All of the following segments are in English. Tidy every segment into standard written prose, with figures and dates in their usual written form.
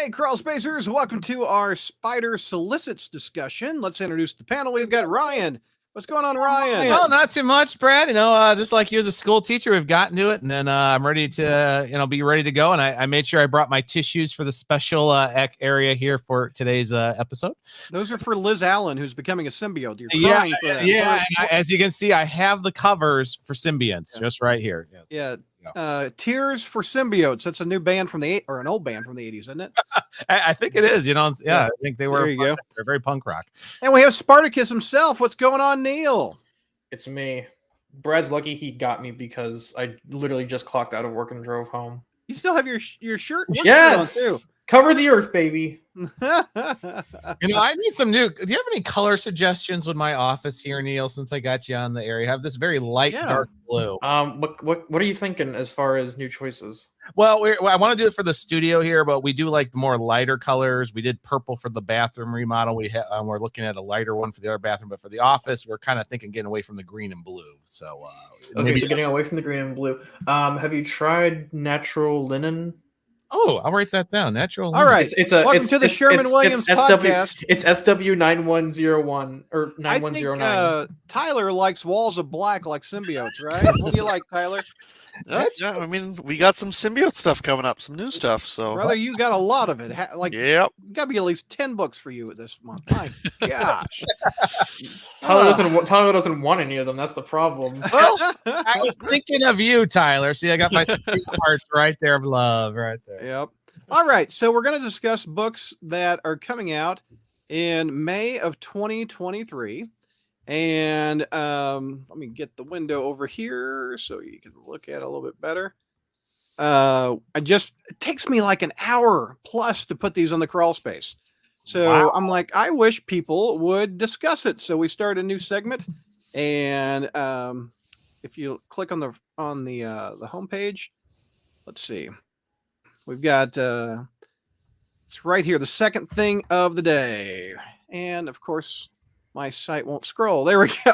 Hey, Crawl Spacers, welcome to our Spider Solicits discussion. Let's introduce the panel. We've got Ryan. What's going on, Ryan? Well, not too much, Brad. Just like you as a school teacher, we've gotten to it, and then I'm ready to, be ready to go. And I made sure I brought my tissues for the special area here for today's episode. Those are for Liz Allen, who's becoming a symbiote. You're crying for that. Yeah. As you can see, I have the covers for symbionts just right here. Yeah. Tears for Symbiotes. That's a new band from an old band from the 80s, isn't it? I think it is. I think they were. There you go. They're very punk rock. And we have Spartacus himself. What's going on, Neil? It's me. Brad's lucky he got me because I literally just clocked out of work and drove home. You still have your shirt? Yes. On too. Cover the earth, baby. I need some new. Do you have any color suggestions with my office here, Neil? Since I got you on the area, I have this very light dark blue. What are you thinking as far as new choices? Well, I want to do it for the studio here, but we do like the more lighter colors. We did purple for the bathroom remodel. We're looking at a lighter one for the other bathroom, but for the office, we're kind of thinking getting away from the green and blue. So, so getting away from the green and blue. Have you tried natural linen? Oh, I'll write that down. Natural. All right. Welcome to the Sherman-Williams podcast. It's SW9101 or 9109. Tyler likes walls of black like symbiotes, right? What do you like, Tyler? Yeah, I mean, we got some symbiote stuff coming up, some new stuff. So, brother, you got a lot of it. Yep, got to be at least 10 books for you this month. My gosh, Tyler doesn't want any of them. That's the problem. Well, I was thinking of you, Tyler. See, I got my hearts right there of love, right there. Yep. All right, so we're going to discuss books that are coming out in May of 2023. And let me get the window over here so you can look at it a little bit better. It takes me like an hour plus to put these on the crawl space. So I'm like, I wish people would discuss it. So we start a new segment. And if you click on the homepage, let's see. We've got it's right here, the second thing of the day. And of course, my site won't scroll. There we go.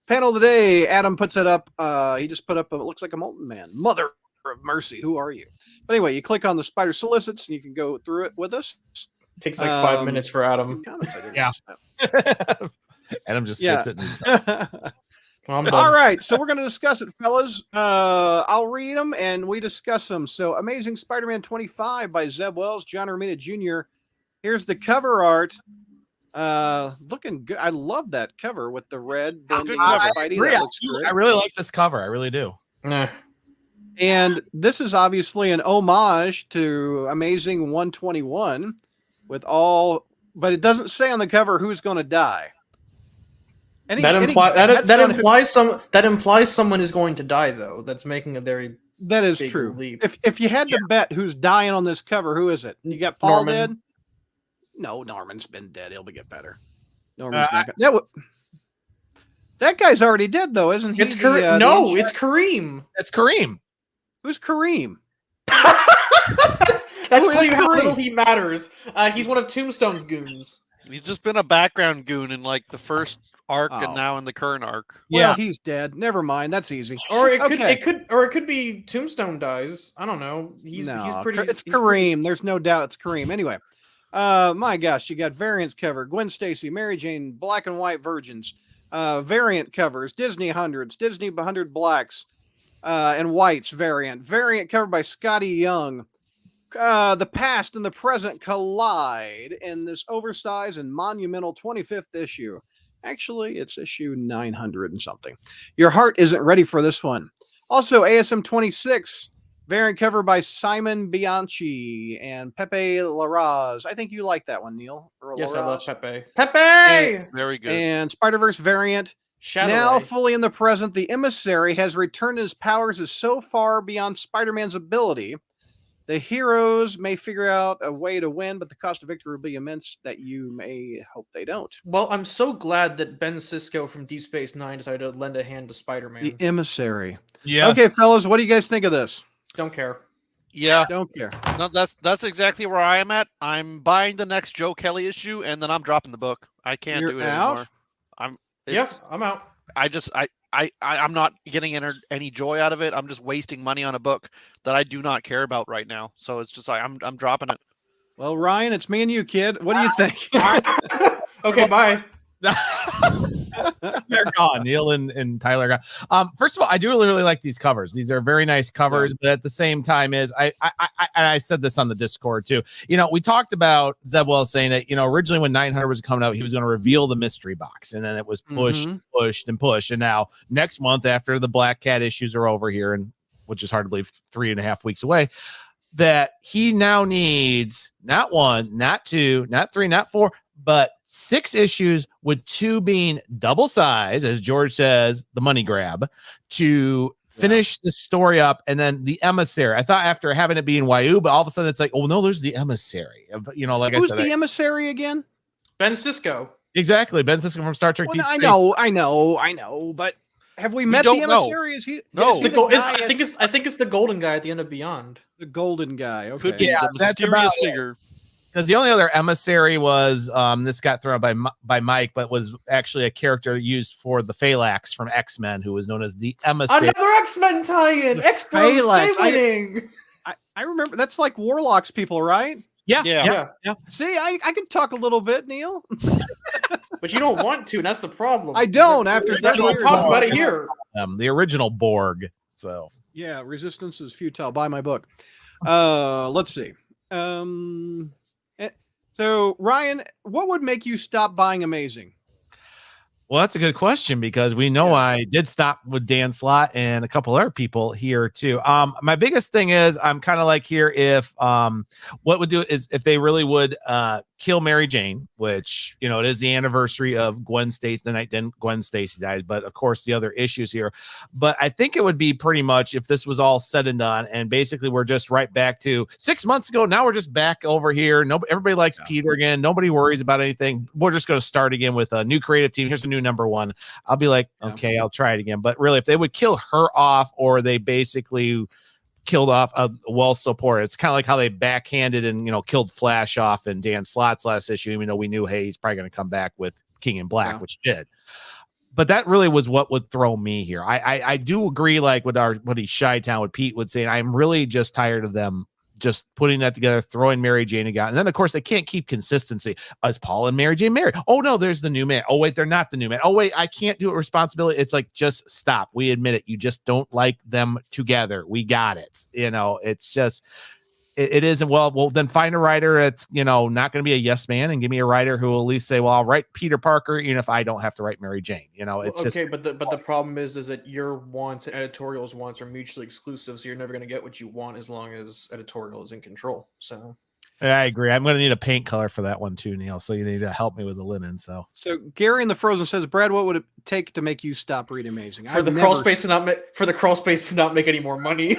Panel of the day. Adam puts it up. He just put up it looks like a molten man. Mother of mercy, who are you? But anyway, you click on the Spider Solicits and you can go through it with us. Takes like 5 minutes for Adam. Yeah. Adam just gets it. All right, so we're going to discuss it, fellas. I'll read them and we discuss them. So, Amazing Spider-Man 25 by Zeb Wells, John Romita Jr. Here's the cover art. Looking good. I love that cover with the red blending with Spidey. I really like this cover. I really do. And this is obviously an homage to Amazing 121 but it doesn't say on the cover who's going to die. That implies someone is going to die, though. That's making a very that is big true. leap. If you had to bet who's dying on this cover, who is it? You got Paul Norman. dead? No, Norman's been dead. He'll get better. Norman's not. That guy's already dead, though, isn't he? It's Kareem. It's Kareem. It's Kareem. Who's Kareem? That's telling you how little he matters. He's one of Tombstone's goons. He's just been a background goon in like the first arc and now in the current arc. Well, he's dead. Never mind. That's easy. Or it could be Tombstone dies. I don't know. He's pretty. It's Kareem. There's no doubt it's Kareem. Anyway, my gosh, you got variants cover. Gwen Stacy, Mary Jane, black and white virgins. Variant covers. Disney hundreds. Disney 100 blacks and whites. Variant covered by Scotty Young. The past and the present collide in this oversized and monumental 25th issue. Actually, it's issue 900 and something. Your heart isn't ready for this one. Also, ASM 26, variant cover by Simon Bianchi and Pepe Larraz. I think you like that one, Neil. Yes, I love Pepe. Pepe! Very good. And Spider-Verse variant. Now fully in the present, the emissary has returned his powers is so far beyond Spider-Man's ability. The heroes may figure out a way to win, but the cost of victory will be immense that you may hope they don't. Well, I'm so glad that Ben Sisko from Deep Space Nine decided to lend a hand to Spider-Man. The emissary. Yeah. Okay, fellas, what do you guys think of this? Don't care. Yeah. Don't care. No, that's exactly where I am at. I'm buying the next Joe Kelly issue, and then I'm dropping the book. I can't do it anymore. I'm out. I'm not getting any joy out of it. I'm just wasting money on a book that I do not care about right now. So it's just like I'm dropping it. Well, Ryan, it's me and you, kid. What do you think? Okay, bye. They're gone. Neil and Tyler are gone. First of all, I do really like these covers. These are very nice covers, but at the same time, I said this on the Discord too. We talked about Zeb Wells saying that originally when 900 was coming out, he was going to reveal the mystery box, and then it was pushed, and now next month after the Black Cat issues are over here, and which is hard to believe 3.5 weeks away, that he now needs not 1, not 2, not 3, not 4, but 6 issues, with 2 being double size, as George says, the money grab, to finish the story up. And then the emissary. I thought after having it be in YU, but all of a sudden it's like, oh no, there's the emissary. Like Who's I said, the emissary again? Ben Sisko. Exactly, Ben Sisko from Star Trek. Well, Deep I Space. know, but have we met the don't know. emissary? Is he? No. is he I think it's the golden guy at the end of Beyond. the golden guy. Okay. Could be the that's mysterious about it. figure. Because the only other emissary was this got thrown out by Mike, but was actually a character used for the Phalanx from X-Men, who was known as the emissary. Another X-Men tie-in. The X-Bros Phalanx. stay winning. I remember that's like Warlock's people, right? Yeah. See, I can talk a little bit, Neil. But you don't want to, and that's the problem. I don't after We're not 30 gonna years. talk about it here. The original Borg. So Yeah, resistance is futile. Buy my book. Let's see. So Ryan, what would make you stop buying Amazing? Well, that's a good question, because we know I did stop with Dan Slott and a couple other people here too. My biggest thing is I'm kind of like here if what would do is if they really would kill Mary Jane, which it is the anniversary of Gwen Stacy, the night then Gwen Stacy died, but of course the other issues here. But I think it would be pretty much if this was all said and done, and basically we're just right back to 6 months ago. Now we're just back over here. Everybody likes Peter again. Nobody worries about anything. We're just going to start again with a new creative team. Here's a new number 1. I'll be like, okay, I'll try it again. But really, if they would kill her off, or they basically killed off a well support, it's kind of like how they backhanded and killed Flash off in Dan Slott's last issue, even though we knew, hey, he's probably going to come back with King in Black, which he did. But that really was what would throw me here. I do agree, like with what he Chi-Town with Pete would say, I'm really just tired of them just putting that together, throwing Mary Jane again. And then, of course, they can't keep consistency. Is Paul and Mary Jane married? Oh, no, there's the new man. Oh, wait, they're not the new man. Oh, wait, I can't do it responsibility. It's like, just stop. We admit it. You just don't like them together. We got it. It's just, it isn't. Well, then find a writer that's, not going to be a yes man, and give me a writer who will at least say, well, I'll write Peter Parker, even if I don't have to write Mary Jane. It's okay, just, but the problem is that your wants and editorial's wants are mutually exclusive, so you're never going to get what you want as long as editorial is in control. So I agree. I'm going to need a paint color for that one too, Neil. So you need to help me with the linen. So Gary in the Frozen says, Brad, what would it take to make you stop reading Amazing? For the crawl space to not make any more money.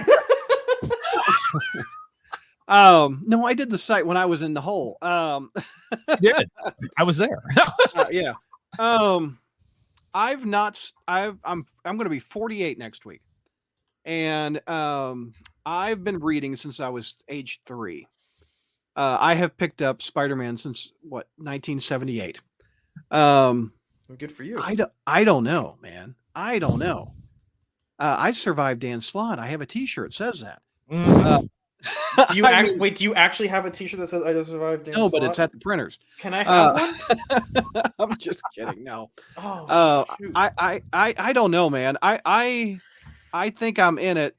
No, I did the site when I was in the hole. Good. I was there. Yeah. I'm going to be 48 next week. And I've been reading since I was age 3. I have picked up Spider-Man since 1978. Good for you. I don't know, man. I don't know. I survived Dan Slott. I have a T-shirt that says that. Do you actually have a T-shirt that says "I just survived"? Dan no, Slott? but it's at the printers. Can I have one? I'm just kidding. No. Shoot. I don't know, man. I think I'm in it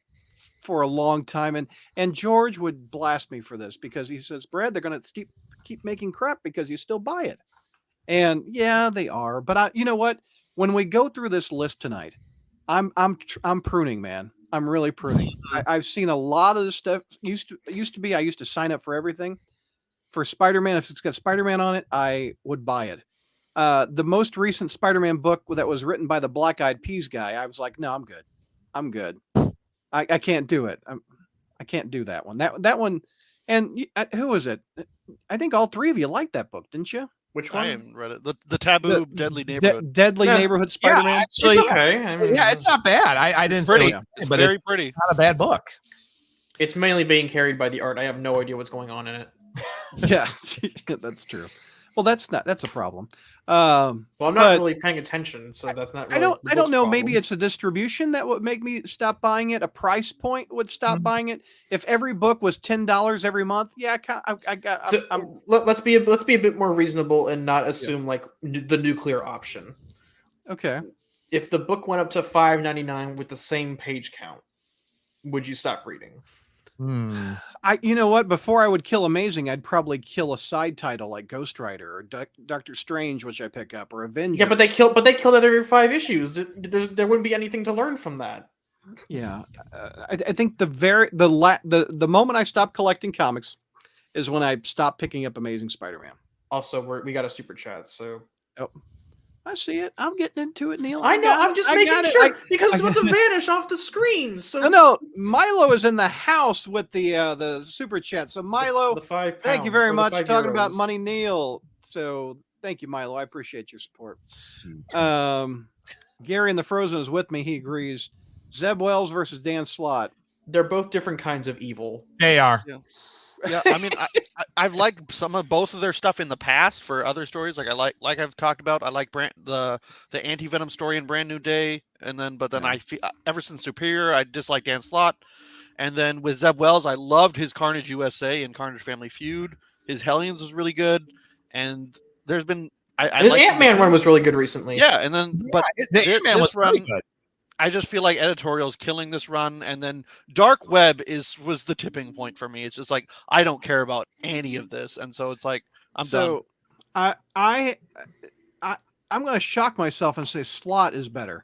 for a long time, and George would blast me for this because he says, Brad, they're going to keep making crap because you still buy it, and yeah, they are. But you know what? When we go through this list tonight, I'm pruning, man. I'm really pruning. I've seen a lot of this stuff. Used to be I used to sign up for everything. For Spider-Man, if it's got Spider-Man on it, I would buy it. The most recent Spider-Man book that was written by the Black Eyed Peas guy, I was like, no, I'm good. I'm good. I can't do it. I can't do that one. That one. And who was it? I think all 3 of you liked that book, didn't you? Which I one? haven't read it. The Taboo Deadly Neighborhood. Deadly Neighborhood Spider-Man. It's okay. I mean, yeah, it's not bad. I didn't pretty. say It's but very it's pretty. not a bad book. It's mainly being carried by the art. I have no idea what's going on in it. Yeah, that's true. Well, that's a problem. Um, Well, I'm not but really paying attention, so that's not. I Really don't. the I don't book's know. Maybe problem. it's a distribution that would make me stop buying it. A price point would stop Mhm. buying it. If every book was $10 every month, yeah, I got. So, let's be a bit more reasonable and not assume like the nuclear option. Okay. If the book went up to $5.99 with the same page count, would you stop reading? Hmm. You know what? Before I would kill Amazing, I'd probably kill a side title like Ghost Rider or Doctor Strange, which I pick up, or Avengers. Yeah, but they killed it every 5 issues. There wouldn't be anything to learn from that. Yeah, I think the moment I stopped collecting comics is when I stopped picking up Amazing Spider-Man. Also, we got a super chat, so I see it. I'm getting into it, Neil. I know. got I'm it. just I making got it. sure because it's about to vanish off the screen. So No, Milo is in the house with the super chat. So Milo, the £5. thank you very or the much. Talking about €5. money, Neil. So thank you, Milo. I appreciate your support. Super. Gary in the Frozen is with me. He agrees. Zeb Wells versus Dan Slott. They're both different kinds of evil. They are. Yeah, I mean, I've liked some of both of their stuff in the past for other stories. Like I've talked about, I like the Anti-Venom story in Brand New Day, and then I feel ever since Superior, I dislike Dan Slott, and then with Zeb Wells, I loved his Carnage USA and Carnage Family Feud. His Hellions was really good, and there's been His Ant-Man run was really good recently. Yeah, and then but The Ant-Man was really good. I just feel like editorial's killing this run, and then Dark Web was the tipping point for me. It's just like I don't care about any of this, and so it's like I'm done. I'm going to shock myself and say Slott is better.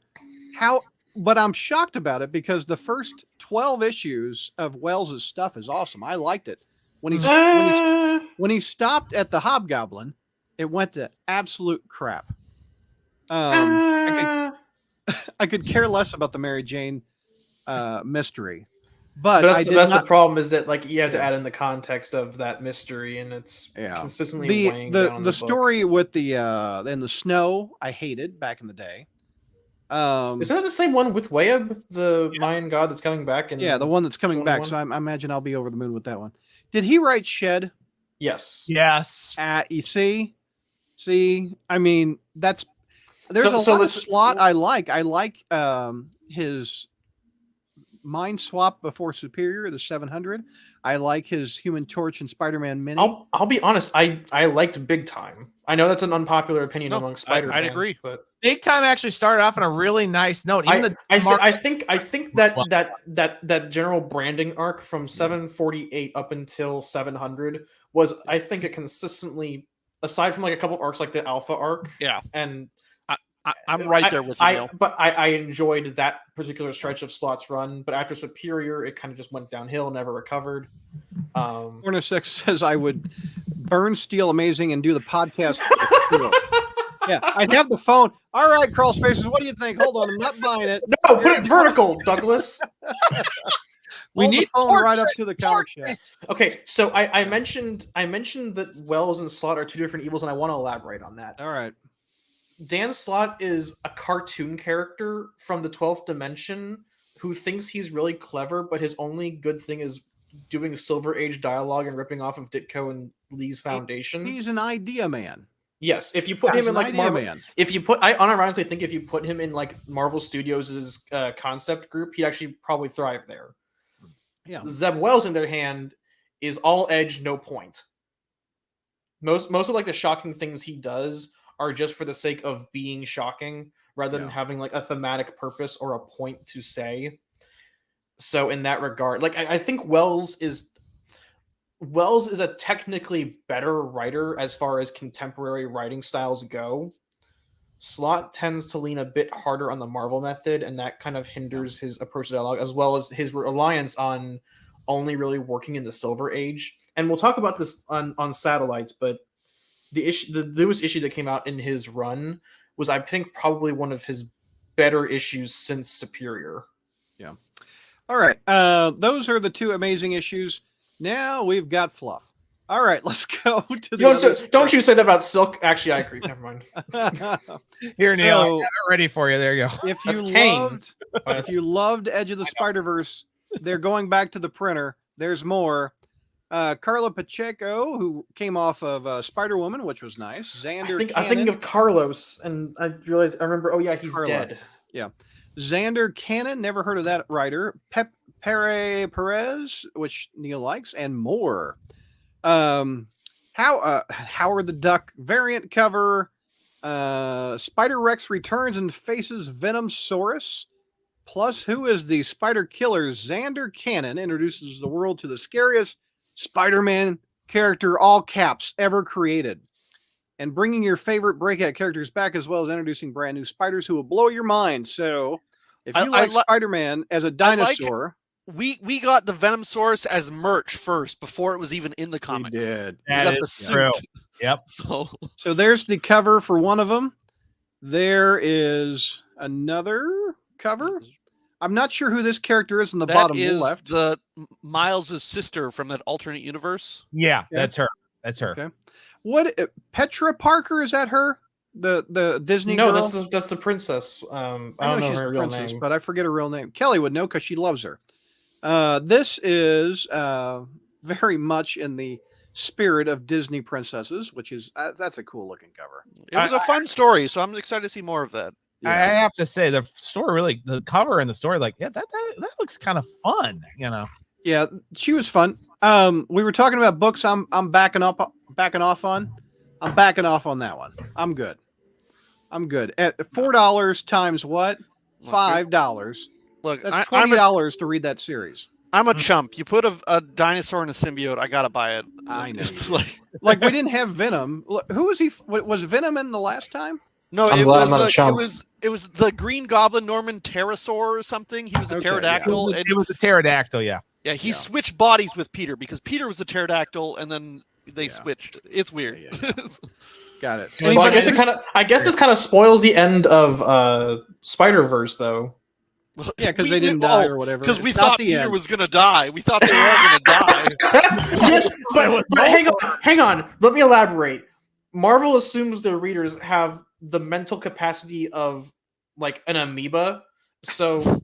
But I'm shocked about it because the first 12 issues of Wells's stuff is awesome. I liked it. When he stopped at the Hobgoblin, it went to absolute crap. I could care less about the Mary Jane mystery, but that's the problem is that like you have to add in the context of that mystery, and it's consistently weighing down on the story with the in the snow. I hated back in the day. Isn't that the same one with Wayab, the Mayan god that's coming back? The one that's coming back. So I imagine I'll be over the moon with that one. Did he write Shed? Yes. Yes. You see, I mean there's a lot of Slott I like. I like his Mind Swap before Superior, the 700. I like his Human Torch and Spider-Man Mini. I'll be honest. I liked Big Time. I know that's an unpopular opinion among Spider fans. I'd agree. But Big Time actually started off on a really nice note. Even I think that general branding arc from 748 up until 700 was, I think, a consistently, aside from like a couple of arcs like the Alpha arc. Yeah. And I'm right there with you. But I enjoyed that particular stretch of Slott's run. But after Superior, it kind of just went downhill, never recovered. Corner 6 says I would burn Steel Amazing and do the podcast. Yeah, I'd have the phone. All right, Crawl Spaces, what do you think? Hold on, I'm not buying it. No, put it vertical, Douglas. We need the phone right up to the comic shop. Okay, so I mentioned that Wells and Slott are two different evils, and I want to elaborate on that. All right. Dan Slott is a cartoon character from the 12th dimension who thinks he's really clever, but his only good thing is doing Silver Age dialogue and ripping off of Ditko and Lee's Foundation. He's an idea man. Yes, if you put him in like Marvel, I unironically think if you put him in like Marvel Studios' concept group, he'd actually probably thrive there. Yeah. Zeb Wells, in their hand, is all edge, no point. Most of like the shocking things he does are just for the sake of being shocking rather than having like a thematic purpose or a point to say. So in that regard, like I think Wells is a technically better writer as far as contemporary writing styles go. Slott tends to lean a bit harder on the Marvel method, and that kind of hinders his approach to dialogue, as well as his reliance on only really working in the Silver Age. And we'll talk about this on Satellites, but the newest issue that came out in his run was, I think, probably one of his better issues since Superior. Yeah. All right. Those are the two amazing issues. Now we've got fluff. All right, let's go to the Don't you say that about Silk. Actually, I agree. Never mind. Here, Neil, I got it ready for you. There you go. If you loved Edge of the Spider-Verse, they're going back to the printer. There's more. Carla Pacheco, who came off of Spider-Woman, which was nice. Xander I'm Cannon. thinking of Carlos, and I remember. Oh yeah, he's Carla. dead. Yeah. Xander Cannon, never heard of that writer. Pere Perez, which Neil likes, and more. Howard the Duck variant cover. Spider-Rex returns and faces Venom-saurus. Plus, who is the spider killer? Xander Cannon introduces the world to the scariest Spider-Man character, all caps, ever created. And bringing your favorite breakout characters back, as well as introducing brand new spiders who will blow your mind. So, if you like Spider-Man as a dinosaur... We got the Venom-saurus as merch first, before it was even in the comics. We did. That is true. Yep. So there's the cover for one of them. There is another cover. I'm not sure who this character is in the bottom left. The Miles' sister from that alternate universe. Yeah, that's her. That's her. Okay. What Petra Parker, is that her? The Disney girl? No, that's the princess. I know she's her a real princess, name. but I forget her real name. Kelly would know because she loves her. This is very much in the spirit of Disney princesses, which is that's a cool looking cover. It was a fun story, so I'm excited to see more of that. Yeah. I have to say the story really, the cover and the story, like, yeah, that looks kind of fun, you know. Yeah, she was fun. We were talking about books. I'm backing off on. I'm backing off on that one. I'm good. At $4 times what? $5. Look, that's $20 to read that series. I'm a chump. You put a dinosaur in a symbiote, I gotta buy it. I know. It's like we didn't have Venom. Who was he? Was Venom in the last time? No, it was the Green Goblin, Norman Pterosaur or something. He was a pterodactyl. Yeah. It was a pterodactyl, yeah. Yeah, he switched bodies with Peter because Peter was the pterodactyl, and then they switched. It's weird. Yeah. Got it. Well, I guess this kind of spoils the end of Spider-Verse, though. Yeah, because they didn't die or whatever. Because we thought Peter was gonna die. We thought they were all gonna die. Yes, but hang on. Let me elaborate. Marvel assumes their readers have the mental capacity of like an amoeba, so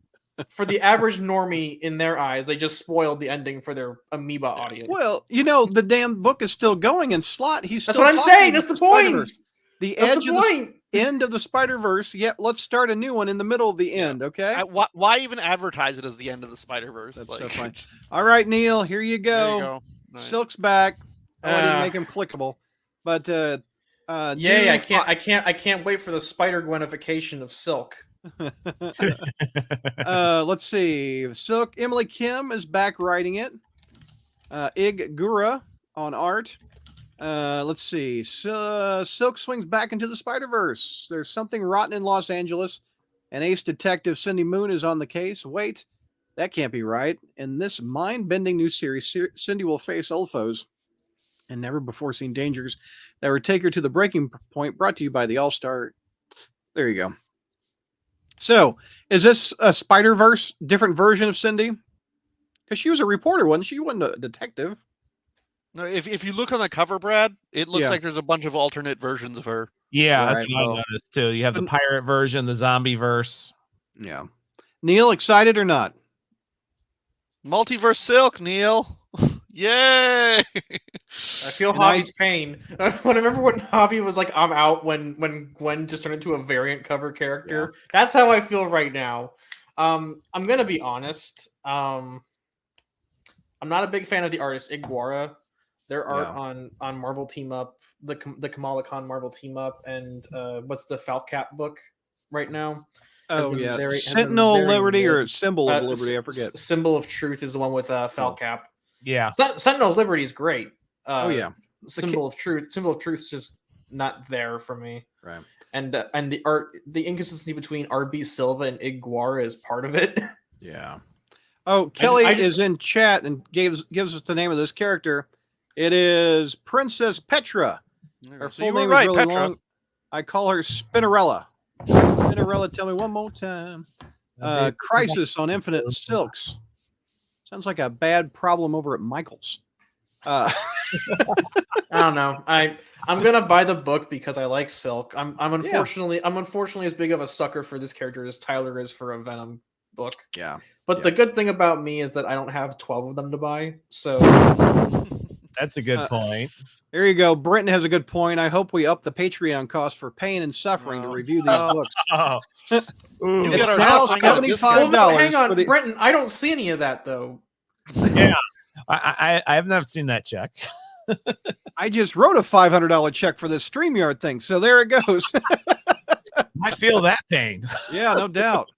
for the average normie in their eyes, they just spoiled the ending for their amoeba audience. Well, you know, the damn book is still going in slot. That's what I'm saying. That's the point. The edge of the end of the Spider-Verse. Yeah, let's start a new one in the middle of the end, okay? Why even advertise it as the end of the Spider-Verse? That's so fun. All right, Neil, here you go. There you go. Nice. Silk's back. I didn't make him clickable, but yay! I can't wait for the Spider-Gwenification of Silk. Let's see. Silk. Emily Kim is back writing it. Ig Gura on art. Let's see. Silk swings back into the Spider-Verse. There's something rotten in Los Angeles, and ace detective Cindy Moon is on the case. Wait, that can't be right. In this mind-bending new series, Cindy will face old foes and never-before-seen dangers that will take her to the breaking point. Brought to you by the All-Star. There you go. So, is this a Spider-Verse different version of Cindy? Because she was a reporter, wasn't she? She wasn't a detective. No, if you look on the cover, Brad, it looks like there's a bunch of alternate versions of her. Yeah, that's what I noticed too. You have the pirate version, the zombie verse. Yeah. Neil, excited or not? Multiverse Silk, Neil. Yay! I feel Javi's pain. I remember when Javi was like, I'm out when Gwen just turned into a variant cover character. Yeah. That's how I feel right now. I'm gonna be honest. I'm not a big fan of the artist Iguara. Their art on Marvel Team Up, the Kamala Khan Marvel Team Up, and what's the Falcap book right now? Oh yeah, Sentinel Liberty or Symbol of Liberty, I forget. Symbol of Truth is the one with Falcap. Yeah, Sentinel of Liberty is great. Symbol of Truth is just not there for me. Right. And the art, the inconsistency between RB Silva and Iguara is part of it. Yeah. Oh, Kelly is in chat and gives us the name of this character. It is Princess Petra. Her full name is really long. I call her Spinnerella. Spinnerella, tell me one more time. Crisis on Infinite Silks. Sounds like a bad problem over at Michael's. I don't know. I'm gonna buy the book because I like Silk. I'm unfortunately as big of a sucker for this character as Tyler is for a Venom book. Yeah. But the good thing about me is that I don't have 12 of them to buy. So That's a good point. There you go. Brenton has a good point. I hope we up the Patreon cost for pain and suffering to No. review these books. Oh. Ooh. You It's get our now stuff on a discount. $75 Well, no, hang on, for the- Brenton. I don't see any of that though. Yeah. I have not seen that check. I just wrote a $500 check for this StreamYard thing, so there it goes. I feel that pain. Yeah, no doubt.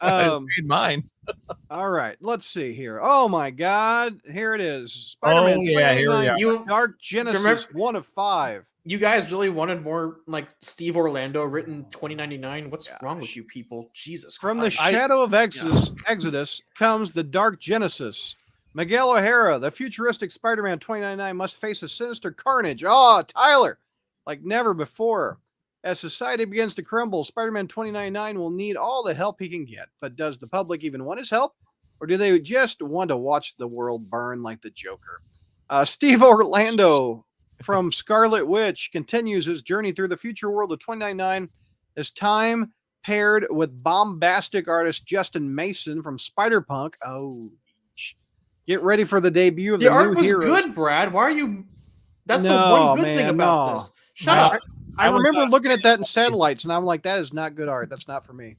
I paid mine. All right, let's see here. Oh my God, here it is. Spider-Man. Oh, yeah, here we 2099, are. You Dark Genesis, remember- 1 of 5. you guys really wanted more like Steve Orlando written 2099. What's Gosh. wrong with you people? Jesus From the Christ. shadow of Exodus comes the Dark Genesis. Miguel O'Hara, the futuristic Spider-Man 2099, must face a sinister carnage. Oh, Tyler, like never before. As society begins to crumble, Spider-Man 2099 will need all the help he can get. But does the public even want his help? Or do they just want to watch the world burn like the Joker? Steve Orlando from Scarlet Witch continues his journey through the future world of 2099 as time paired with bombastic artist Justin Mason from Spider-Punk. Oh, get ready for the debut of the the art new was heroes. good, Brad. Why are you? That's the No, one good thing man, about no. this. Shut No. up. I I was, remember looking at that in satellites, and I'm like, that is not good art. That's not for me.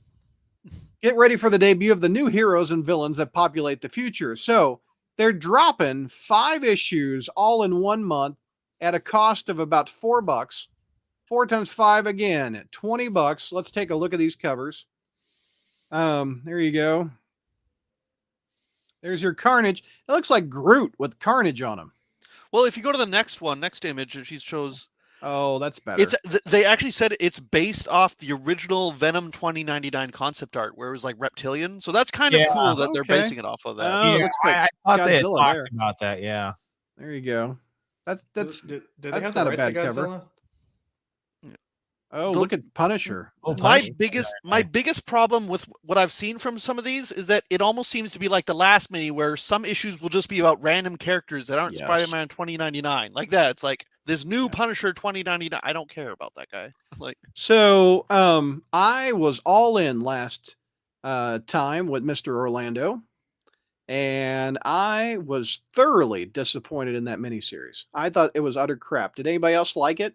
Get ready for the debut of the new heroes and villains that populate the future. So they're dropping 5 issues all in 1 month at a cost of about $4. 4 times 5 again at $20. Let's take a look at these covers. There you go. There's your Carnage. It looks like Groot with Carnage on him. Well, if you go to the next image that she shows, Oh, that's better. they actually said it's based off the original Venom 2099 concept art, where it was like reptilian. So that's kind of Yeah, cool that they're okay. basing it off of that. Oh, it Yeah, looks like I thought they had Godzilla talked there. about that. Yeah. There you go. That's Do that's they that's have not the a rights to bad cover. Godzilla? Oh, The- look at Punisher. Oh, my Punisher. biggest problem with what I've seen from some of these is that it almost seems to be like the last mini, where some issues will just be about random characters that aren't Yes. Spider-Man 2099, like that. It's like this new Yeah. Punisher 2099. I don't care about that guy. Like, So, I was all in last time with Mr. Orlando, and I was thoroughly disappointed in that miniseries. I thought it was utter crap. Did anybody else like it?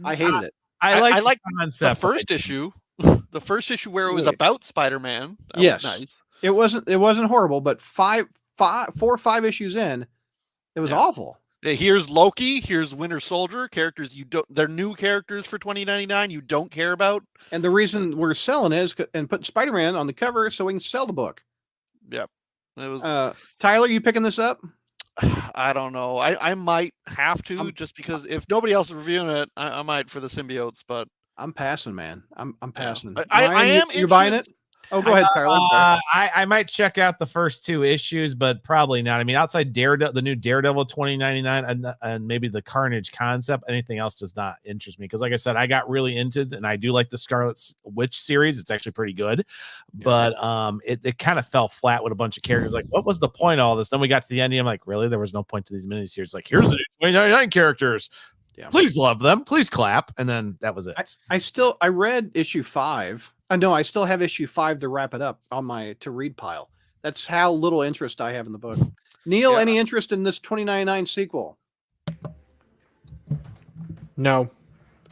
I hated it. I I like like the the concept. first issue, the first issue where it was Really? about Spider-Man. That Yes. was nice. It wasn't horrible, but 4 or 5 issues in, it was Yeah. awful. Here's Loki. Here's Winter Soldier. Characters you don't. They're new characters for 2099. You don't care about. And the reason we're selling it is and putting Spider-Man on the cover so we can sell the book. Yep. It was. Tyler, you picking this up? I don't know. I might have to, just because if nobody else is reviewing it, I might for the symbiotes. But I'm passing, man. I'm passing. I Ryan, am you're buying it? Oh, go ahead, Tyler. I'm sorry. I might check out the first 2 issues, but probably not. I mean, outside Daredevil, the new Daredevil 2099, and maybe the Carnage concept, anything else does not interest me. Because, like I said, I got really into it, and I do like the Scarlet Witch series. It's actually pretty good, but it kind of fell flat with a bunch of characters. Like, what was the point of all this? Then we got to the end, and I'm like, really? There was no point to these miniseries. Like, here's the new 2099 characters. Yeah. Please love them. Please clap. And then that was it. I read issue 5. No, I still have issue 5 to wrap it up on my to read pile. That's how little interest I have in the book. Neil, Yeah. any interest in this 2099 sequel? No.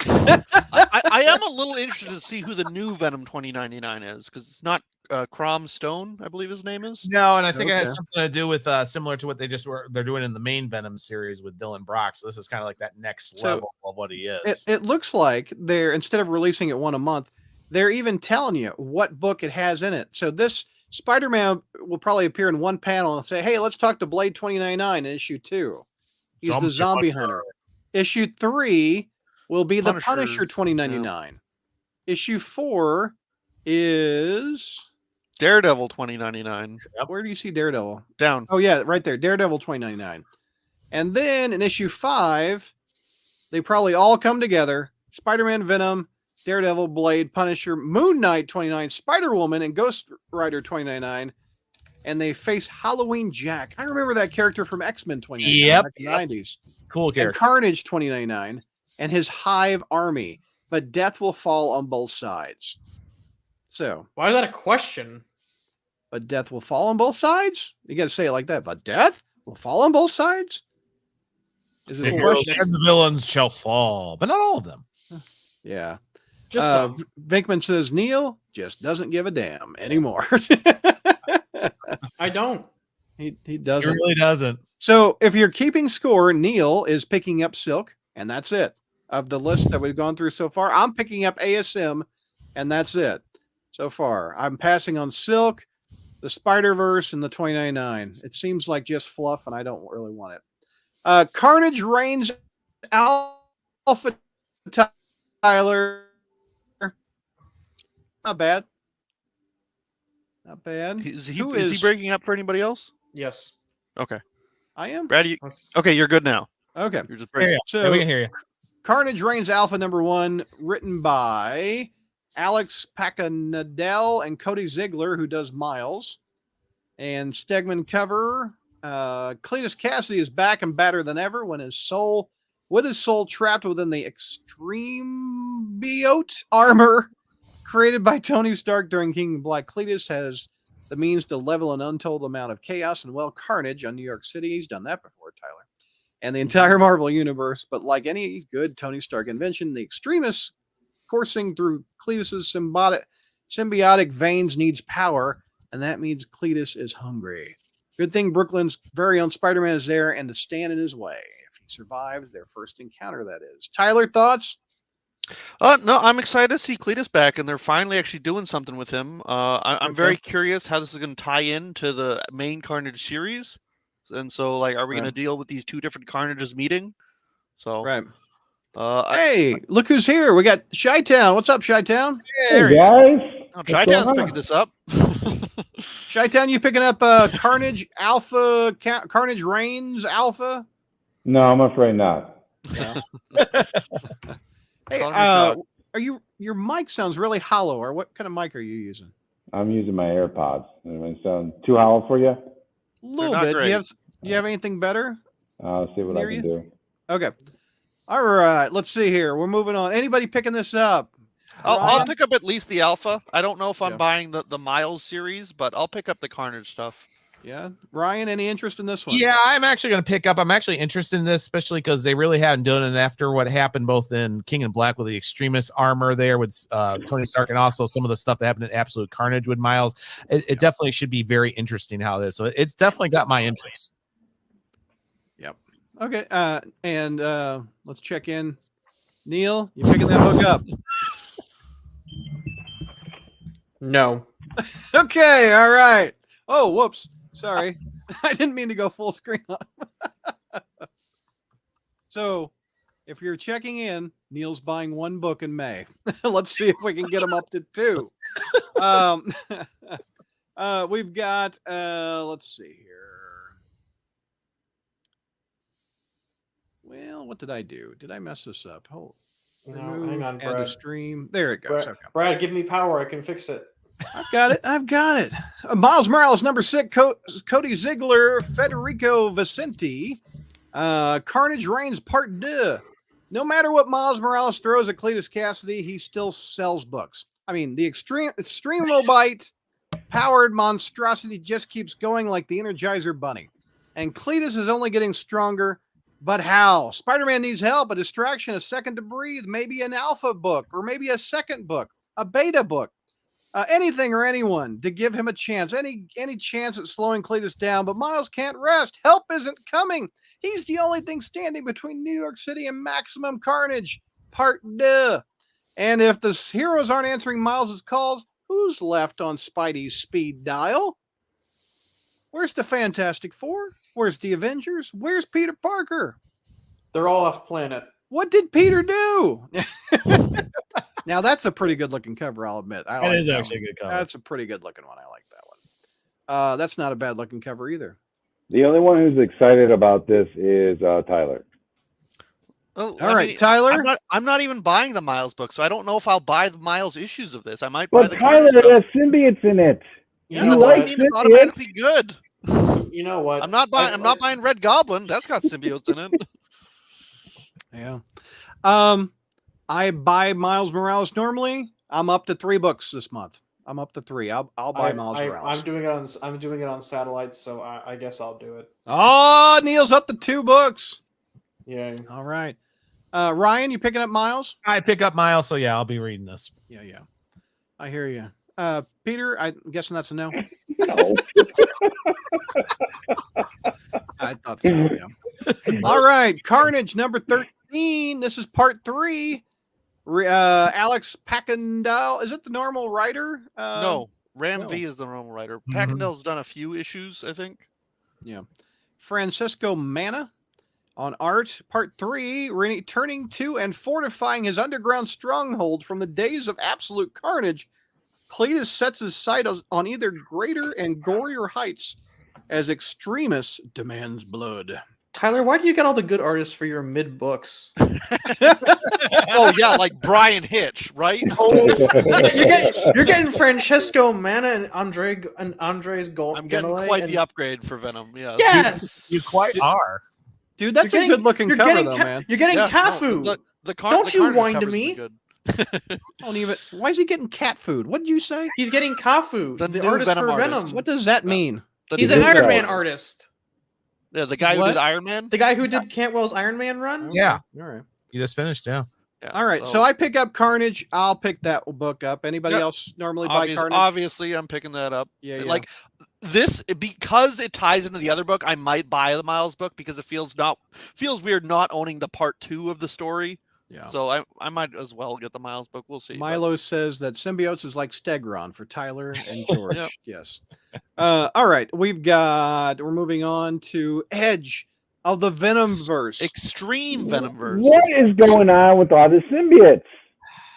I am a little interested to see who the new Venom 2099 is, because it's not Crom Stone, I believe his name is. No, and I think it has Okay. something to do with similar to what they're doing in the main Venom series with Dylan Brock. So this is kind of like that next So, level of what he is. It looks like they're, instead of releasing it 1 a month, they're even telling you what book it has in it. So this Spider-Man will probably appear in one panel and say, hey, let's talk to Blade 2099 in issue 2. He's Jump the zombie hunter. Issue 3 will be the Punisher Punisher, 2099. Issue 4 is... Daredevil 2099. Where do you see Daredevil? Down. Oh, yeah, right there. Daredevil 2099. And then in issue 5, they probably all come together. Spider-Man, Venom, Daredevil, Blade, Punisher, Moon Knight 29, Spider-Woman, and Ghost Rider 2099. And they face Halloween Jack. I remember that character from X-Men 2099 Yep, back in yep. the 90s. Cool And character. Carnage 2099 and his Hive army. But death will fall on both sides. So, Why is that a question? but death will fall on both sides? You got to say it like that. But death will fall on both sides? Is The it heroes plush? and the villains shall fall, but not all of them. Yeah. Just some. Vinkman says Neil just doesn't give a damn anymore. I don't. he It doesn't. really doesn't. So if you're keeping score, Neil is picking up Silk, and that's it. Of the list that we've gone through so far, I'm picking up ASM, and that's it so far. I'm passing on Silk, the Spider-Verse, and the 2099. It seems like just fluff, and I don't really want it. Carnage reigns Alpha Tyler. Not bad. Not bad. Is Who he breaking up for anybody else? Yes. Okay. I am? Brad, okay, you're good now. Okay. You're just Here breaking. you go. So we can hear you. Carnage Reigns Alpha #1, written by Alex Pacanadel and Cody Ziegler, who does Miles. And Stegman cover. Cletus Cassidy is back and badder than ever with his soul trapped within the extreme biote armor created by Tony Stark during King Black. Cletus has the means to level an untold amount of chaos and carnage on New York City. He's done that before, Tyler. And the entire Marvel universe. But like any good Tony Stark invention, the extremists coursing through Cletus's symbiotic veins needs power, and that means Cletus is hungry. Good thing Brooklyn's very own Spider-Man is there and to stand in his way if he survives their first encounter, that is. Tyler, thoughts? No, I'm excited to see Cletus back, and they're finally actually doing something with him. I'm very curious how this is going to tie into the main Carnage series. And so, like, are we going to deal with these two different Carnages meeting? So, right. Hey, look who's here. We got Chi-Town. What's up, Chi-Town? Hey, guys. Oh, Chi-Town's picking this up. Chi-Town, you picking up Carnage Alpha, Carnage Reigns Alpha? No, I'm afraid not. No. Hey, your mic sounds really hollow, or what kind of mic are you using? I'm using my AirPods. Does it sound too hollow for you? A little bit. Do you have anything better? I'll see what I can do. Okay. All right. Let's see here. We're moving on. Anybody picking this up? I'll pick up at least the Alpha. I don't know if I'm buying the Miles series, but I'll pick up the Carnage stuff. Yeah. Ryan, any interest in this one? Yeah, I'm actually going to pick up. I'm actually interested in this, especially because they really haven't done it after what happened both in King and Black with the extremist armor there with Tony Stark, and also some of the stuff that happened in Absolute Carnage with Miles. It definitely should be very interesting how this. So it's definitely got my interest. Yep. Okay. And let's check in. Neil, you picking that book up? No. Okay. All right. Oh, whoops. Sorry. I didn't mean to go full screen on. So, if you're checking in, Neil's buying one book in May. Let's see if we can get him up to 2. We've got, let's see here. Well, what did I do? Did I mess this up? Hold. No, hang on, Add Brad. to stream. There it goes. Brad, give me power. I can fix it. I've got it. Miles Morales, #6, Cody Ziegler, Federico Vicente, Carnage Reigns Part 2. No matter what Miles Morales throws at Cletus Cassidy, he still sells books. I mean, the extreme Mobite powered monstrosity just keeps going like the Energizer Bunny. And Cletus is only getting stronger. But how? Spider-Man needs help, a distraction, a second to breathe, maybe an alpha book, or maybe a second book, a beta book. Anything or anyone to give him a chance, any chance at slowing Cletus down, but Miles can't rest. Help isn't coming. He's the only thing standing between New York City and maximum carnage. Part 2. And if the heroes aren't answering Miles's calls, who's left on Spidey's speed dial? Where's the Fantastic Four? Where's the Avengers? Where's Peter Parker? They're all off planet. What did Peter do? Now that's a pretty good looking cover, I'll admit. That is actually a good cover. That's a pretty good looking one. I like that one. That's not a bad looking cover either. The only one who's excited about this is Tyler. Oh, all right, Tyler. I'm not even buying the Miles book, so I don't know if I'll buy the Miles issues of this. I might buy the Tyler, it has symbiotes in it. Yeah, that doesn't mean it's automatically good. You know what? I'm not buying Red Goblin. That's got symbiotes in it. Yeah. I buy Miles Morales normally. I'm up to 3 books this month. I'm up to 3. I'll buy Miles Morales. I'm doing it on satellites, so I guess I'll do it. Oh, Neil's up to 2 books. Yeah. All right. Ryan, you picking up Miles? I pick up Miles, so yeah, I'll be reading this. Yeah. I hear you. Peter, I'm guessing that's a no. No. I thought so. Yeah. All right. Carnage number 13. This is part 3. Alex Packendall. Is it the normal writer? No, Ram no. V is the normal writer. Mhm. Packendall's done a few issues, I think. Yeah. Francisco Manna on art. Part 3. Returning to and fortifying his underground stronghold from the days of absolute carnage, Cletus sets his sight on either greater and gorier heights as Extremis demands blood. Tyler, why do you get all the good artists for your mid books? Oh yeah, like Brian Hitch, right? You're getting Francesco Manna and Andres Gold. I'm getting quite the upgrade for Venom. Yeah. Yes, You quite are. Dude, that's You're a getting- good looking you're cover getting though, Ca- man. You're getting Yeah, Cafu. No, Don't the you Carnage whine to cover's me. been good. Don't even. Why is he getting cat food? What did you say? He's getting Cafu, The the new artist Venom for artist. Venom. What does that mean? He's He an is Iron that Man one. artist. Yeah, the guy who What? did Iron Man. The guy who did Cantwell's Iron Man run. Yeah. All right. You just finished, yeah. Yeah, All right. So I pick up Carnage. I'll pick that book up. Anybody Yep. else normally buy Carnage? obviously I'm picking that up. Yeah. Like this, because it ties into the other book, I might buy the Miles book because it feels weird not owning the part 2 of the story. Yeah. So I might as well get the Miles book. We'll see. but- Milo says that symbiotes is like Stegron for Tyler and George. Yep. Yes. All right. We're moving on to Edge of the Venomverse. Extreme Venomverse. What is going on with all the symbiotes?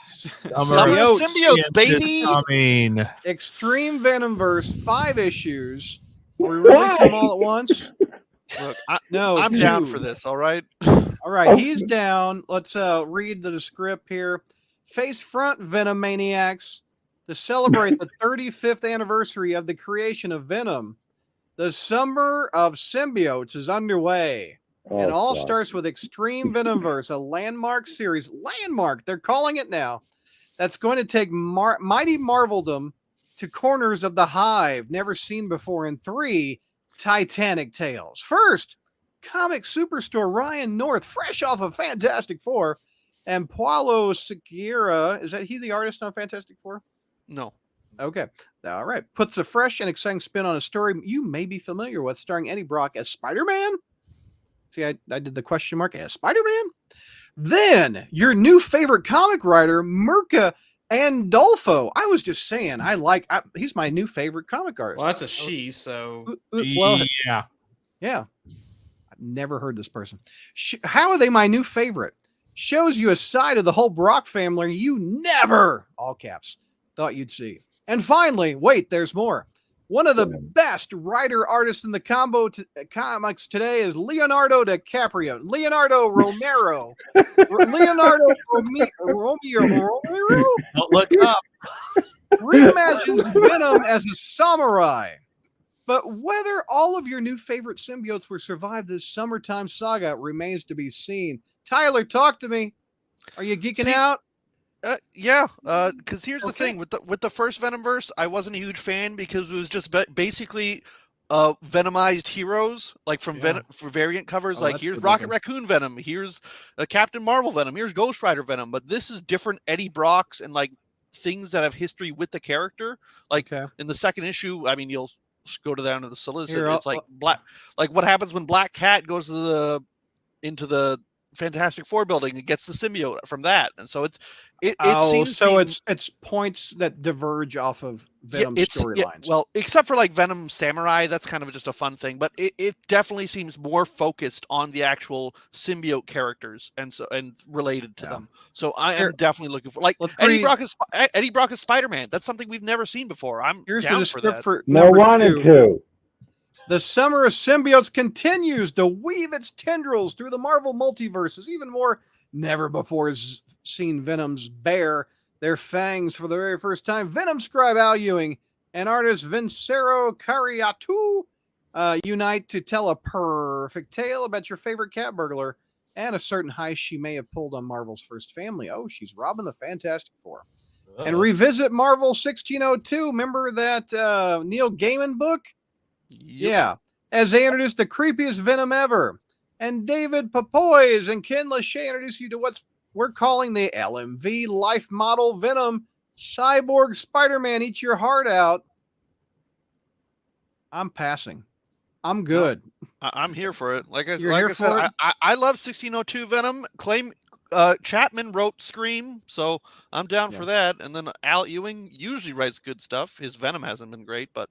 Summer Symbiotes. symbiotes, baby. I mean, Extreme Venomverse, 5 issues. Are we release them all at once? Look, No. I'm down 2. for this. All right. All right, he's down. Let's read the script here. Face front, Venom Maniacs, to celebrate the 35th anniversary of the creation of Venom. The Summer of Symbiotes is underway. It all fuck. starts with Extreme Venomverse, a landmark series. Landmark, they're calling it now. That's going to take mighty Marveldom to corners of the hive, never seen before in 3 Titanic tales. First, comic superstore Ryan North, fresh off of Fantastic Four, and Paulo Siqueira. Is that he the artist on Fantastic Four? No. Okay. All right. Puts a fresh and exciting spin on a story you may be familiar with, starring Eddie Brock as Spider-Man. See, I did the question mark as Spider-Man. Then, your new favorite comic writer, Mirka Andolfo. I was just saying, he's my new favorite comic artist. Well, that's a she. So Well, yeah. yeah. I've never heard this person. How are they my new favorite? Shows you a side of the whole Brock family you never, all caps, thought you'd see. And finally, wait, there's more. One of the best writer artists in the comics today is Leonardo DiCaprio. Leonardo Romero. Leonardo Romero Don't look up. reimagines Venom as a samurai. But whether all of your new favorite symbiotes will survive this summertime saga remains to be seen. Tyler, talk to me. Are you geeking out? Yeah, because here's the Okay. thing with the first Venomverse, I wasn't a huge fan because it was just basically Venomized heroes, like from for variant covers. Oh, like that's here's good Rocket looking. Raccoon Venom, here's Captain Marvel Venom, here's Ghost Rider Venom. But this is different Eddie Brocks and like things that have history with the character. Like Okay. in the second issue, I mean, you'll go down to the solicit. Here, It's like like what happens when Black Cat goes to into the Fantastic Four building and gets the symbiote from that, and so it seems so to be- it's points that diverge off of Venom's yeah, storylines. well, except for like Venom Samurai, that's kind of just a fun thing, but it definitely seems more focused on the actual symbiote characters and related to them. So I Here- am definitely looking for like Let's Eddie read- Brock is Spider-Man. That's something we've never seen before. I'm Here's down the for script that. for No number wanted 2. to. The Summer of Symbiotes continues to weave its tendrils through the Marvel multiverses. Even more never before seen Venoms bare their fangs for the very first time. Venom scribe Al Ewing and artist Vincero Cariatu unite to tell a perfect tale about your favorite cat burglar and a certain heist she may have pulled on Marvel's first family. Oh, she's robbing the Fantastic Four. And revisit Marvel 1602. Remember that Neil Gaiman book? Yeah. As they introduced the creepiest Venom ever. And David Papoys and Ken Lachey introduce you to what we're calling the LMV Life Model Venom Cyborg Spider-Man. Eat your heart out. I'm passing. I'm good. I'm here for it. Like I You're here said, for it? I love 1602 Venom. Chapman wrote Scream, so I'm down for that. And then Al Ewing usually writes good stuff. His Venom hasn't been great, but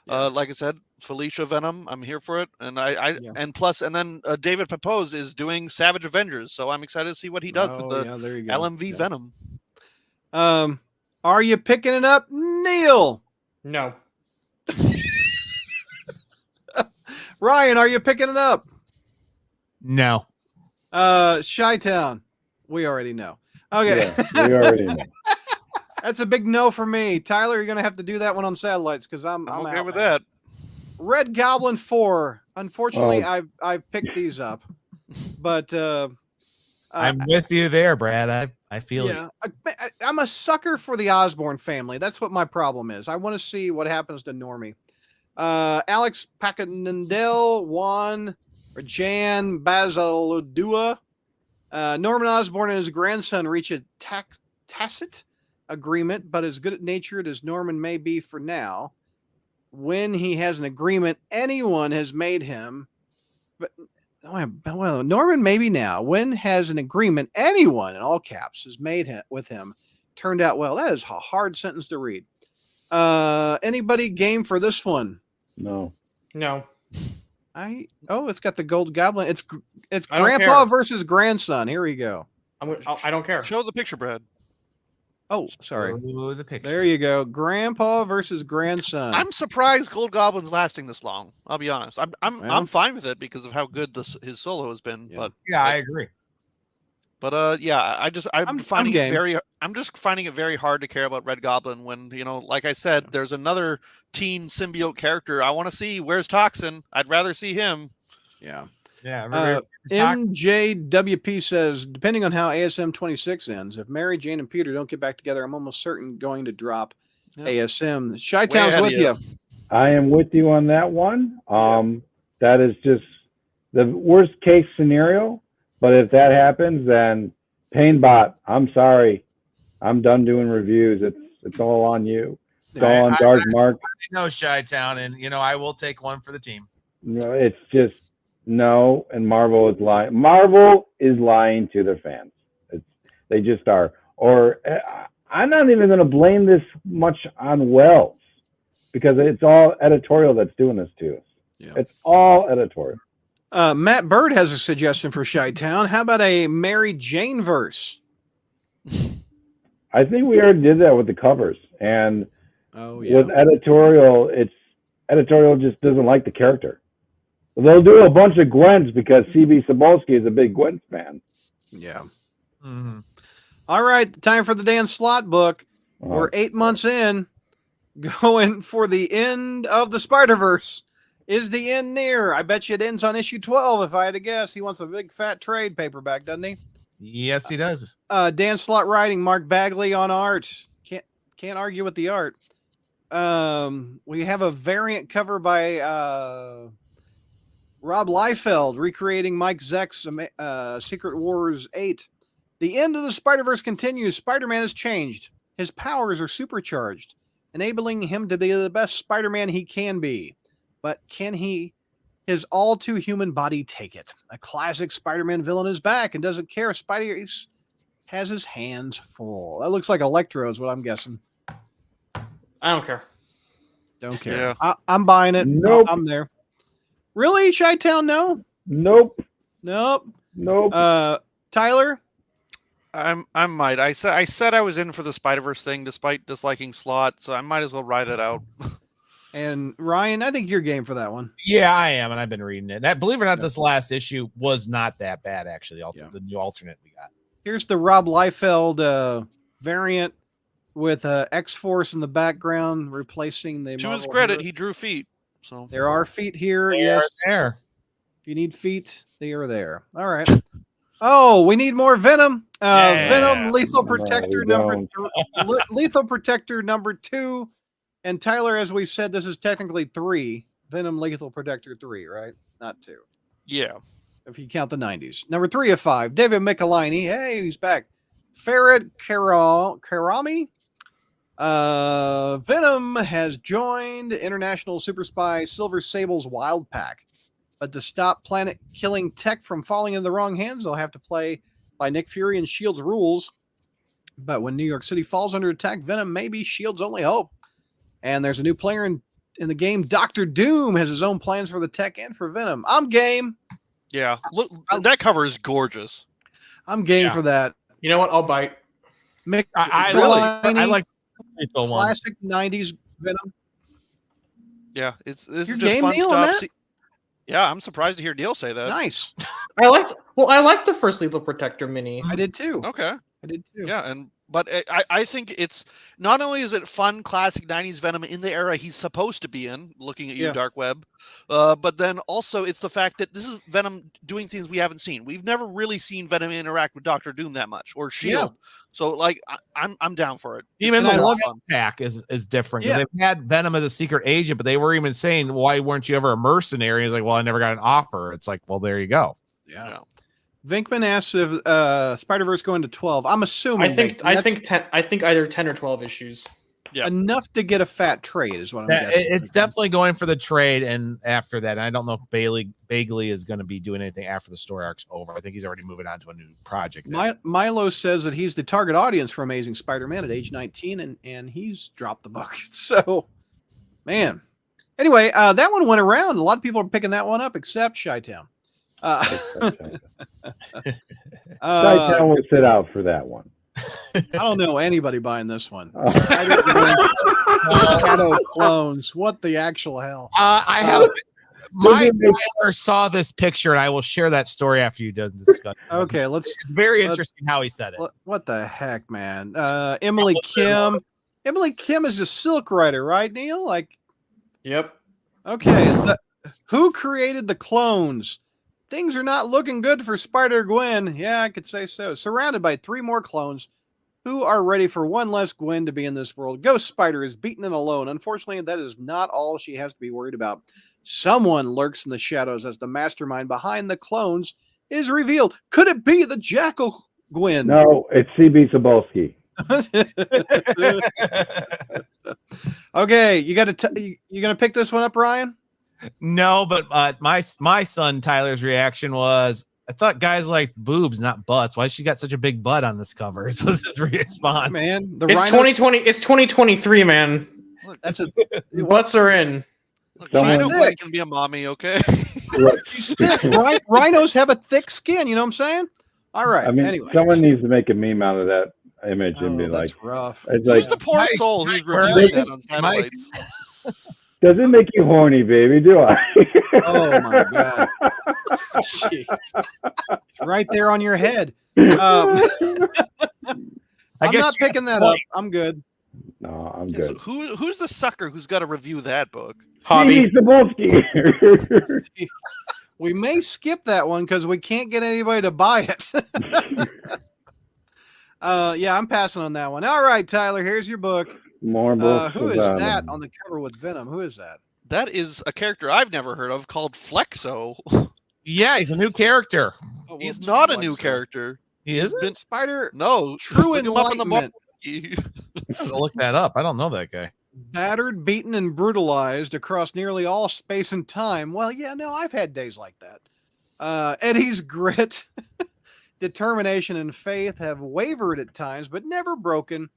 like I said, Felicia Venom, I'm here for it. And and then David Pepose is doing Savage Avengers, so I'm excited to see what he does with the LMV Venom. Are you picking it up, Neil? No. Ryan, are you picking it up? No. Chi-Town, we already know. Okay. Yeah, we already know. That's a big no for me. Tyler, you're going to have to do that one on satellites because I'm okay out, with man. that. Red Goblin 4. Unfortunately, I've picked these up. But I'm with you there, Brad. I feel it. I'm a sucker for the Osborn family. That's what my problem is. I want to see what happens to Normie. Alex Pacanandel, Juan, or Jan Bazaludua. Norman Osborn and his grandson reach a tacit agreement, but as good-natured as Norman may be for now, when he has an agreement, anyone has made him. But well, Norman maybe now. When has an agreement, anyone in all caps has made with him turned out well? That is a hard sentence to read. Anybody game for this one? No. It's got the Gold Goblin. It's I don't Grandpa care. versus grandson. Here we go. I don't care. Show the picture, Brad. Oh, sorry. Oh, the picture. There you go. Grandpa versus grandson. I'm surprised Gold Goblin's lasting this long. I'll be honest. I'm fine with it because of how good his solo has been. Yeah. I agree. But I'm just finding it very hard to care about Red Goblin when, like I said, there's another teen symbiote character. I want to see where's Toxin. I'd rather see him. Yeah. MJWP says, depending on how ASM 26 ends, if Mary Jane and Peter don't get back together, I'm almost certain going to drop ASM. Chi-Town's with you. I am with you on that one. That is just the worst case scenario. But if that happens, then Painbot, I'm sorry. I'm done doing reviews. It's all on you. It's all on Dark Mark. No, Chi-Town, and I will take one for the team. No, it's just no, and Marvel is lying. Marvel is lying to their fans. They just are. Or I'm not even going to blame this much on Wells because it's all editorial that's doing this to us. Yeah. It's all editorial. Matt Bird has a suggestion for Chi-Town. How about a Mary Jane verse? I think we already did that with the covers. And with editorial, editorial just doesn't like the character. They'll do a bunch of Gwens because C.B. Cebulski is a big Gwen fan. Yeah. Mm-hmm. All right, time for the Dan Slott book. We're 8 months in, going for the end of the Spider-Verse. Is the end near? I bet you it ends on issue 12, if I had to guess. He wants a big fat trade paperback, doesn't he? Yes, he does. Dan Slott writing, Mark Bagley on art. Can't argue with the art. We have a variant cover by Rob Liefeld recreating Mike Zeck's Secret Wars 8. The end of the Spider-Verse continues. Spider-Man has changed. His powers are supercharged, enabling him to be the best Spider-Man he can be. But can his all-too-human body take it? A classic Spider-Man villain is back and doesn't care. Spidey has his hands full. That looks like Electro is what I'm guessing. I don't care. Don't care. Yeah. I'm buying it. Nope. I'm there. Really, Chi-Town? No. Nope. Tyler. I might. I said I was in for the Spider-Verse thing, despite disliking Slott, so I might as well ride it out. And Ryan, I think you're game for that one. Yeah, I am, and I've been reading it. Believe it or not, this last issue was not that bad, actually. The new alternate we got. Here's the Rob Liefeld variant with X-Force in the background, replacing the. To Marvel his credit, hero. he drew feet. So there are feet here. They yes, are there. If you need feet, they are there. All right. Oh, we need more Venom. Venom, Lethal Protector Lethal Protector number 2. And Tyler, as we said, this is technically 3. Venom, Lethal Protector 3, right? Not 2. Yeah. if you count the 90s. Number 3 of 5, David Michelini. Hey, he's back. Farid Karami. Venom has joined International Super Spy Silver Sable's Wild Pack. But to stop planet-killing tech from falling in the wrong hands, they'll have to play by Nick Fury and S.H.I.E.L.D.'s rules. But when New York City falls under attack, Venom may be S.H.I.E.L.D.'s only hope. And there's a new player in the game. Dr. Doom has his own plans for the tech and for Venom. I'm game. Yeah, look, that cover is gorgeous. I'm game for that. You know what? I'll bite. I like the classic 90s Venom. Yeah, this is Your just game, fun Neil, on stuff. that? Yeah, I'm surprised to hear Neil say that. Nice. I liked the first Lethal Protector mini. I did too. Okay. I did too. Yeah, but I think it's not only is it fun classic 90s Venom in the era he's supposed to be in, looking at you, Dark Web, but then also it's the fact that this is Venom doing things we haven't seen. We've never really seen Venom interact with Dr. Doom that much, or S.H.I.E.L.D. So like I'm down for it. Even the Love Pack is different. Yeah. They've had Venom as a secret agent, but they were even saying, why weren't you ever a mercenary? It's like, well, I never got an offer. It's like, well, there you go. Yeah. Vinkman asks if Spider-Verse going to 12. I'm assuming. I think either 10 or 12 issues. Yeah. Enough to get a fat trade is what I'm guessing. It's definitely going for the trade, and after that, I don't know if Bagley is going to be doing anything after the story arc's over. I think he's already moving on to a new project. Milo says that he's the target audience for Amazing Spider-Man at age 19, and he's dropped the book. So, man. Anyway, that one went around. A lot of people are picking that one up, except Chi-Town. Chi-Town will sit out for that one. I don't know anybody buying this one. Shadow clones. What the actual hell? I have my brother saw this picture, and I will share that story after you done discuss. Okay, it's very interesting how he said it. What the heck, man? Emily Kim. Emily Kim is a Silk writer, right, Neil? Like, yep. Okay. Who created the clones? Things are not looking good for Spider-Gwen. Yeah, I could say so. Surrounded by 3 more clones who are ready for one less Gwen to be in this world. Ghost Spider is beaten and alone. Unfortunately, that is not all she has to be worried about. Someone lurks in the shadows as the mastermind behind the clones is revealed. Could it be the Jackal Gwen? No, it's C.B. Cebulski. Okay, you gonna pick this one up, Ryan? No, but my son Tyler's reaction was, I thought guys liked boobs, not butts. Why she got such a big butt on this cover? Was his response. Man, it's 2020. It's 2023, man. That's a butts are in. China can be a mommy, okay? Rhinos have a thick skin. You know what I'm saying? All right. I mean, anyway, someone needs to make a meme out of that image and be like, rough. It's Who's like, the poor soul who's reviewing that on satellites? Does it make you horny, baby? Do I? Oh my god! Jeez. It's right there on your head. I'm not picking that up. I'm good. No, I'm good. So who's the sucker who's got to review that book? Hobby. We may skip that one because we can't get anybody to buy it. Yeah, I'm passing on that one. All right, Tyler, here's your book. More books. Who is that on the cover with Venom? Who is that? That is a character I've never heard of called Flexo. Yeah, he's a new character. Oh, He's not a new character. He isn't? Spider. No. True Look him up in the Enlightenment. I'll look that up. I don't know that guy. Battered, beaten, and brutalized across nearly all space and time. Well, yeah, no, I've had days like that. Eddie's grit, determination, and faith have wavered at times, but never broken.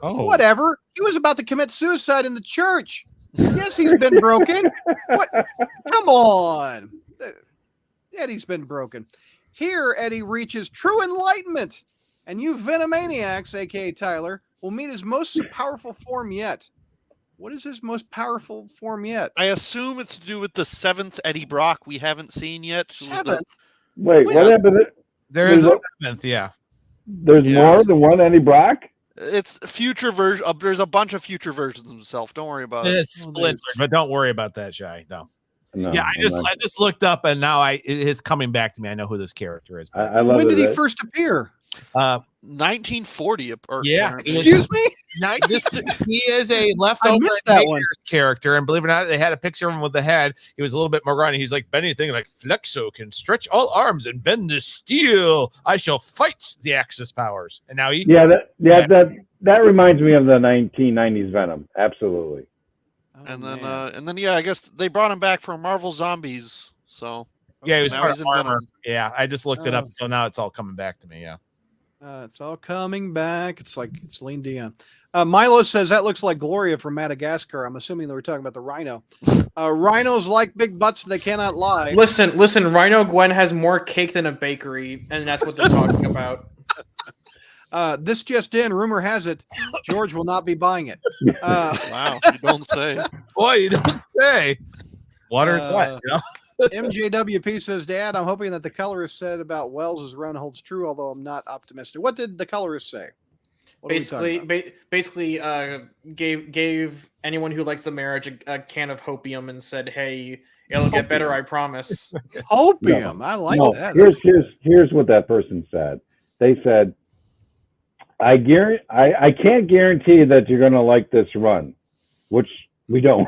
Whatever. He was about to commit suicide in the church. Yes, he's been broken. What? Come on. Eddie's been broken. Here, Eddie reaches true enlightenment, and you Venomaniacs, aka Tyler, will meet his most powerful form yet. What is his most powerful form yet? I assume it's to do with the 7th Eddie Brock we haven't seen yet. 7th? Wait, what happened? There is a 7th, yeah. There's more than one Eddie Brock? It's future version. There's a bunch of future versions of himself. Don't worry about it. It's Splinter, but don't worry about that, Shy. No. No, Yeah, I'm not- I just looked up and now it is coming back to me. I know who this character is. I love When it. did he first appear? 1940. Yeah, apparently. Excuse me? He is a leftover missed that one. character, and believe it or not, they had a picture of him with the head. He was a little bit more grunty. He's like anything like Flexo can stretch all arms and bend the steel. I shall fight the Axis powers. And now that reminds me of the 1990s Venom. Absolutely. Oh, And man. then yeah, I guess they brought him back for Marvel Zombies. So yeah, he was now part he's of in armor. Venom. Yeah, I just looked it up, Oh. so now it's all coming back to me. Yeah. It's all coming back. It's like it's Celine Dion. Milo says that looks like Gloria from Madagascar. I'm assuming they were talking about the rhino. Rhinos like big butts. They cannot lie. Listen, Rhino Gwen has more cake than a bakery, and that's what they're talking about. This just in. Rumor has it George will not be buying it. Wow, you don't say. Boy, you don't say. Water is wet. You know? MJWP says, Dad, I'm hoping that the colorist said about Wells' run holds true, although I'm not optimistic. What did the colorist say? What are we talking about? Basically, gave anyone who likes the marriage a can of hopium and said, "Hey, it'll get better, I promise." Opium. No. I like No, that. here's what that person said. They said, I can't guarantee that you're going to like this run, which we don't.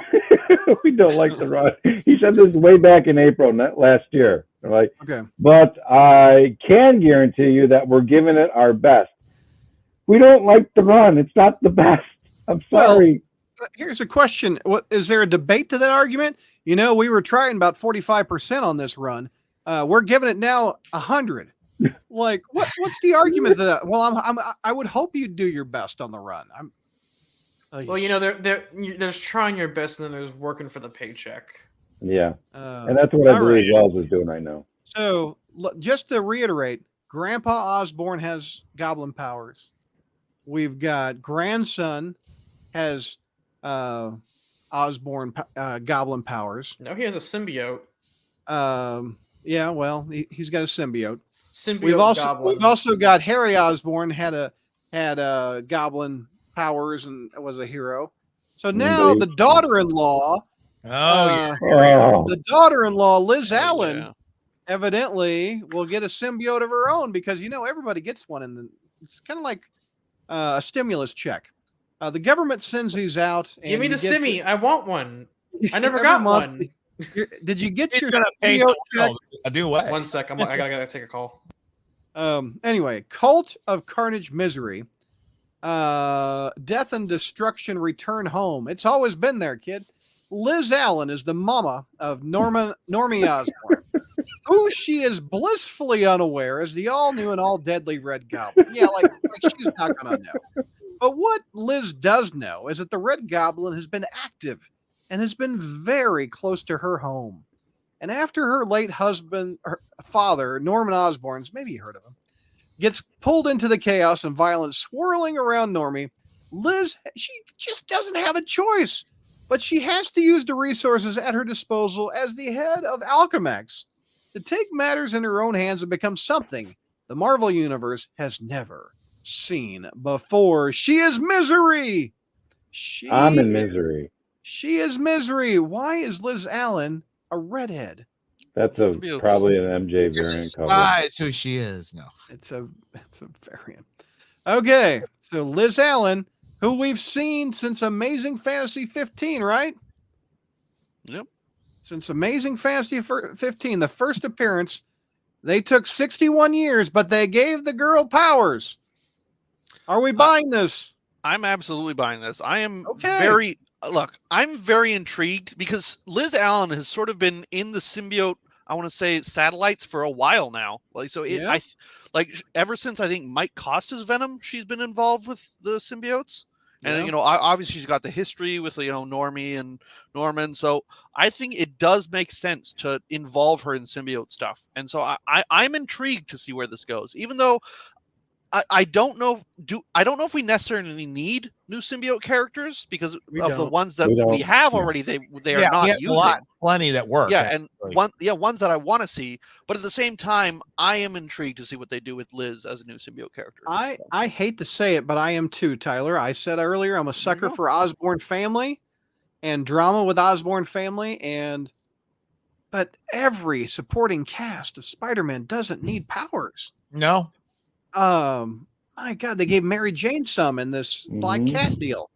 We don't like the run. He said this way back in April last year. Right? Okay. But I can guarantee you that we're giving it our best. We don't like the run. It's not the best. I'm sorry. Here's a question. What is there a debate to that argument? You know, we were trying about 45% on this run. We're giving it now 100. Like, what's the argument to that? Well, I would hope you do your best on the run. Well, you know, there's trying your best, and then there's working for the paycheck. Yeah, and that's what I believe Wells is doing right now. So, just to reiterate, Grandpa Osborn has goblin powers. We've got grandson has Osborn goblin powers. No, he has a symbiote. Yeah, well, he's got a symbiote. Symbiote We've also got Harry Osborn had goblin powers and was a hero. So now the daughter-in-law, the daughter-in-law Liz Allen, evidently will get a symbiote of her own because everybody gets one, and it's kind of like a stimulus check. The government sends these out. And give me the simmy. I want one. I never got one. Did you get your symbiote check? I do what? 1 sec. I gotta take a call. Anyway, Cult of Carnage Misery. Death and Destruction Return Home. It's always been there, kid. Liz Allen is the mama of Normie Osborn, who she is blissfully unaware as the all-new and all-deadly Red Goblin. Yeah, like she's not going to know. But what Liz does know is that the Red Goblin has been active and has been very close to her home. And after her late husband, her father, Norman Osborn's, maybe you heard of him, gets pulled into the chaos and violence swirling around Normie, Liz, she just doesn't have a choice. But she has to use the resources at her disposal as the head of Alchemax to take matters in her own hands and become something the Marvel Universe has never seen before. She is Misery. I'm in Misery. She is Misery. Why is Liz Allen a redhead? That's probably an MJ variant cover. That's who she is. No, it's a variant. Okay, so Liz Allen, who we've seen since Amazing Fantasy 15, right? Yep. Since Amazing Fantasy 15, the first appearance, they took 61 years, but they gave the girl powers. Are we buying this? I'm absolutely buying this. I am I'm very intrigued because Liz Allen has sort of been in the symbiote, I want to say, satellites for a while now. Like, so ever since I think Mike Costa's Venom, she's been involved with the symbiotes. And, obviously she's got the history with, Normie and Norman. So I think it does make sense to involve her in symbiote stuff. And so I'm intrigued to see where this goes, even though I don't know if we necessarily need new symbiote characters because the ones that we have already they are not using. Plenty that work. Yeah, and ones that I want to see, but at the same time, I am intrigued to see what they do with Liz as a new symbiote character. I hate to say it, but I am too, Tyler. I said earlier I'm a sucker for Osborn family and drama with Osborn family, and but every supporting cast of Spider-Man doesn't need powers. No. My God, they gave Mary Jane some in this Black Mhm. Cat deal.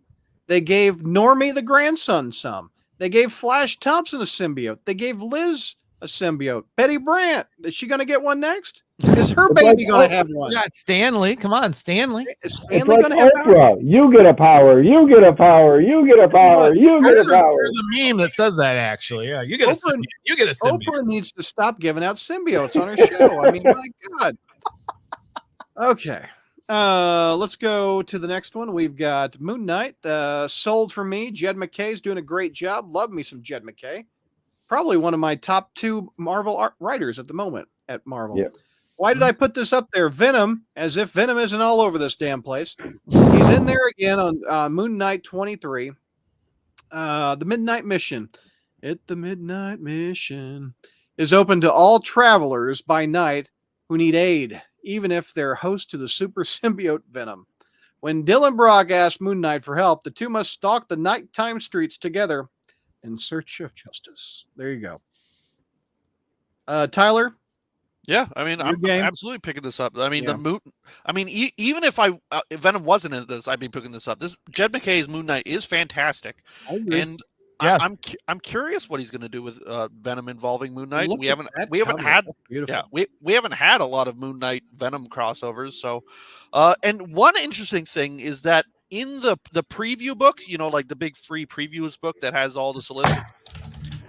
They gave Normie the grandson some. They gave Flash Thompson a symbiote. They gave Liz a symbiote. Betty Brant, is she going to get one next? Is her It's baby like going to have one? We got Stanley. Come on, Stanley. Is It's Stanley like going to have power? Oprah. You get a power. You get a power. You get a power. You get a power. There's a meme that says that actually. Yeah, you get a Oprah- symbiote. You get a symbiote. Oprah needs to stop giving out symbiotes on her show. I mean, my God. Okay. Let's go to the next one. We've got Moon Knight. Sold for me. Jed McKay's doing a great job. Love me some Jed McKay. Probably one of my top 2 Marvel writers at the moment at Marvel. Yeah. Why did I put this up there? Venom, as if Venom isn't all over this damn place. He's in there again on Moon Knight 23. The Midnight Mission. The Midnight Mission is open to all travelers by night who need aid, even if they're host to the super symbiote Venom. When Dylan Brock asks Moon Knight for help, the two must stalk the nighttime streets together in search of justice. There you go. Tyler? Yeah, I mean, I'm game? absolutely picking this up. I mean, Yeah. the Moon. I mean, even if if Venom wasn't in this, I'd be picking this up. This Jed McKay's Moon Knight is fantastic, I agree. and Yeah. I'm curious what he's going to do with Venom involving Moon Knight. Look We at haven't that had cover. That's beautiful. yeah we haven't had a lot of Moon Knight Venom crossovers. So, and one interesting thing is that in the preview book, you know, like the big free previews book that has all the solicits,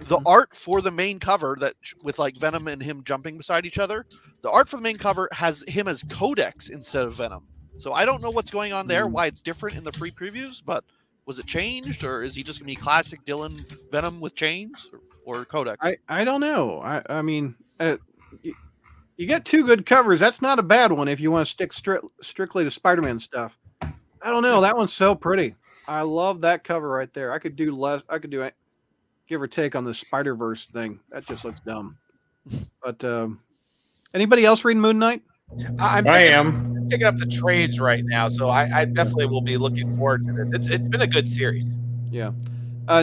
the art for the main cover that with like Venom and him jumping beside each other, the art for the main cover has him as Codex instead of Venom. So I don't know what's going on there, why it's different in the free previews, but was it changed, or is he just gonna be classic Dylan Venom with chains or Codex? I don't know. I mean, you get 2 good covers. That's not a bad one if you want to stick strictly to Spider-Man stuff. I don't know. That one's so pretty. I love that cover right there. I could do less. I could do it, give or take on the Spider-Verse thing. That just looks dumb. But anybody else reading Moon Knight? I'm I am. picking up the trades right now, so I definitely will be looking forward to this. It's been a good series. Yeah.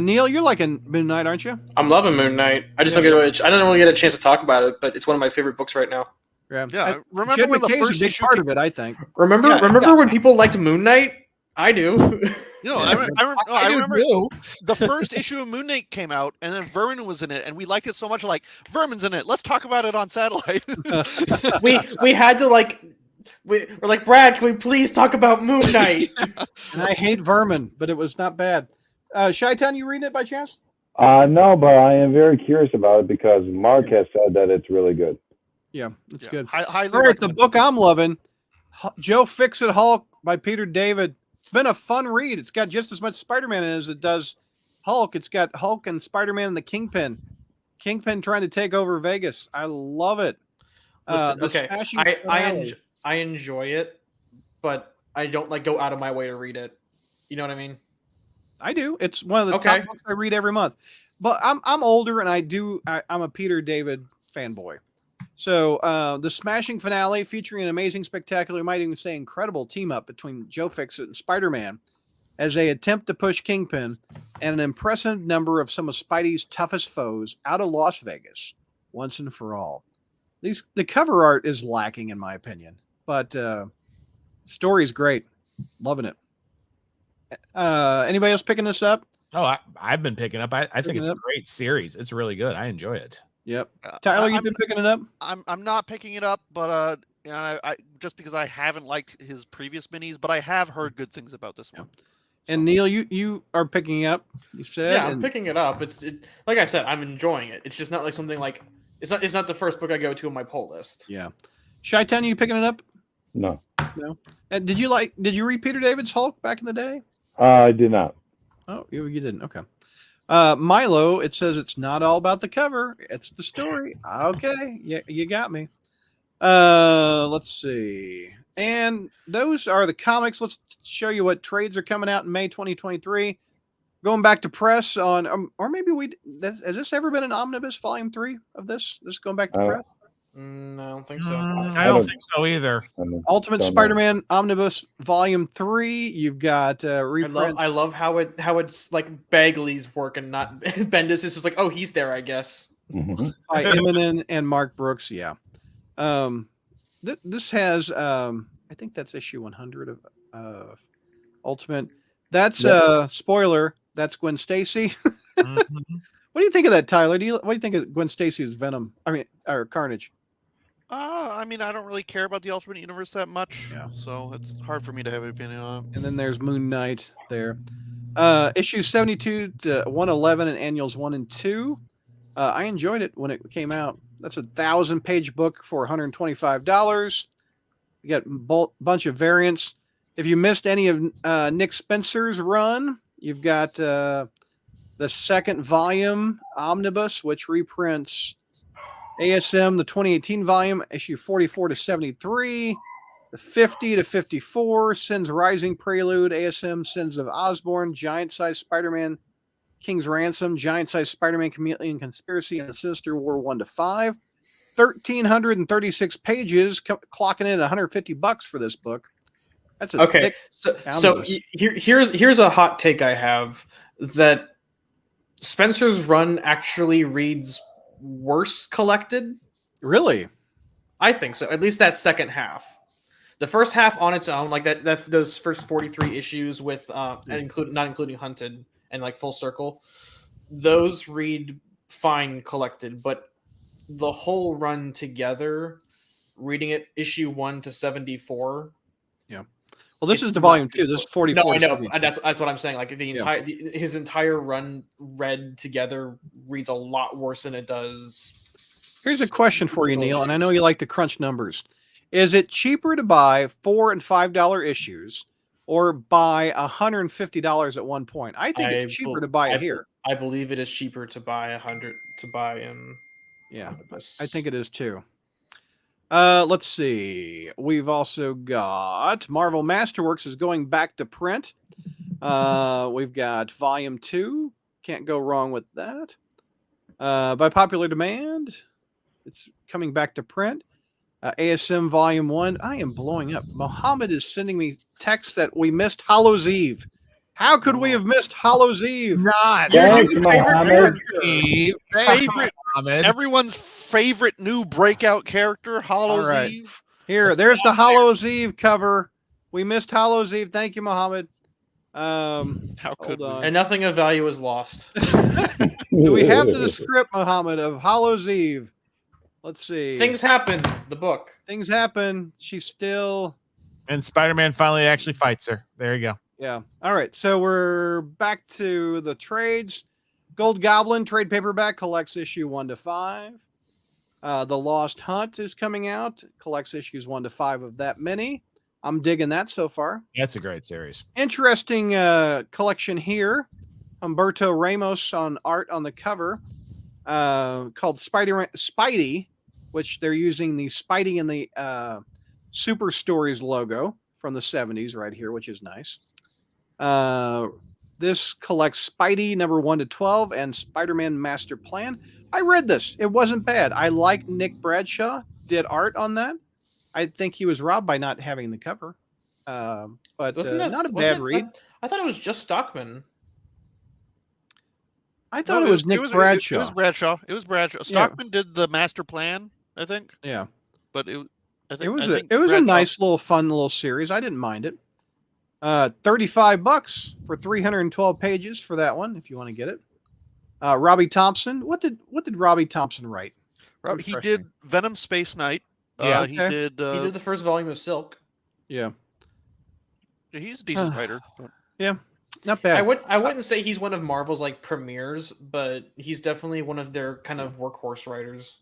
Neil, you're liking Moon Knight, aren't you? I'm loving Moon Knight. I just don't really get a chance to talk about it, but it's one of my favorite books right now. Yeah, remember Jed when the McKay's first a big issue part came- of it, I think. Remember when people liked Moon Knight? I do. You know, I remember too. the first issue of Moon Knight came out, and then Vermin was in it, and we liked it so much. Like, Vermin's in it. Let's talk about it on Satellite. we had to we're like, Brad, can we please talk about Moon Knight? And I hate Vermin, but it was not bad. Shy-Town, you reading it by chance? No, but I am very curious about it because Mark has said that it's really good. Yeah, it's good. Highly All right, the recommend. book I'm loving, Joe Fixit Hulk by Peter David. It's been a fun read. It's got just as much Spider-Man in it as it does Hulk. It's got Hulk and Spider-Man and the Kingpin. Kingpin trying to take over Vegas. I love it. Listen, The okay, smashing I finale. enjoy it, but I don't go out of my way to read it. You know what I mean? I do. It's one of the Okay. top books I read every month. But I'm older and I'm a Peter David fanboy. So the smashing finale featuring an amazing, spectacular, might even say incredible team up between Joe Fixit and Spider-Man as they attempt to push Kingpin and an impressive number of some of Spidey's toughest foes out of Las Vegas once and for all. The cover art is lacking in my opinion, but story's great. Loving it. Anybody else picking this up? Oh, I've been picking up. I think Picking it's it a up? great series. It's really good. I enjoy it. Yep. Tyler, you've been picking it up? I'm not picking it up, but you know, I just because I haven't liked his previous minis, but I have heard good things about this one. And Neil, you are picking it up. You said, Yeah, I'm and- picking it up. Like I said, I'm enjoying it. It's just not like something like it's not the first book I go to on my pull list. yeah. Shy-Town, you picking it up? No, And did you read Peter David's Hulk back in the day? I did not. Oh, you didn't. Okay. Milo, it says it's not all about the cover. It's the story. Okay. Yeah, you got me. Let's see. And those are the comics. Let's show you what trades are coming out in May 2023. Going back to press on, or maybe has this ever been an omnibus volume 3 of this? This is going back to press? No, I don't think so. I don't think so either. Ultimate Don't know. Spider-Man Omnibus Volume 3. You've got reprints. I love how it's like Bagley's work and not Bendis is just like, oh, he's there, I guess. Mhm. by Eminem and Mark Brooks. Yeah. This has I think that's issue 100 of Ultimate. That's spoiler. That's Gwen Stacy. Mhm. What do you think of that, Tyler? What do you think of Gwen Stacy's Venom? I mean, or Carnage? I mean, I don't really care about the Ultimate Universe that much, Yeah. so it's hard for me to have an opinion on it. And then there's Moon Knight there. Issue 72 to 111 and annuals 1 and 2. I enjoyed it when it came out. That's a 1,000-page book for $125. You got a bunch of variants. If you missed any of Nick Spencer's run, you've got the second volume omnibus, which reprints ASM, the 2018 volume, issue 44 to 73, the 50 to 54, Sins Rising Prelude, ASM, Sins of Osborn, Giant Size Spider-Man, King's Ransom, Giant Size Spider-Man, Chameleon Conspiracy, and the Sinister War 1 to 5. 1,336 pages, clocking in at $150 for this book. That's a Okay. thick So omnibus. here's a hot take I have, that Spencer's run actually reads worse collected. Really? I think so. At least that second half. The first half on its own, like that those first 43 issues with not including Hunted and like Full Circle, those read fine collected, but the whole run together, reading it issue 1 to 74. Yeah. Well, this It's is the not volume good 2. This is book. 44. No, I to know. 74. That's what I'm saying. Like his entire run read together reads a lot worse than it does. Here's a question for you, Neil, and I know you like to crunch numbers. Is it cheaper to buy $4 and $5 issues or buy $150 at one point? I think it's cheaper to buy it here. I believe it is cheaper to buy 100 to buy in. Yeah, I think it is too. Let's see. We've also got Marvel Masterworks is going back to print. We've got Volume 2. Can't go wrong with that. By popular demand, it's coming back to print. ASM Volume 1. I am blowing up. Mohammed is sending me texts that we missed Hallows Eve. How could we have missed Hallows Eve? Not Thanks, Your favorite Mohammed. character. Everyone's favorite new breakout character, Hallows All right. Eve. Here, there's the Hallows Eve cover. We missed Hallows Eve. Thank you, Mohammed. How hold could we? on. And nothing of value is lost. Do we have the script, Mohammed, of Hallows Eve? Let's see. Things happen. The book. Things happen. She's still. And Spider-Man finally actually fights her. There you go. Yeah. All right. So we're back to the trades. Gold Goblin trade paperback collects issue 1 to 5. The Lost Hunt is coming out. Collects issues 1 to 5 of that many. I'm digging that so far. That's a great series. Interesting collection here. Humberto Ramos on art on the cover, called Spidey, which they're using the Spidey and the Super Stories logo from the 70s right here, which is nice. This collects Spidey number 1 to 12 and Spider-Man Master Plan. I read this. It wasn't bad. I like Nick Bradshaw did art on that. I think he was robbed by not having the cover. But not a bad read. I thought it was just Stockman. I thought it was Nick Bradshaw. It was Bradshaw. It was Bradshaw. Stockman did the Master Plan, I think. Yeah. But it was a nice little fun little series. I didn't mind it. $35 for 312 pages for that one, if you want to get it. Robbie Thompson. What did Robbie Thompson write? He did Venom Space Knight. Yeah, He did the first volume of Silk. Yeah. He's a decent writer. Yeah. Not bad. I wouldn't say he's one of Marvel's like premieres, but he's definitely one of their kind of workhorse writers.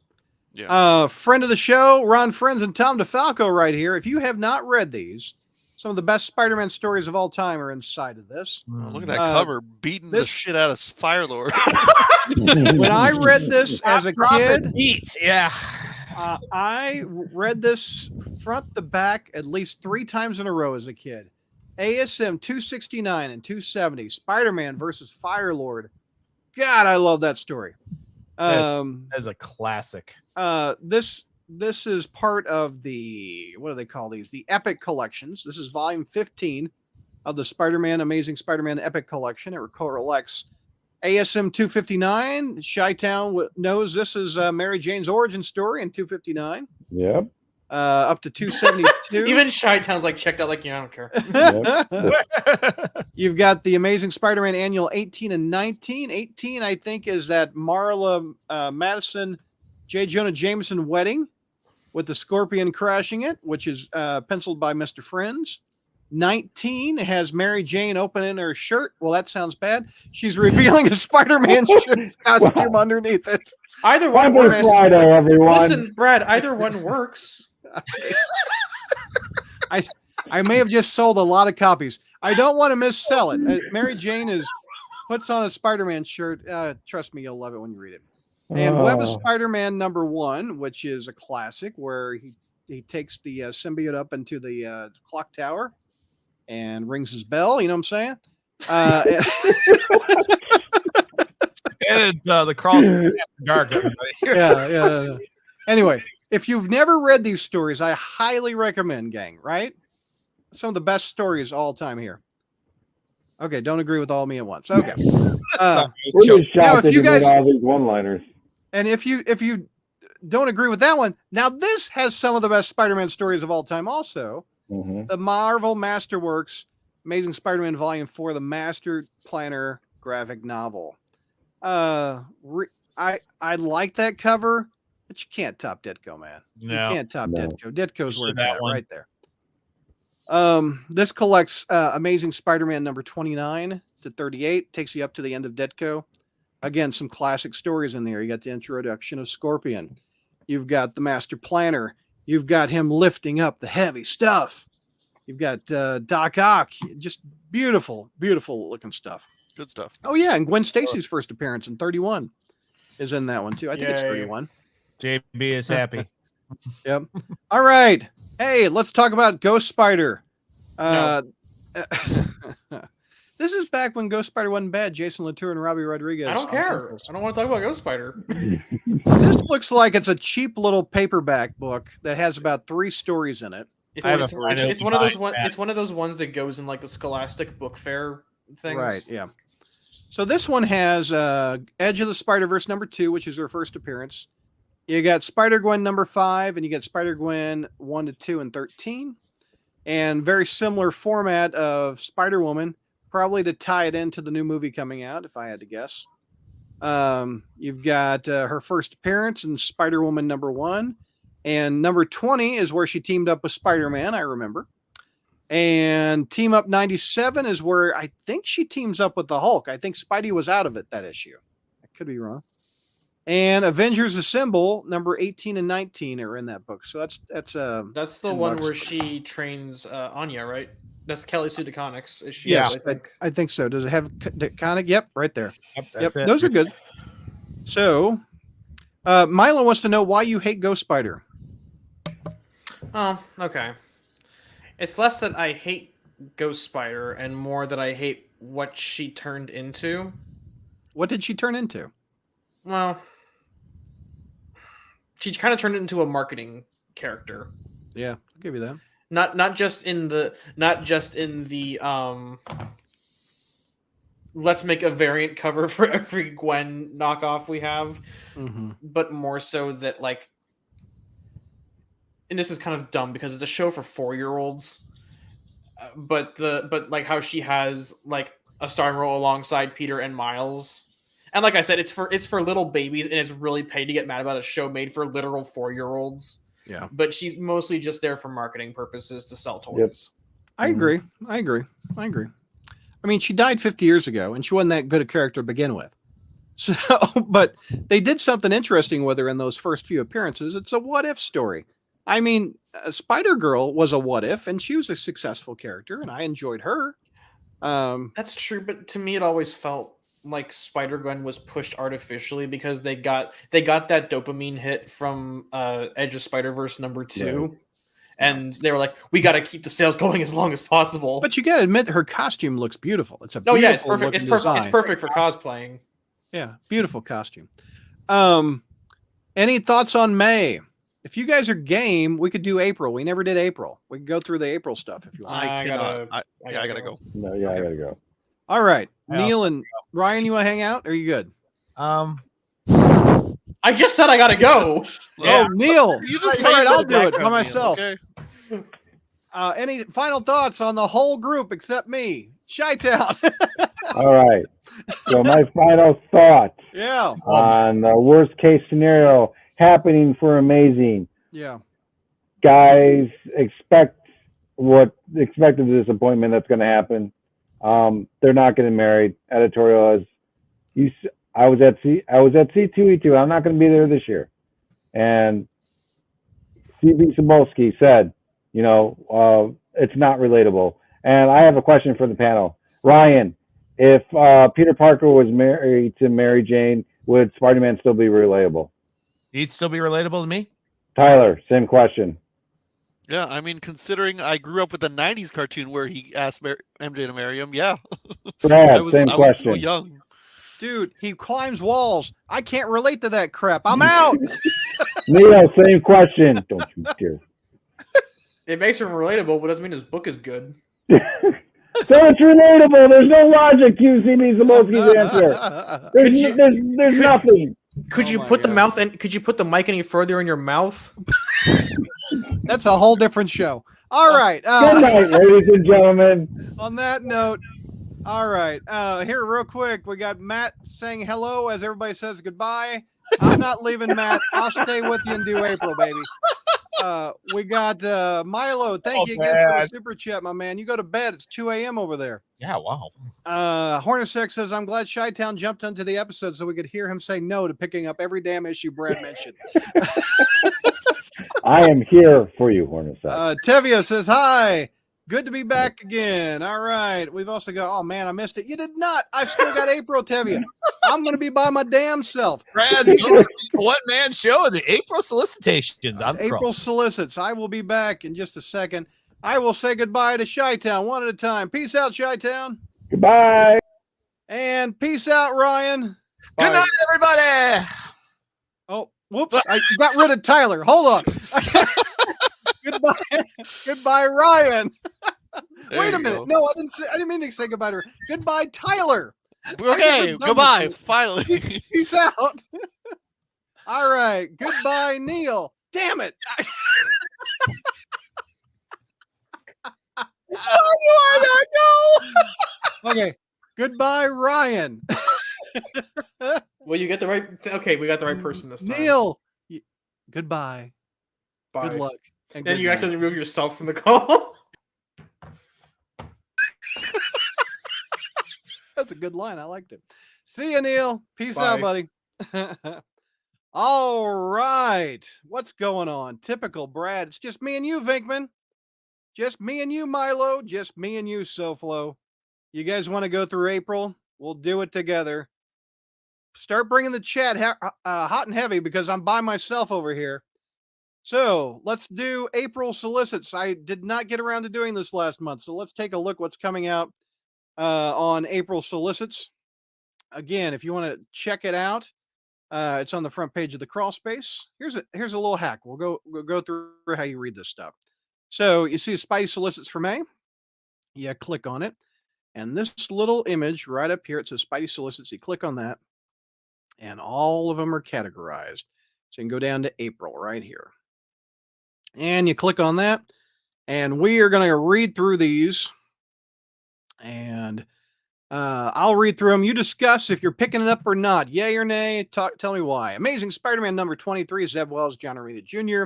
Yeah. Friend of the show, Ron Friends and Tom DeFalco right here. If you have not read these, some of the best Spider-Man stories of all time are inside of this. Oh, look at that cover, beating the shit out of Firelord. When I read this as a kid, yeah. I read this front to back at least 3 times in a row as a kid. ASM 269 and 270, Spider-Man versus Firelord. God, I love that story. As a classic. This is part of the, what do they call these? The Epic Collections. This is volume 15 of the Spider-Man Amazing Spider-Man Epic Collection. It collects ASM 259. Chi-Town knows this is Mary Jane's origin story in 259. Yep. Up to 272. Even Chi-Town's like checked out, like, I don't care. You've got the Amazing Spider-Man Annual 18 and 19. 18, I think, is that Marla Madison, J. Jonah Jameson wedding with the Scorpion crashing it, which is penciled by Mr. Friends. 19 has Mary Jane opening her shirt. Well, that sounds bad. She's revealing a Spider-Man costume underneath it. Either one Happy works. Friday, everyone. Listen, Brad, either one works. I may have just sold a lot of copies. I don't want to missell it. Mary Jane puts on a Spider-Man shirt. Trust me, you'll love it when you read it. And Web of Spider-Man #1, which is a classic, where he takes the symbiote up into the clock tower and rings his bell. You know what I'm saying? And it's the crawl space after dark. Everybody. Yeah. Anyway, if you've never read these stories, I highly recommend, gang. Right? Some of the best stories all time here. Okay, don't agree with all me at once. Okay. We're just now, shocked if that you you guys- made all these one-liners. And if you don't agree with that one, now this has some of the best Spider-Man stories of all time. Also, the Marvel Masterworks Amazing Spider-Man Volume 4, the Master Planner graphic novel. I like that cover, but you can't top Ditko, man. No. You can't top No. Ditko. Ditko's where it's that at, one. right there. This collects Amazing Spider-Man number 29 to 38, takes you up to the end of Ditko. Again, some classic stories in there. You got the introduction of Scorpion. You've got the Master Planner. You've got him lifting up the heavy stuff. You've got Doc Ock. Just beautiful, beautiful looking stuff. Good stuff. Oh, yeah, and Gwen Stacy's first appearance in 31 is in that one, too. I think it's Yay. 31. JB is happy. Yep. All right. Hey, let's talk about Ghost Spider. This is back when Ghost Spider wasn't bad. Jason Latour and Robbie Rodriguez. I don't care. I don't want to talk about Ghost Spider. This looks like it's a cheap little paperback book that has about 3 stories in it. It's, I have a it's, friend it's who one of those buys one. that. It's one of those ones that goes in like the Scholastic Book Fair things. Right, yeah. So this one has Edge of the Spider-Verse #2, which is her first appearance. You got Spider-Gwen #5, and you got Spider-Gwen 1 to 2 and 13. And very similar format of Spider-Woman, probably to tie it into the new movie coming out, if I had to guess. You've got her first appearance in Spider-Woman #1. And number 20 is where she teamed up with Spider-Man, I remember. And Team Up 97 is where I think she teams up with the Hulk. I think Spidey was out of it that issue. I could be wrong. And Avengers Assemble number 18 and 19 are in that book. So that's That's the in one Bucks. where she trains Anya, right? That's Kelly Sue DeConnick's. Is she? Yes, I think. I think so. Does it have Conic? Yep, right there. Yep, Yep, that's it. those are good. So, Milo wants to know why you hate Ghost Spider. Oh, okay. It's less that I hate Ghost Spider and more that I hate what she turned into. What did she turn into? Well, she kind of turned into a marketing character. Yeah, I'll give you that. Not just in the let's make a variant cover for every Gwen knockoff we have, but more so that like, and this is kind of dumb because it's a show for 4-year-olds, but like how she has like a starring role alongside Peter and Miles, and like I said, it's for little babies, and it's really petty to get mad about a show made for literal 4-year-olds. Yeah, but she's mostly just there for marketing purposes to sell toys. I agree. I mean, she died 50 years ago, and she wasn't that good a character to begin with. So, but they did something interesting with her in those first few appearances. It's a what-if story. I mean, Spider-Girl was a what-if, and she was a successful character, and I enjoyed her. That's true, but to me, it always felt like Spider-Gwen was pushed artificially because they got that dopamine hit from Edge of Spider-Verse #2. Right. And they were like, we got to keep the sales going as long as possible. But you got to admit, her costume looks beautiful. It's a no, beautiful yeah, it's perfect. It's looking perfect. It's design. perfect for cosplaying. Yeah, beautiful costume. Any thoughts on May? If you guys are game, we could do April. We never did April. We can go through the April stuff if you want. I cannot. I gotta go. No, yeah, I gotta go. All right. Neil and Ryan, you want to hang out? Or are you good? I just said I gotta go. Oh, Neil. You just all right, made I'll the do it by background, Neil, myself. okay? Any final thoughts on the whole group except me? Chi-Town. All right. So my final thought Yeah. on the worst case scenario happening for Amazing. Yeah. Guys, expect the disappointment that's going to happen. They're not getting married. Editorial is I was at C2E2. I'm not going to be there this year. And CB Cebulski said, it's not relatable. And I have a question for the panel. Ryan, if Peter Parker was married to Mary Jane, would Spider-Man still be relatable? He'd still be relatable to me? Tyler, same question. Yeah, I mean, considering I grew up with the '90s cartoon where he asked MJ to marry him, yeah. Brad, I was same so question. young. Dude, he climbs walls. I can't relate to that crap. I'm out. Neil, same question. Don't you dare. It makes him relatable, but doesn't mean his book is good. So it's relatable. There's no logic to CB Cebulski's answer. There's nothing. Could you put the mic any further in your mouth? That's a whole different show. All right. Good night, ladies and gentlemen. On that note, all right. Here, real quick, we got Matt saying hello as everybody says goodbye. I'm not leaving, Matt. I'll stay with you and do April, baby. We got Milo. Thank you again for the super chat, my man. You go to bed. It's 2 a.m. over there. Yeah, wow. Hornacek says, I'm glad Chi-Town jumped onto the episode so we could hear him say no to picking up every damn issue Brad mentioned. I am here for you, Hornacek. Tevia says, hi. Good to be back again. All right. We've also got, oh, man, I missed it. You did not. I've still got April, Tevia. I'm going to be by my damn self. Brad's one-man show, the April Solicitations. April Solicits. I will be back in just a second. I will say goodbye to Chi-Town one at a time. Peace out, Chi-Town. Goodbye. And peace out, Ryan. Good night, everybody. Oh, whoops. I got rid of Tyler. Hold on. Goodbye, Ryan. Wait a minute. No, I didn't mean to say goodbye to her. Goodbye, Tyler. Okay, goodbye. Finally. Peace out. All right. Goodbye, Neil. Damn it. Why do I know? Okay. Goodbye, Ryan. Well, you get the right. Okay, we got the right person this time. Neil. Goodbye. Bye. Good luck. And you accidentally remove yourself from the call. That's a good line. I liked it. See you, Neil. Peace out, buddy. All right. What's going on? Typical Brad. It's just me and you, Vinkman. Just me and you, Milo. Just me and you, SoFlo. You guys want to go through April? We'll do it together. Start bringing the chat hot and heavy because I'm by myself over here. So let's do April Solicits. I did not get around to doing this last month. So let's take a look what's coming out on April Solicits. Again, if you want to check it out, it's on the front page of the crawl space. Here's a little hack. We'll go through how you read this stuff. So you see Spidey Solicits for May. Yeah, click on it. And this little image right up here, it says Spidey Solicits. You click on that. And all of them are categorized. So you can go down to April right here. And you click on that. And we are going to read through these. And I'll read through them. You discuss if you're picking it up or not. Yay or nay. Tell me why. Amazing Spider-Man number 23, Zeb Wells, John Romita Jr.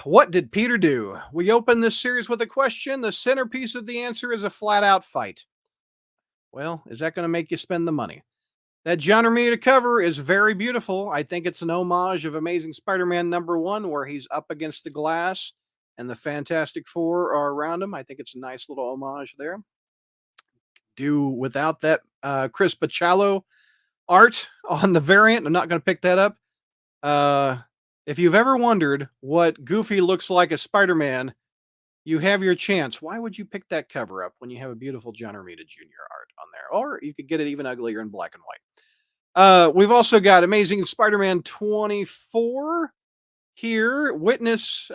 What did Peter do? We open this series with a question. The centerpiece of the answer is a flat-out fight. Well, is that going to make you spend the money? That John Romita cover is very beautiful. I think it's an homage of Amazing Spider-Man number 1, where he's up against the glass and the Fantastic Four are around him. I think it's a nice little homage there. Do without that Chris Bachalo art on the variant. I'm not going to pick that up. If you've ever wondered what Goofy looks like as Spider-Man, you have your chance. Why would you pick that cover up when you have a beautiful John Romita Jr. art on there? Or you could get it even uglier in black and white. We've also got Amazing Spider-Man 24 here. Witness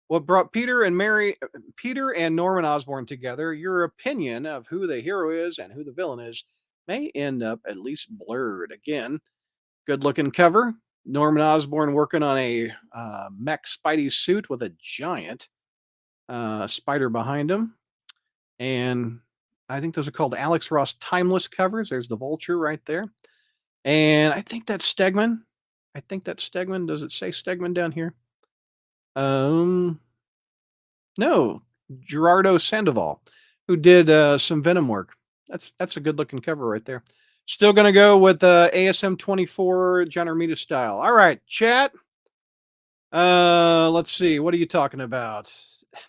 What brought Peter and Norman Osborn together? Your opinion of who the hero is and who the villain is may end up at least blurred. Again, good looking cover. Norman Osborn working on a mech Spidey suit with a giant spider behind him. And I think those are called Alex Ross Timeless covers. There's the Vulture right there. And I think that's Stegman. Does it say Stegman down here? No, Gerardo Sandoval, who did some Venom work. That's a good looking cover right there. Still gonna go with ASM 24 John Romita style. All right, chat. Let's see. What are you talking about?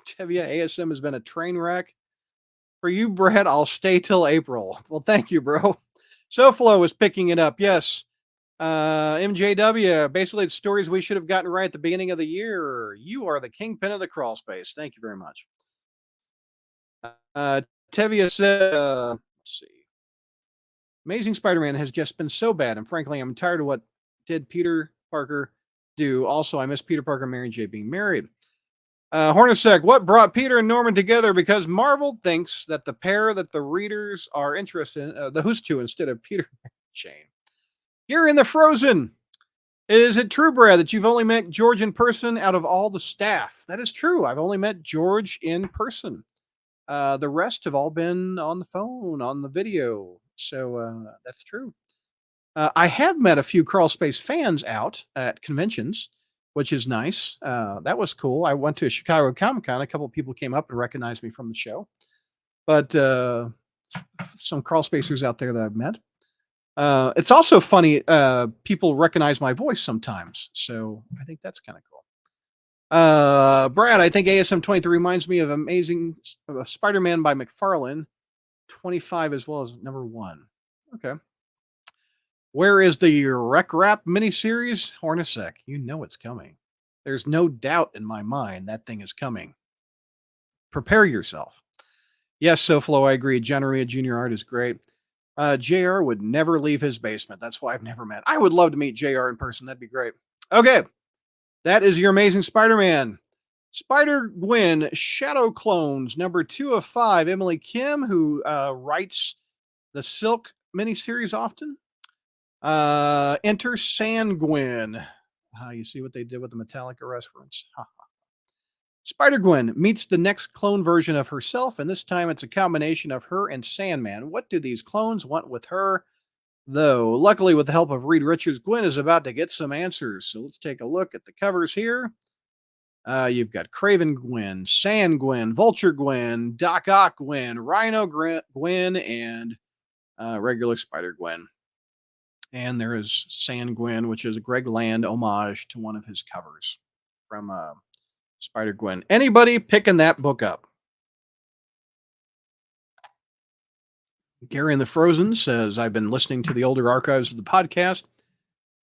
Tevia, ASM has been a train wreck. For you, Brett, I'll stay till April. Well, thank you, bro. SoFlo is picking it up. Yes. MJW, basically it's stories we should have gotten right at the beginning of the year. You are the kingpin of the crawl space. Thank you very much. Tevia said, let's see. Amazing Spider-Man has just been so bad, and frankly, I'm tired of what did Peter Parker do. Also, I miss Peter Parker and Mary J being married. Hornacek, what brought Peter and Norman together? Because Marvel thinks that the pair that the readers are interested in, those two instead of Peter and Jane. You're in the Frozen. Is it true, Brad, that you've only met George in person out of all the staff? That is true. I've only met George in person. The rest have all been on the phone, on the video. So that's true. I have met a few Crawl Space fans out at conventions, which is nice. That was cool. I went to a Chicago Comic-Con. A couple of people came up and recognized me from the show. But some Crawl Spacers out there that I've met. It's also funny. People recognize my voice sometimes. So I think that's kind of cool. Brad, I think ASM 23 reminds me of Amazing Spider-Man by McFarlane. 25 as well as number 1. Okay. Where is the Rec Rap miniseries? Hornacek, you know it's coming. There's no doubt in my mind that thing is coming. Prepare yourself. Yes, SoFlo, I agree. John Romita Jr. art is great. JR would never leave his basement. That's why I've never met. I would love to meet JR in person. That'd be great. Okay. That is your Amazing Spider-Man. Spider-Gwen Shadow Clones, number 2 of 5. Emily Kim, who writes the Silk miniseries often. Enter Sandgwen. You see what they did with the Metallica reference. Spider-Gwen meets the next clone version of herself, and this time it's a combination of her and Sandman. What do these clones want with her, though? Luckily, with the help of Reed Richards, Gwen is about to get some answers. So let's take a look at the covers here. You've got Craven Gwen, Sand Gwen, Vulture Gwen, Doc Ock Gwen, Rhino Gwen, and regular Spider Gwen. And there is Sand Gwen, which is a Greg Land homage to one of his covers from Spider Gwen. Anybody picking that book up? Gary in the Frozen says, I've been listening to the older archives of the podcast.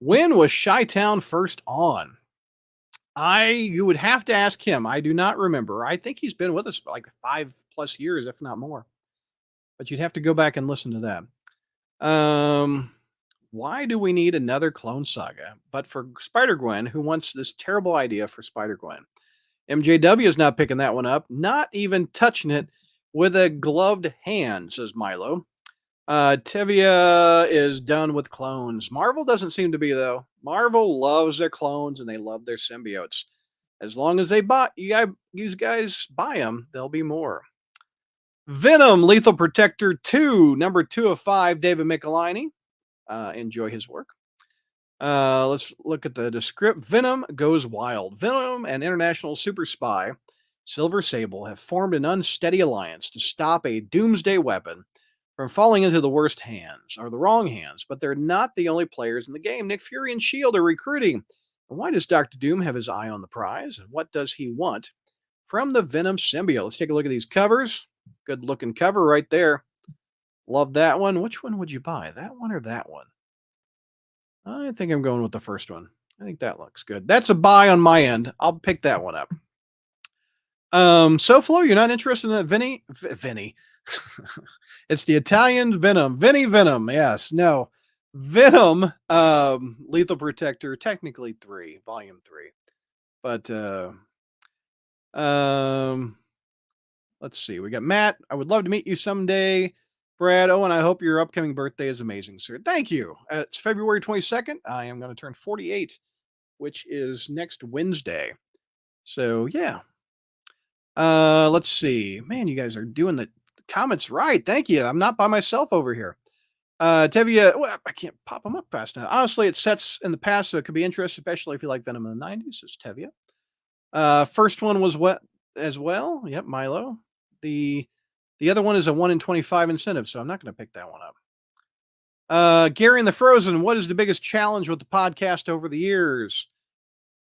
When was Chi-Town first on? You would have to ask him. I do not remember. I think he's been with us for like 5+ years, if not more. But you'd have to go back and listen to that. Why do we need another Clone Saga? But for Spider-Gwen, who wants this terrible idea for Spider-Gwen? MJW is not picking that one up. Not even touching it with a gloved hand, says Milo. Tevia is done with clones. Marvel doesn't seem to be, though. Marvel loves their clones and they love their symbiotes. As long as they you guys buy them, there'll be more. Venom, Lethal Protector 2, number 2 of 5, David Michelini. Enjoy his work. Let's look at the description. Venom goes wild. Venom and International Super Spy Silver Sable have formed an unsteady alliance to stop a doomsday weapon from falling into the worst hands, or the wrong hands, but they're not the only players in the game. Nick Fury and S.H.I.E.L.D. are recruiting. Why does Dr. Doom have his eye on the prize? And what does he want from the Venom symbiote? Let's take a look at these covers. Good looking cover right there. Love that one. Which one would you buy? That one or that one? I think I'm going with the first one. I think that looks good. That's a buy on my end. I'll pick that one up. SoFlo, you're not interested in that Vinny. It's the Italian Venom. Vinny Venom. Yes. No. Venom, Lethal Protector, technically 3, volume 3. But Let's see. We got Matt. I would love to meet you someday. Brad, oh, and I hope your upcoming birthday is amazing, sir. Thank you. It's February 22nd. I am going to turn 48, which is next Wednesday. So, yeah. Let's see. Man, you guys are doing the comments right. Thank you. I'm not by myself over here. Tevia, well, I can't pop them up fast enough. Honestly, it sets in the past, so it could be interesting, especially if you like Venom in the 90s. It's Tevia. First one was what as well? Yep, Milo. The other one is a 1 in 25 incentive, so I'm not going to pick that one up. Gary and the Frozen, what is the biggest challenge with the podcast over the years?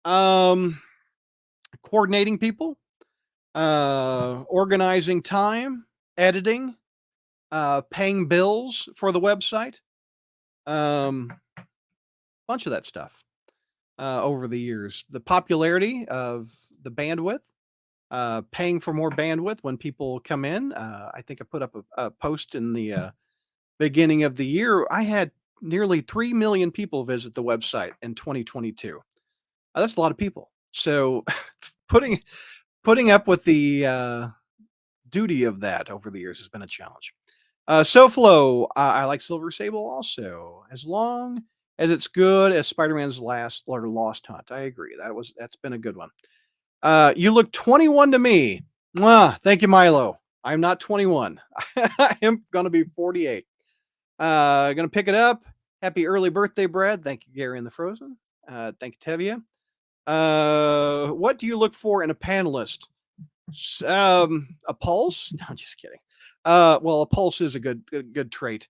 Coordinating people, organizing time, editing, paying bills for the website. Bunch of that stuff over the years. The popularity of the bandwidth, paying for more bandwidth when people come in. I think I put up a post in the beginning of the year. I had nearly 3 million people visit the website in 2022. That's a lot of people. So putting up with the duty of that over the years has been a challenge. SoFlo, I like Silver Sable also, as long as it's good as Spider-Man's last or Lost Hunt. I agree. That's been a good one. You look 21 to me. Mwah, thank you, Milo. I'm not 21. I am going to be 48. Going to pick it up. Happy early birthday, Brad. Thank you, Gary and the Frozen. Thank you, Tevia. What do you look for in a panelist? A pulse? No, I'm just kidding. Well, a pulse is a good trait.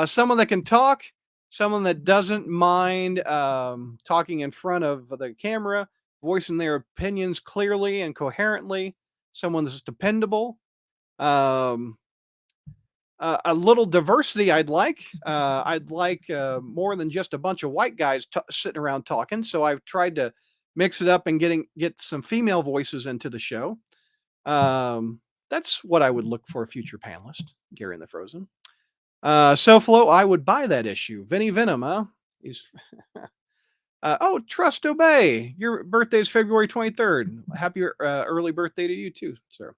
Someone that can talk, someone that doesn't mind talking in front of the camera, voicing their opinions clearly and coherently, someone that's dependable. A little diversity I'd like. I'd like more than just a bunch of white guys sitting around talking. So I've tried to mix it up and get some female voices into the show. That's what I would look for a future panelist, Gary and the Frozen. SoFlo, I would buy that issue. Vinny Venom, huh? He's oh, Trust Obey. Your birthday is February 23rd. Happy early birthday to you too, sir.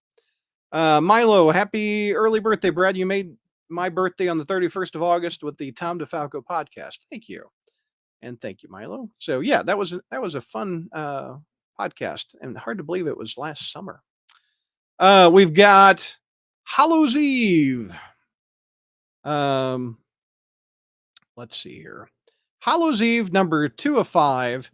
Milo, happy early birthday, Brad. You made my birthday on the 31st of August with the Tom DeFalco podcast. Thank you. And thank you, Milo. So yeah, that was a fun podcast, and hard to believe it was last summer. We've got Hallows Eve. Let's see here. Hallows Eve, number 2 of 5.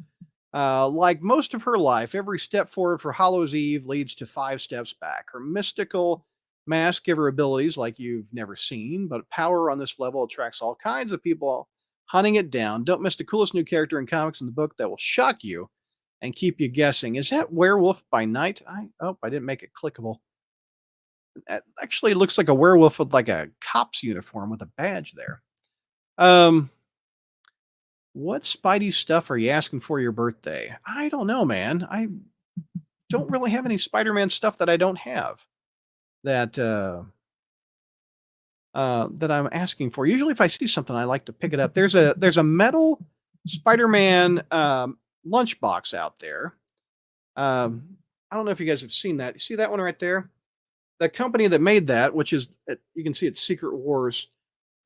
Like most of her life, every step forward for Hallows Eve leads to 5 steps back. Her mystical mask give her abilities like you've never seen, but power on this level attracts all kinds of people hunting it down. Don't miss the coolest new character in comics in the book that will shock you and keep you guessing. Is that Werewolf by Night? I didn't make it clickable. It actually looks like a werewolf with like a cop's uniform with a badge there. What Spidey stuff are you asking for your birthday? I don't know, man. I don't really have any Spider-Man stuff that I don't have that I'm asking for. Usually if I see something, I like to pick it up. There's a metal Spider-Man lunchbox out there. I don't know if you guys have seen that. You see that one right there? The company that made that, which is, you can see it's Secret Wars.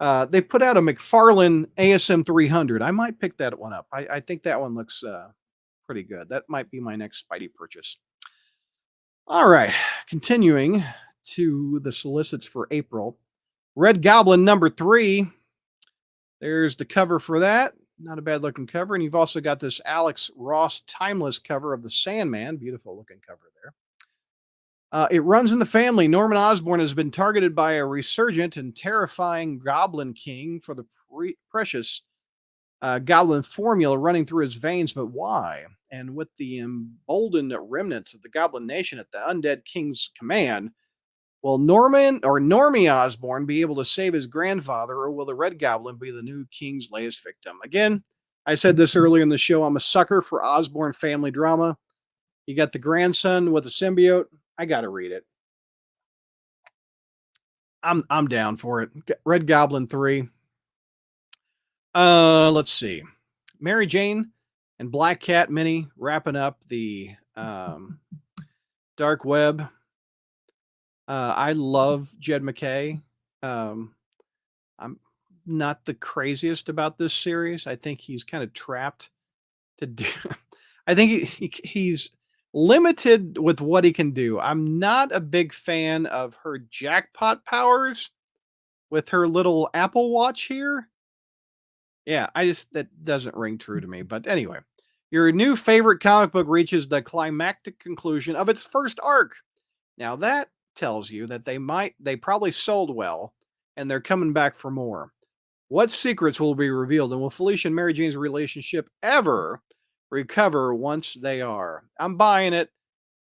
They put out a McFarlane ASM 300. I might pick that one up. I think that one looks pretty good. That might be my next Spidey purchase. All right, continuing to the solicits for April. Red Goblin number 3. There's the cover for that. Not a bad looking cover. And you've also got this Alex Ross Timeless cover of the Sandman. Beautiful looking cover there. It runs in the family. Norman Osborn has been targeted by a resurgent and terrifying Goblin King for the precious Goblin formula running through his veins, but why? And with the emboldened remnants of the Goblin Nation at the Undead King's command, will Normie Osborn be able to save his grandfather, or will the Red Goblin be the new King's latest victim? Again, I said this earlier in the show, I'm a sucker for Osborn family drama. You got the grandson with a symbiote. I got to read it. I'm down for it. Red Goblin 3. Let's see. Mary Jane and Black Cat Mini wrapping up the Dark Web. I love Jed McKay. Um, I'm not the craziest about this series. I think he's kind of trapped to do. I think he's limited with what he can do. I'm not a big fan of her jackpot powers with her little Apple Watch here. Yeah, that doesn't ring true to me. But anyway, your new favorite comic book reaches the climactic conclusion of its first arc. Now that tells you that they probably sold well and they're coming back for more. What secrets will be revealed, and will Felicia and Mary Jane's relationship ever recover once they are? I'm buying it.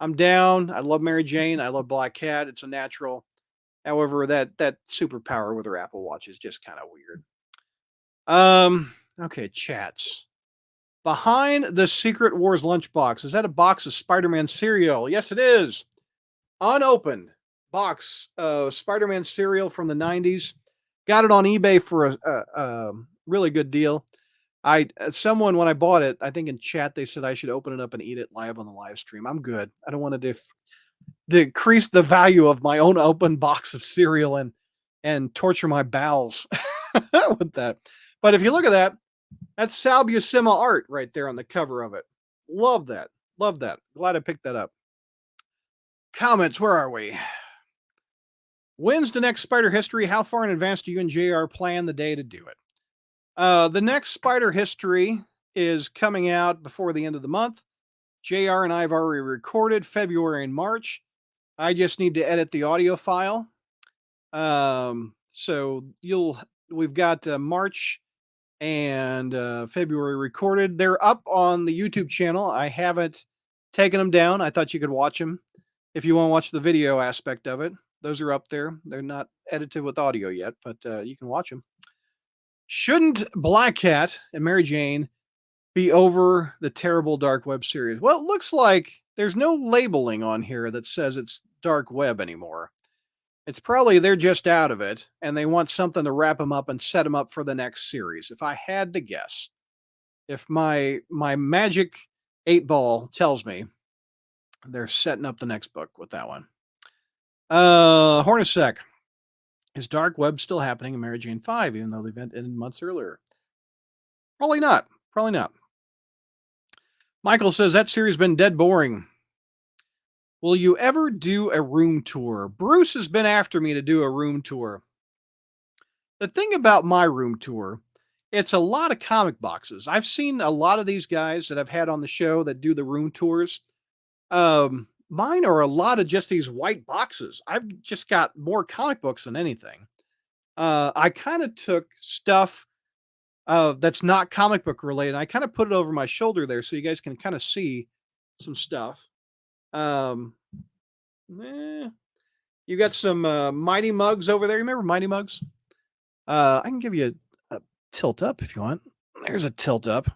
I'm down. I love Mary Jane. I love Black Cat. It's a natural. However, that superpower with her Apple Watch is just kind of weird. Okay, chats. Behind the Secret Wars lunchbox, is that a box of Spider-Man cereal? Yes, it is. Unopened box of Spider-Man cereal from the 90s. Got it on eBay for a really good deal. Someone, when I bought it, I think in chat, they said I should open it up and eat it live on the live stream. I'm good. I don't want to decrease the value of my own open box of cereal and torture my bowels with that. But if you look at that, that's Sal Buscema art right there on the cover of it. Love that. Love that. Glad I picked that up. Comments, where are we? When's the next Spider History? How far in advance do you and JR plan the day to do it? The next Spider History is coming out before the end of the month. JR and I have already recorded February and March. I just need to edit the audio file. So we've got March and February recorded. They're up on the YouTube channel. I haven't taken them down. I thought you could watch them if you want to watch the video aspect of it. Those are up there. They're not edited with audio yet, but you can watch them. Shouldn't Black Cat and Mary Jane be over the terrible Dark Web series? Well, it looks like there's no labeling on here that says it's Dark Web anymore. It's probably they're just out of it and they want something to wrap them up and set them up for the next series. If I had to guess, if my magic 8-ball tells me, they're setting up the next book with that one. Hornacek. Is Dark Web still happening in Mary Jane 5, even though the event ended months earlier? Probably not. Probably not. Michael says that series has been dead boring. Will you ever do a room tour? Bruce has been after me to do a room tour. The thing about my room tour, it's a lot of comic boxes. I've seen a lot of these guys that I've had on the show that do the room tours. Mine are a lot of just these white boxes. I've just got more comic books than anything. I kind of took stuff that's not comic book related. I kind of put it over my shoulder there so you guys can kind of see some stuff. You got some Mighty Mugs over there. You remember Mighty Mugs? I can give you a tilt up if you want. There's a tilt up.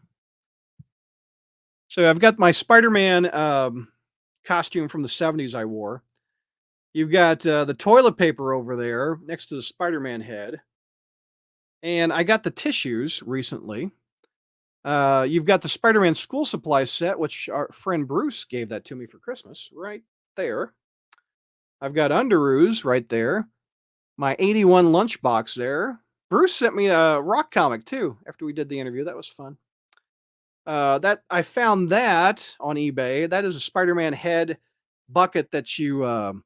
So I've got my Spider-Man costume from the 70s I wore. You've got the toilet paper over there next to the Spider-Man head. And I got the tissues recently. You've got the Spider-Man school supplies set, which our friend Bruce gave that to me for Christmas, right there. I've got underoos right there. My 81 lunchbox there. Bruce sent me a rock comic too after we did the interview. That was fun. That I found that on eBay. That is a Spider-Man head bucket that you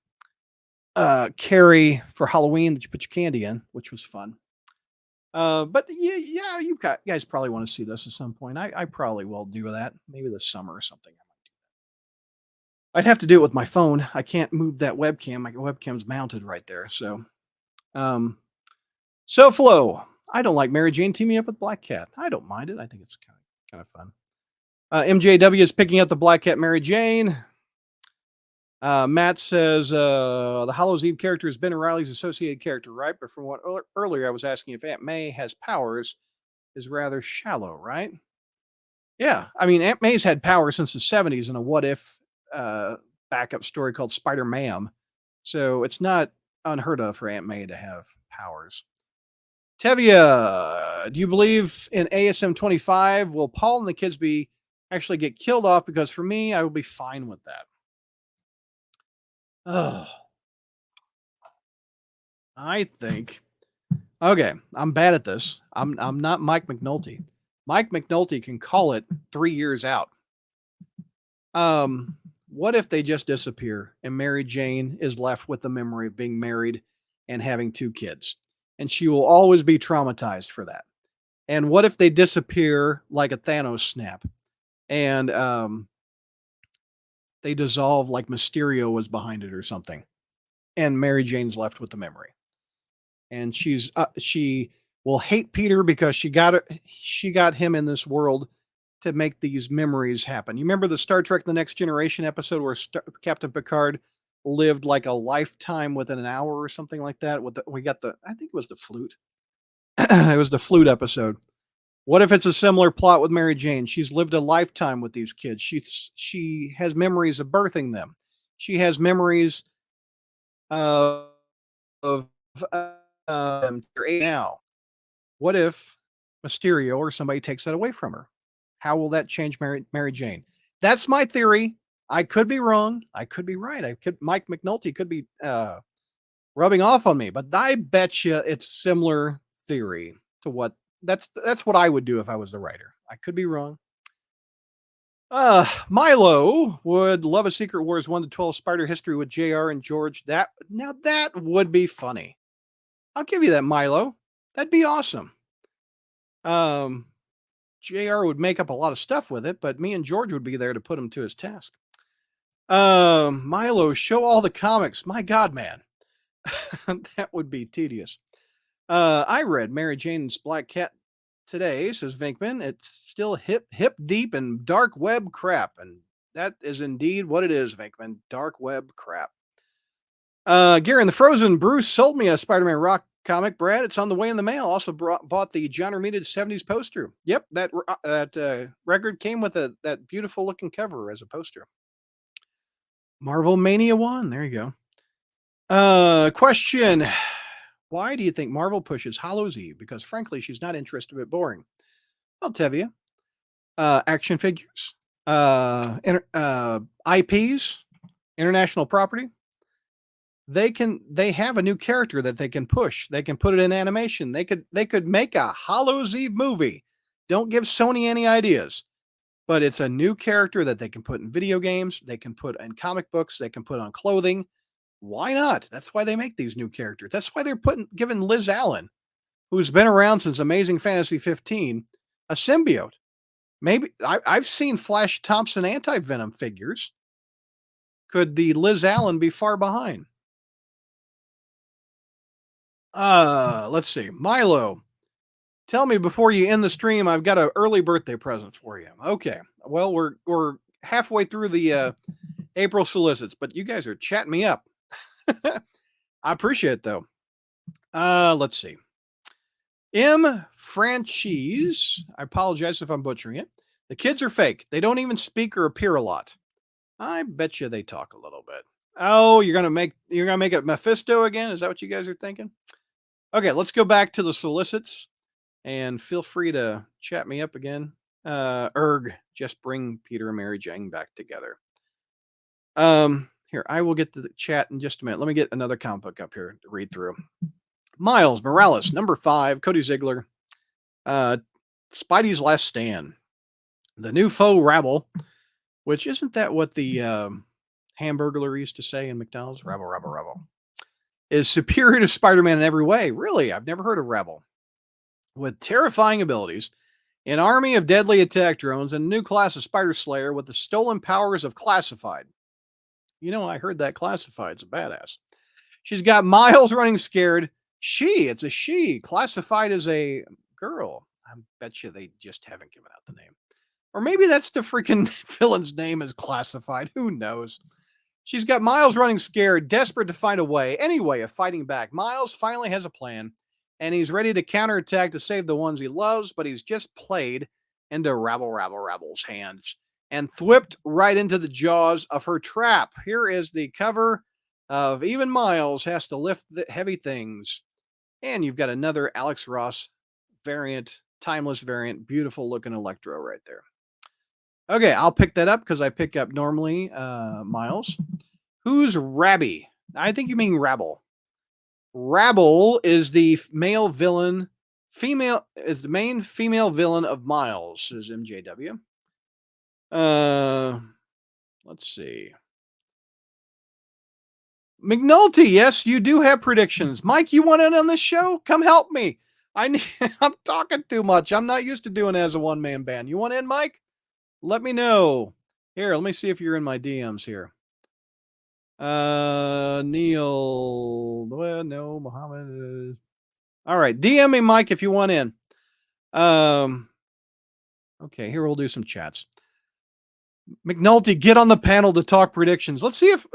carry for Halloween that you put your candy in, which was fun. But yeah, you guys probably want to see this at some point. I probably will do that. Maybe this summer or something. I'd have to do it with my phone. I can't move that webcam. My webcam's mounted right there. So, Flo, I don't like Mary Jane teaming up with Black Cat. I don't mind it. I think it's kind of fun. MJW is picking up the Black Cat Mary Jane. Matt says the Hallows Eve character has Ben Reilly's associated character, right? But from what earlier I was asking if Aunt May has powers is rather shallow, right? Yeah, I mean Aunt May's had powers since the 70s in a what if backup story called Spider-Man. So it's not unheard of for Aunt May to have powers. Tevia, do you believe in ASM 25? Will Paul and the kids actually get killed off? Because for me, I will be fine with that. Oh, I think. Okay, I'm bad at this. I'm not Mike McNulty. Mike McNulty can call it 3 years out. What if they just disappear and Mary Jane is left with the memory of being married and having 2 kids, and she will always be traumatized for that? And what if they disappear like a Thanos snap, and they dissolve like Mysterio was behind it or something, and Mary Jane's left with the memory, and she will hate Peter because she got him in this world to make these memories happen. You remember the Star Trek: The Next Generation episode where Captain Picard lived like a lifetime within an hour or something like that? We got I think it was the flute. It was the flute episode. What if it's a similar plot with Mary Jane? She's lived a lifetime with these kids. She has memories of birthing them. She has memories of they're 8 now. What if Mysterio or somebody takes that away from her? How will that change Mary Jane? That's my theory. I could be wrong. I could be right. Mike McNulty could be rubbing off on me, but I bet you it's similar theory to what that's what I would do if I was the writer. I could be wrong. Milo would love a Secret Wars 1 to 12 Spider history with JR and George. That would be funny. I'll give you that, Milo. That'd be awesome. JR would make up a lot of stuff with it, but me and George would be there to put him to his task. Milo, show all the comics. My God, man. That would be tedious. I read Mary Jane's Black Cat today, says Vinkman. It's still hip deep in dark web crap. And that is indeed what it is, Vinkman. Dark web crap. Gary and the Frozen, Bruce sold me a Spider-Man Rock comic, Brad. It's on the way in the mail. Also bought the John Romita 70s poster. Yep, that record came with that beautiful looking cover as a poster. Marvel Mania 1. There you go. Question. Why do you think Marvel pushes Hallows Eve? Because frankly, she's not interested but boring. I'll tell you. Action figures. IPs. International property. They have a new character that they can push. They can put it in animation. They could make a Hallows Eve movie. Don't give Sony any ideas. But it's a new character that they can put in video games, they can put in comic books, they can put on clothing. Why not? That's why they make these new characters. That's why they're giving Liz Allen, who's been around since Amazing Fantasy 15, a symbiote. Maybe I've seen Flash Thompson anti-Venom figures. Could the Liz Allen be far behind? Let's see. Milo, tell me before you end the stream, I've got an early birthday present for you. Okay. Well, we're halfway through the April solicits, but you guys are chatting me up. I appreciate it though. Let's see. M. Franchise. I apologize if I'm butchering it. The kids are fake. They don't even speak or appear a lot. I bet you they talk a little bit. Oh, you're gonna make it Mephisto again? Is that what you guys are thinking? Okay, let's go back to the solicits, and feel free to chat me up again. Just bring Peter and Mary Jane back together. Here, I will get to the chat in just a minute. Let me get another comic book up here to read through. Miles Morales, number 5, Cody Ziegler. Spidey's Last Stand. The new foe rabble, which isn't that what the Hamburglar used to say in McDonald's? Rabble, rabble, rabble. Is superior to Spider-Man in every way. Really, I've never heard of rabble. With terrifying abilities, an army of deadly attack drones, and a new class of Spider Slayer with the stolen powers of Classified. You know, I heard that Classified's a badass. She's got Miles running scared. It's a she. Classified as a girl. I bet you they just haven't given out the name. Or maybe that's the freaking villain's name is Classified. Who knows? She's got Miles running scared, desperate to find any way of fighting back. Miles finally has a plan, and he's ready to counterattack to save the ones he loves, but he's just played into Rabble's hands and thwipped right into the jaws of her trap. Here is the cover of Even Miles Has to Lift the Heavy Things. And you've got another Alex Ross variant, timeless variant, beautiful looking Electro right there. Okay, I'll pick that up because I pick up normally Miles. Who's Rabby? I think you mean Rabble. Rabble is the male villain. Female is the main female villain of Miles, says MJW. Let's see. McNulty, yes, you do have predictions. Mike, you want in on this show? Come help me. I'm talking too much. I'm not used to doing it as a one-man band. You want in, Mike? Let me know. Here, let me see if you're in my DMs here. Neil. Well, no, Muhammad is. All right, DM me, Mike, if you want in. Okay, here we'll do some chats. McNulty, get on the panel to talk predictions. Let's see if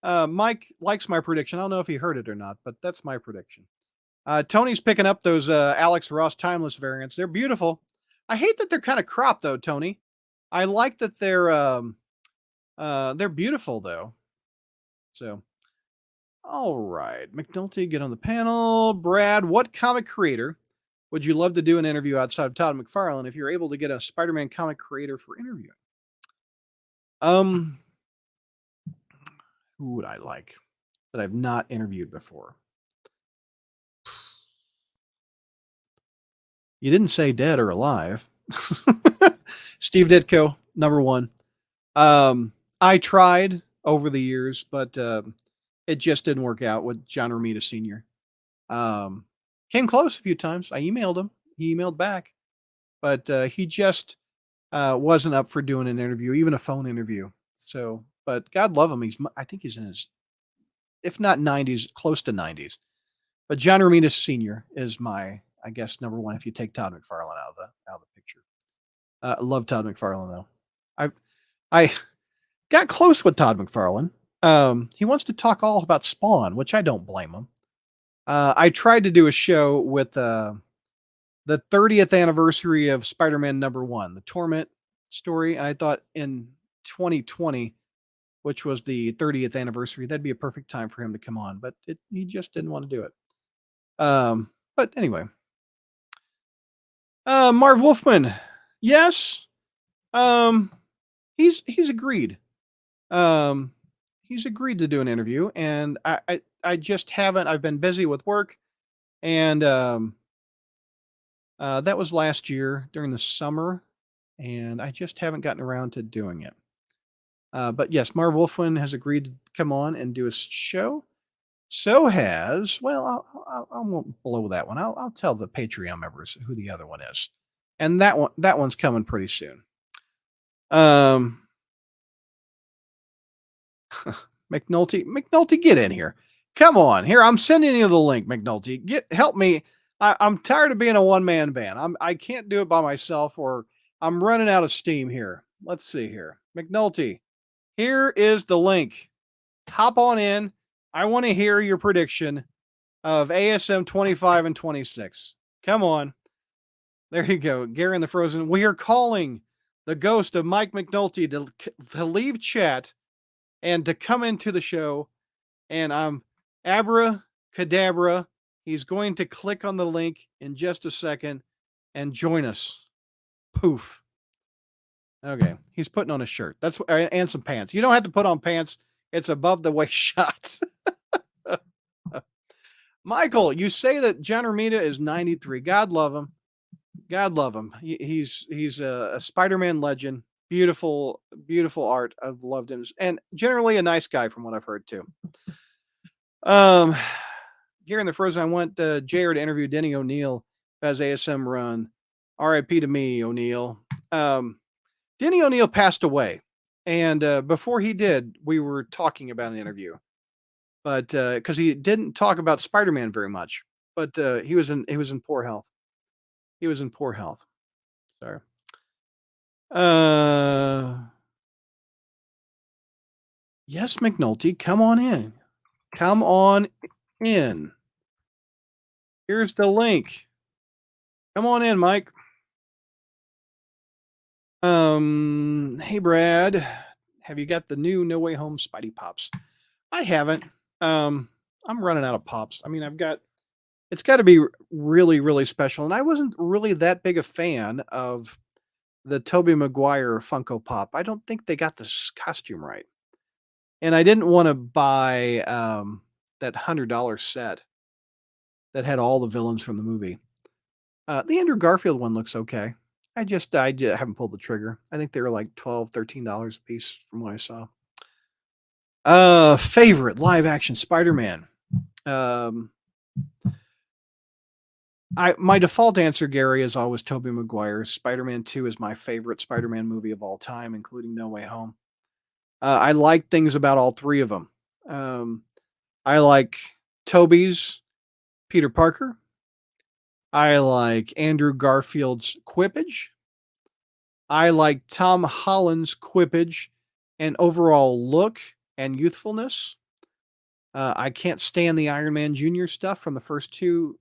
Mike likes my prediction. I don't know if he heard it or not, but that's my prediction. Tony's picking up those Alex Ross Timeless variants. They're beautiful. I hate that they're kind of cropped though, Tony. I like that they're beautiful though. So, all right, McNulty, get on the panel. Brad, what comic creator would you love to do an interview outside of Todd McFarlane if you're able to get a Spider-Man comic creator for interviewing? Who would I like that I've not interviewed before? You didn't say dead or alive. Steve Ditko, number one. I tried over the years, but it just didn't work out with John Romita Sr. Came close a few times. I emailed him. He emailed back. But he just wasn't up for doing an interview, even a phone interview. So, but God love him. I think he's in his, if not 90s, close to 90s. But John Romita Sr. is my, I guess, number one if you take Todd McFarlane out of the picture. I love Todd McFarlane though. I got close with Todd McFarlane. He wants to talk all about Spawn, which I don't blame him. I tried to do a show with the 30th anniversary of Spider-Man #1, the Torment story. And I thought in 2020, which was the 30th anniversary, that'd be a perfect time for him to come on, but he just didn't want to do it. But anyway, Marv Wolfman, yes, he's agreed. He's agreed to do an interview, and I just haven't. I've been busy with work, and that was last year during the summer, and I just haven't gotten around to doing it. But yes, Marv Wolfman has agreed to come on and do a show. So has, well, I won't blow that one. I'll tell the Patreon members who the other one is, and that one's coming pretty soon. McNulty, get in here. Come on, here. I'm sending you the link, McNulty. Help me. I'm tired of being a one-man band. I can't do it by myself, or I'm running out of steam here. Let's see here, McNulty. Here is the link. Hop on in. I want to hear your prediction of ASM 25 and 26. Come on. There you go. Gary and the Frozen. We are calling the ghost of Mike McNulty to leave chat and to come into the show. And I'm abracadabra. He's going to click on the link in just a second and join us. Poof. Okay. He's putting on a shirt. And some pants. You don't have to put on pants. It's above the waist shot. Michael, you say that John Romita is 93. God love him. God love him. He's a Spider-Man legend. Beautiful, beautiful art. I've loved him. And generally a nice guy from what I've heard too. Gary and the Frozen, I want JR to interview Denny O'Neil as ASM run. RIP to me, O'Neil. Denny O'Neil passed away. And before he did, we were talking about an interview. But because he didn't talk about Spider-Man very much. But he was in poor health. He was in poor health. Sorry. Yes, McNulty, come on in. Come on in. Here's the link. Come on in, Mike. Hey Brad, have you got the new No Way Home Spidey Pops? I haven't. I'm running out of pops. I mean, it's got to be really, really special. And I wasn't really that big a fan of the Tobey Maguire Funko Pop. I don't think they got this costume right. and I didn't want to buy that $100 set that had all the villains from the movie. The Andrew Garfield one looks okay. I haven't pulled the trigger. I think they were like $12, $13 a piece from what I saw. Favorite live action Spider-Man. My default answer, Gary, is always Tobey Maguire. Spider-Man 2 is my favorite Spider-Man movie of all time, including No Way Home. I like things about all three of them. I like Tobey's Peter Parker. I like Andrew Garfield's quippage. I like Tom Holland's quippage and overall look and youthfulness. I can't stand the Iron Man Jr. stuff from the first two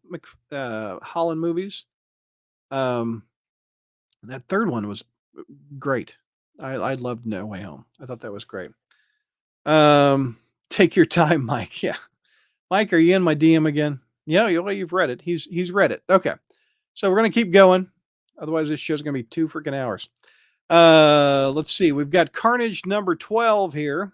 Holland movies. That third one was great. I loved No Way Home. I thought that was great. Take your time, Mike. Yeah. Mike, are you in my DM again? Yeah, well, you've read it. He's read it. Okay. So we're going to keep going. Otherwise, this show's going to be 2 freaking hours. Let's see. We've got Carnage number 12 here.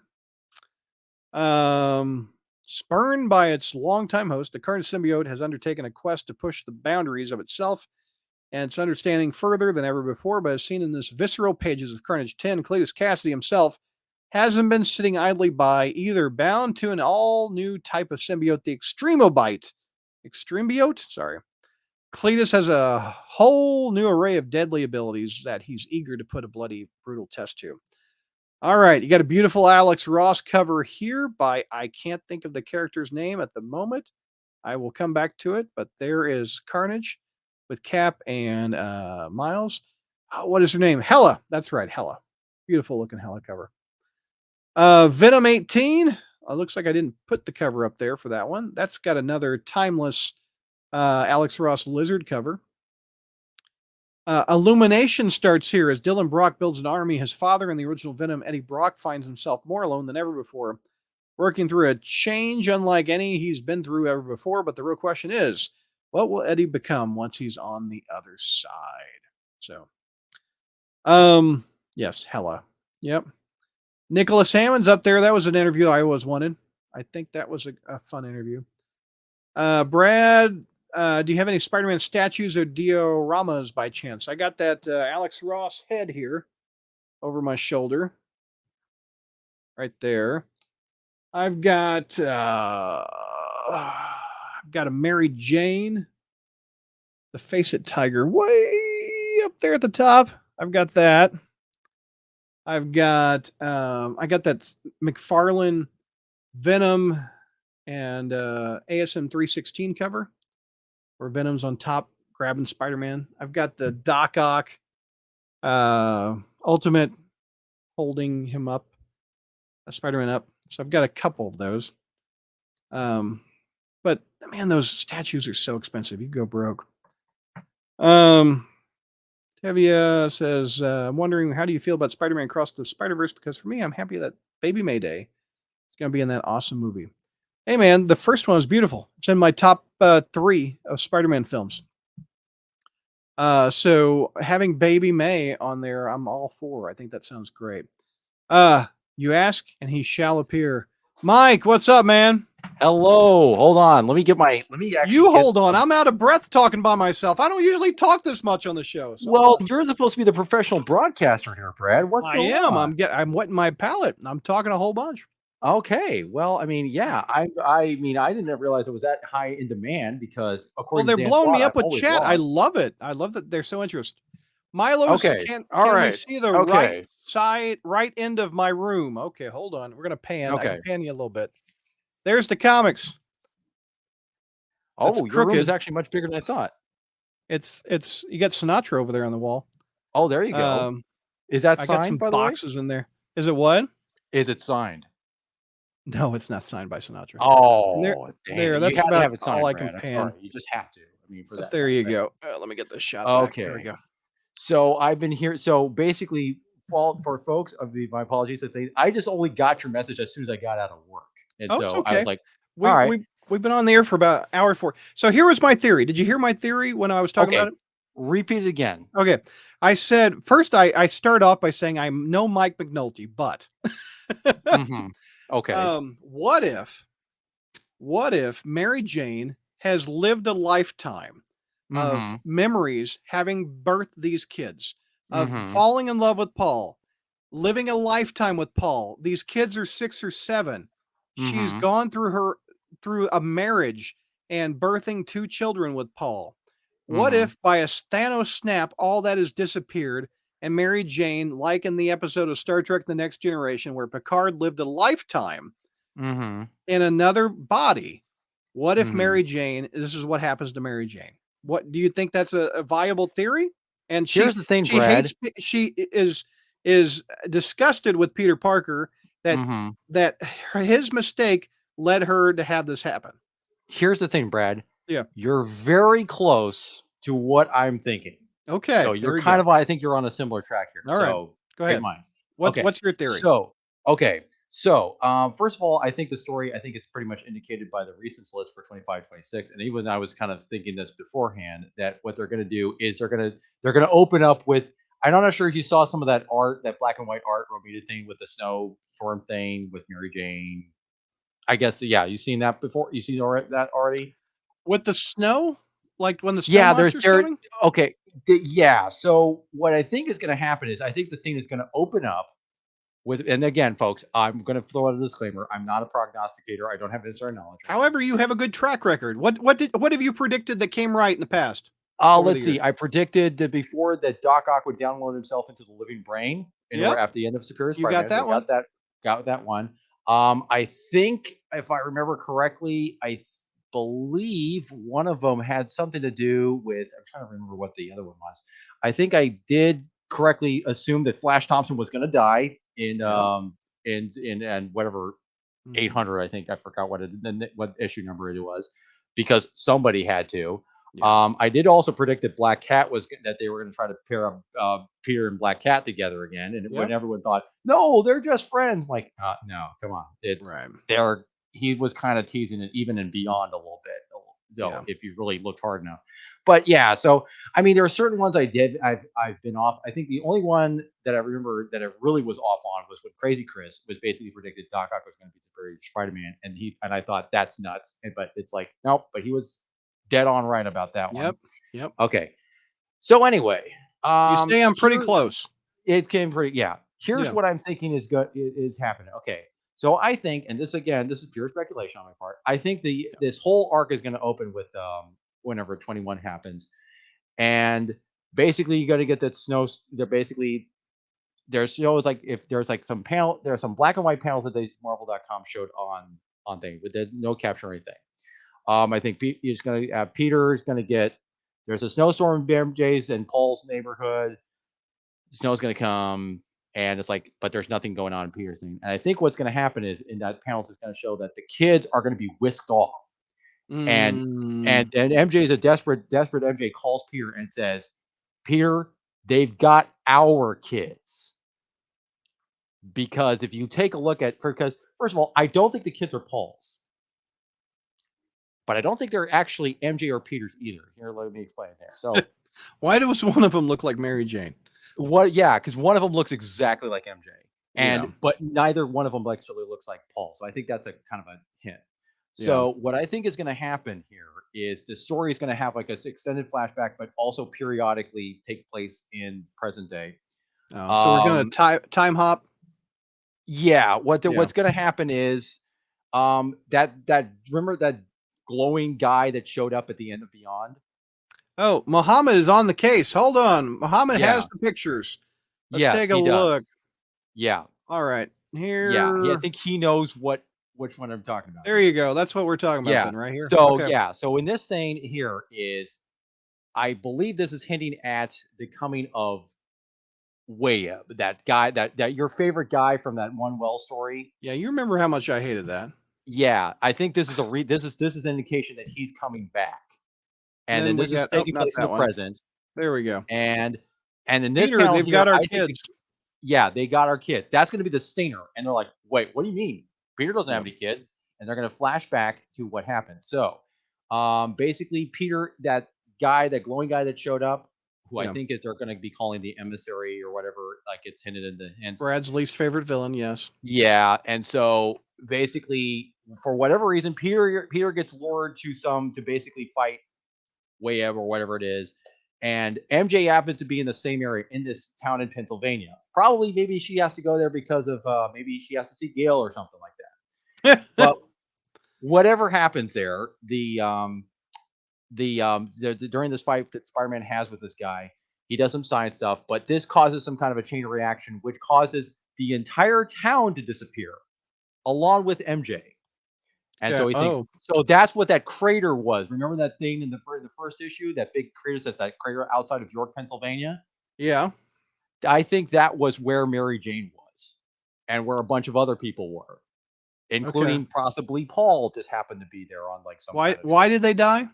Spurned by its longtime host, the Carnage symbiote has undertaken a quest to push the boundaries of itself and its understanding further than ever before. But as seen in this visceral pages of Carnage 10, Cletus Cassidy himself hasn't been sitting idly by, either bound to an all-new type of symbiote, the Extremebiote? Sorry. Cletus has a whole new array of deadly abilities that he's eager to put a bloody, brutal test to. All right, you got a beautiful Alex Ross cover here by, I can't think of the character's name at the moment. I will come back to it, but there is Carnage with Cap and Miles. Oh, what is her name? Hela. That's right, Hela. Beautiful looking Hela cover. Venom 18. Looks like I didn't put the cover up there for that one. That's got another timeless Alex Ross Lizard cover. Illumination starts here as Dylan Brock builds an army. His father in the original Venom, Eddie Brock, finds himself more alone than ever before, working through a change unlike any he's been through ever before. But the real question is, what will Eddie become once he's on the other side? So, yes, Hela. Yep. Nicholas Hammond's up there. That was an interview I always wanted. I think that was a fun interview. Brad, do you have any Spider-Man statues or dioramas by chance? I got that Alex Ross head here over my shoulder. Right there. I've got a Mary Jane, the Face It Tiger, way up there at the top. I've got that. I got that McFarlane Venom and ASM 316 cover where Venom's on top grabbing Spider-Man. I've got the Doc Ock Ultimate holding him up, Spider-Man up. So I've got a couple of those. But man, those statues are so expensive. You go broke. Tevia says, I'm wondering, how do you feel about Spider-Man Across the Spider-Verse? Because for me, I'm happy that Baby Mayday is going to be in that awesome movie. Hey, man, the first one was beautiful. It's in my top 3 of Spider-Man films. So having Baby May on there, I'm all for. I think that sounds great. You ask, and he shall appear. Mike, what's up, man? Hello. Hold on. Let me actually. You hold on. I'm out of breath talking by myself. I don't usually talk this much on the show. So. Well, you're supposed to be the professional broadcaster here, Brad. What's going on? I'm wetting my palate. I'm talking a whole bunch. Okay. Well, I mean, yeah. I didn't realize it was that high in demand because, according they're blowing me up with chat. I love it. I love that they're so interested. Milos, can we see the right side, right end of my room? Okay, hold on. We're gonna pan. I can pan you a little bit. There's the comics. That's your room is actually much bigger than I thought. It's you got Sinatra over there on the wall. Oh, there you go. Is that signed? I got some boxes in there. Is it what? Is it signed? No, it's not signed by Sinatra. Oh, there. That's about all I can pan. You just have to. I mean, for that. There you go. Let me get this shot. Okay. There we go. So I've been here. So basically, for folks, my apologies. I just only got your message as soon as I got out of work, and so okay. I was like, all right. We've been on the air for about hour 4. So here was my theory. Did you hear my theory when I was talking about it? Repeat it again. Okay. I said first. I start off by saying I'm no Mike McNulty, but Okay. What if Mary Jane has lived a lifetime of Mhm. memories having birthed these kids, of Mhm. falling in love with Paul, living a lifetime with Paul. These kids are 6 or 7. She's Mhm. gone through a marriage and birthing 2 children with Paul. What Mhm. if by a Thanos snap all that has disappeared and Mary Jane, like in the episode of Star Trek The Next Generation where Picard lived a lifetime Mhm. in another body. What if Mhm. Mary Jane, this is what happens to Mary Jane? What do you think that's a viable theory? And Here's the thing, she Brad. hates she is disgusted with Peter Parker that Mhm. that his mistake led her to have this happen. Here's the thing, Brad. Yeah. You're very close to what I'm thinking. Okay. So you're There we kind go. of, I think you're on a similar track here. All right. So Go great ahead. minds. What's Okay. what's your theory? So okay. So first of all, I think the story, I think it's pretty much indicated by the recent list for 25, 26. And even I was kind of thinking this beforehand that what they're going to do is they're gonna open up with. I'm not sure if you saw some of that art, that black and white art Romita thing with the snowstorm thing with Mary Jane. I guess yeah, you seen that before? You seen that already? With the snow? Like when the snow Yeah, monster's there. coming? Okay, yeah. So what I think is going to happen is I think the thing is going to open up with, and again, folks, I'm going to throw out a disclaimer. I'm not a prognosticator. I don't have inside knowledge. However, you have a good track record. What have you predicted that came right in the past? over the Let's see. years? I predicted that before that Doc Ock would download himself into the living brain in order Yep. after the end of Superior You got Spider-Man. So that one. got that one. I think if I remember correctly, believe one of them had something to do with. I'm trying to remember what the other one was. I think I did correctly assume that Flash Thompson was going to die in Yep. and whatever Mhm. 800. I think I forgot what issue number it was because somebody had to. Yeah. I did also predict that Black Cat that they were going to try to pair up Peter and Black Cat together again, and when Yep. everyone thought, no, they're just friends, I'm like, no, come on, Right. he was kind of teasing it even and beyond a little bit. So Yeah. if you really looked hard enough, but yeah, so I mean, there are certain ones I've been off. I think the only one that I remember that I really was off on was when Crazy Chris was basically predicted Doc Ock was going to be Superior Spider-Man, and I thought that's nuts, but it's like nope, but he was dead on right about that one. Yep. Yep. Okay. So anyway, You say I'm pretty here close. it came pretty. Yeah. Here's Yeah. what I'm thinking is happening. Okay. So I think, and this again, this is pure speculation on my part. I think this whole arc is going to open with whenever 21 happens, and basically you got to get that snow. They're basically there's always like if there's like some panel, there's some black and white panels that they Marvel.com showed on thing, but there's no caption or anything. I think Peter's going to get. There's a snowstorm in BMJ's and Paul's neighborhood. Snow's going to come, and it's like, but there's nothing going on in Peter's thing. And I think what's going to happen is in that panel is going to show that the kids are going to be whisked off, and Mm. MJ is a desperate MJ calls Peter and says, Peter, they've got our kids. Because if you take a look at, because first of all, I don't think the kids are Paul's. But I don't think they're actually MJ or Peter's either. Here, let me explain it there. So, Why does one of them look like Mary Jane? what? Yeah, because one of them looks exactly like MJ, Yeah. but neither one of them actually looks like Paul. So I think that's a kind of a hint. Yeah. So what I think is going to happen here is the story is going to have like a extended flashback, but also periodically take place in present day. So we're gonna time hop. Yeah. Yeah. What's going to happen is that remember that glowing guy that showed up at the end of Beyond. Oh, Muhammad is on the case. Hold on. Muhammad Yeah. has the pictures. Let's Yes, take a he does. look. Yeah. All right. Here. Yeah. I think he knows which one I'm talking about. There you go. That's what we're talking about Yeah. then, right here. So Okay. yeah. So in this thing here is, I believe this is hinting at the coming of Waya, that guy, that your favorite guy from that one Well story. Yeah, you remember how much I hated that. Yeah, I think this is this is an indication that he's coming back, and then we this is got taking not place in that the one. present. There we go. And in this Peter, panel they've here, got our I think kids. yeah, they got our kids. That's going to be the stinger, and they're like, wait, what do you mean? Peter doesn't have Yeah. any kids, and they're going to flash back to what happened. So, basically, Peter, that guy, that glowing guy that showed up, who Yeah. I think is they're going to be calling the emissary or whatever, like it's hinted in the hints. Brad's least favorite villain, yes. Yeah, and so basically, for whatever reason, Peter gets lured to basically fight Wayeb or whatever it is, and MJ happens to be in the same area in this town in Pennsylvania. Probably, maybe she has to go there because of maybe she has to see Gail or something like that. But whatever happens there, during this fight that Spider-Man has with this guy, he does some science stuff, but this causes some kind of a chain of reaction, which causes the entire town to disappear, along with MJ. And so he thinks, so that's what that crater was. Remember that thing in the first issue, that big crater, that's that crater outside of York, Pennsylvania? Yeah. I think that was where Mary Jane was, and where a bunch of other people were, including possibly Paul just happened to be there on like some. Why did they die?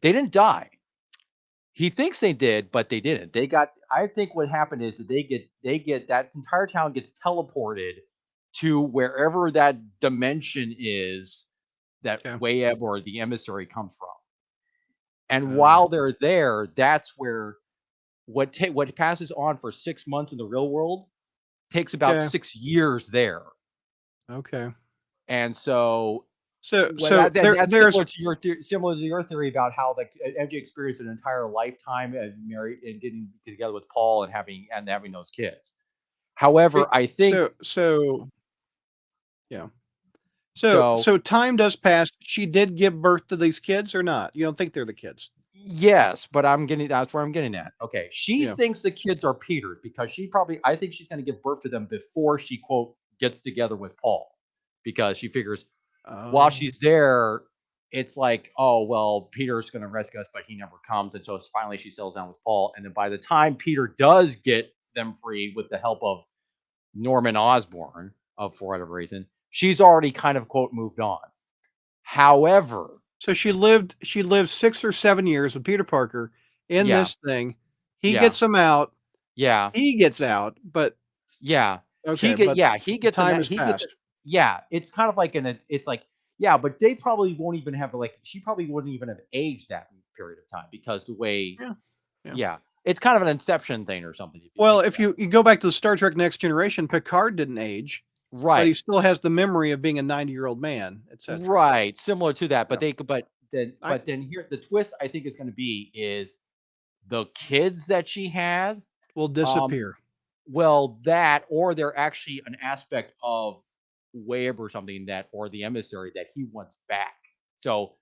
They didn't die. He thinks they did, but they didn't. They got. I think what happened is that they get that entire town gets teleported to wherever that dimension is that Wayeb or the emissary comes from. And while they're there, that's where what passes on for 6 months in the real world takes about 6 years there. Okay. And so that's similar to your theory about how the MJ experienced an entire lifetime and married and getting together with Paul and having those kids. However, I think so time does pass. She did give birth to these kids or not? You don't think they're the kids? Yes, but that's where I'm getting at. Okay. She thinks the kids are Peter's because I think she's going to give birth to them before she, quote, gets together with Paul, because she figures while she's there, it's like, oh, well, Peter's going to rescue us, but he never comes. And so finally she settles down with Paul. And then by the time Peter does get them free with the help of Norman Osborn, for whatever reason, she's already kind of, quote, moved on. However, so she lived 6 or 7 years with Peter Parker in this thing. He gets him out. Yeah. He gets out, but okay. He gets time has passed. It's kind of like but they probably won't even have she probably wouldn't even have aged that period of time because the way it's kind of an Inception thing or something. Well, if you go back to the Star Trek Next Generation, Picard didn't age. Right. But he still has the memory of being a 90-year-old man, etc. Right. Similar to that. But then here the twist I think is going to be is the kids that she had will disappear. That, or they're actually an aspect of Webb or something or the emissary that he wants back. So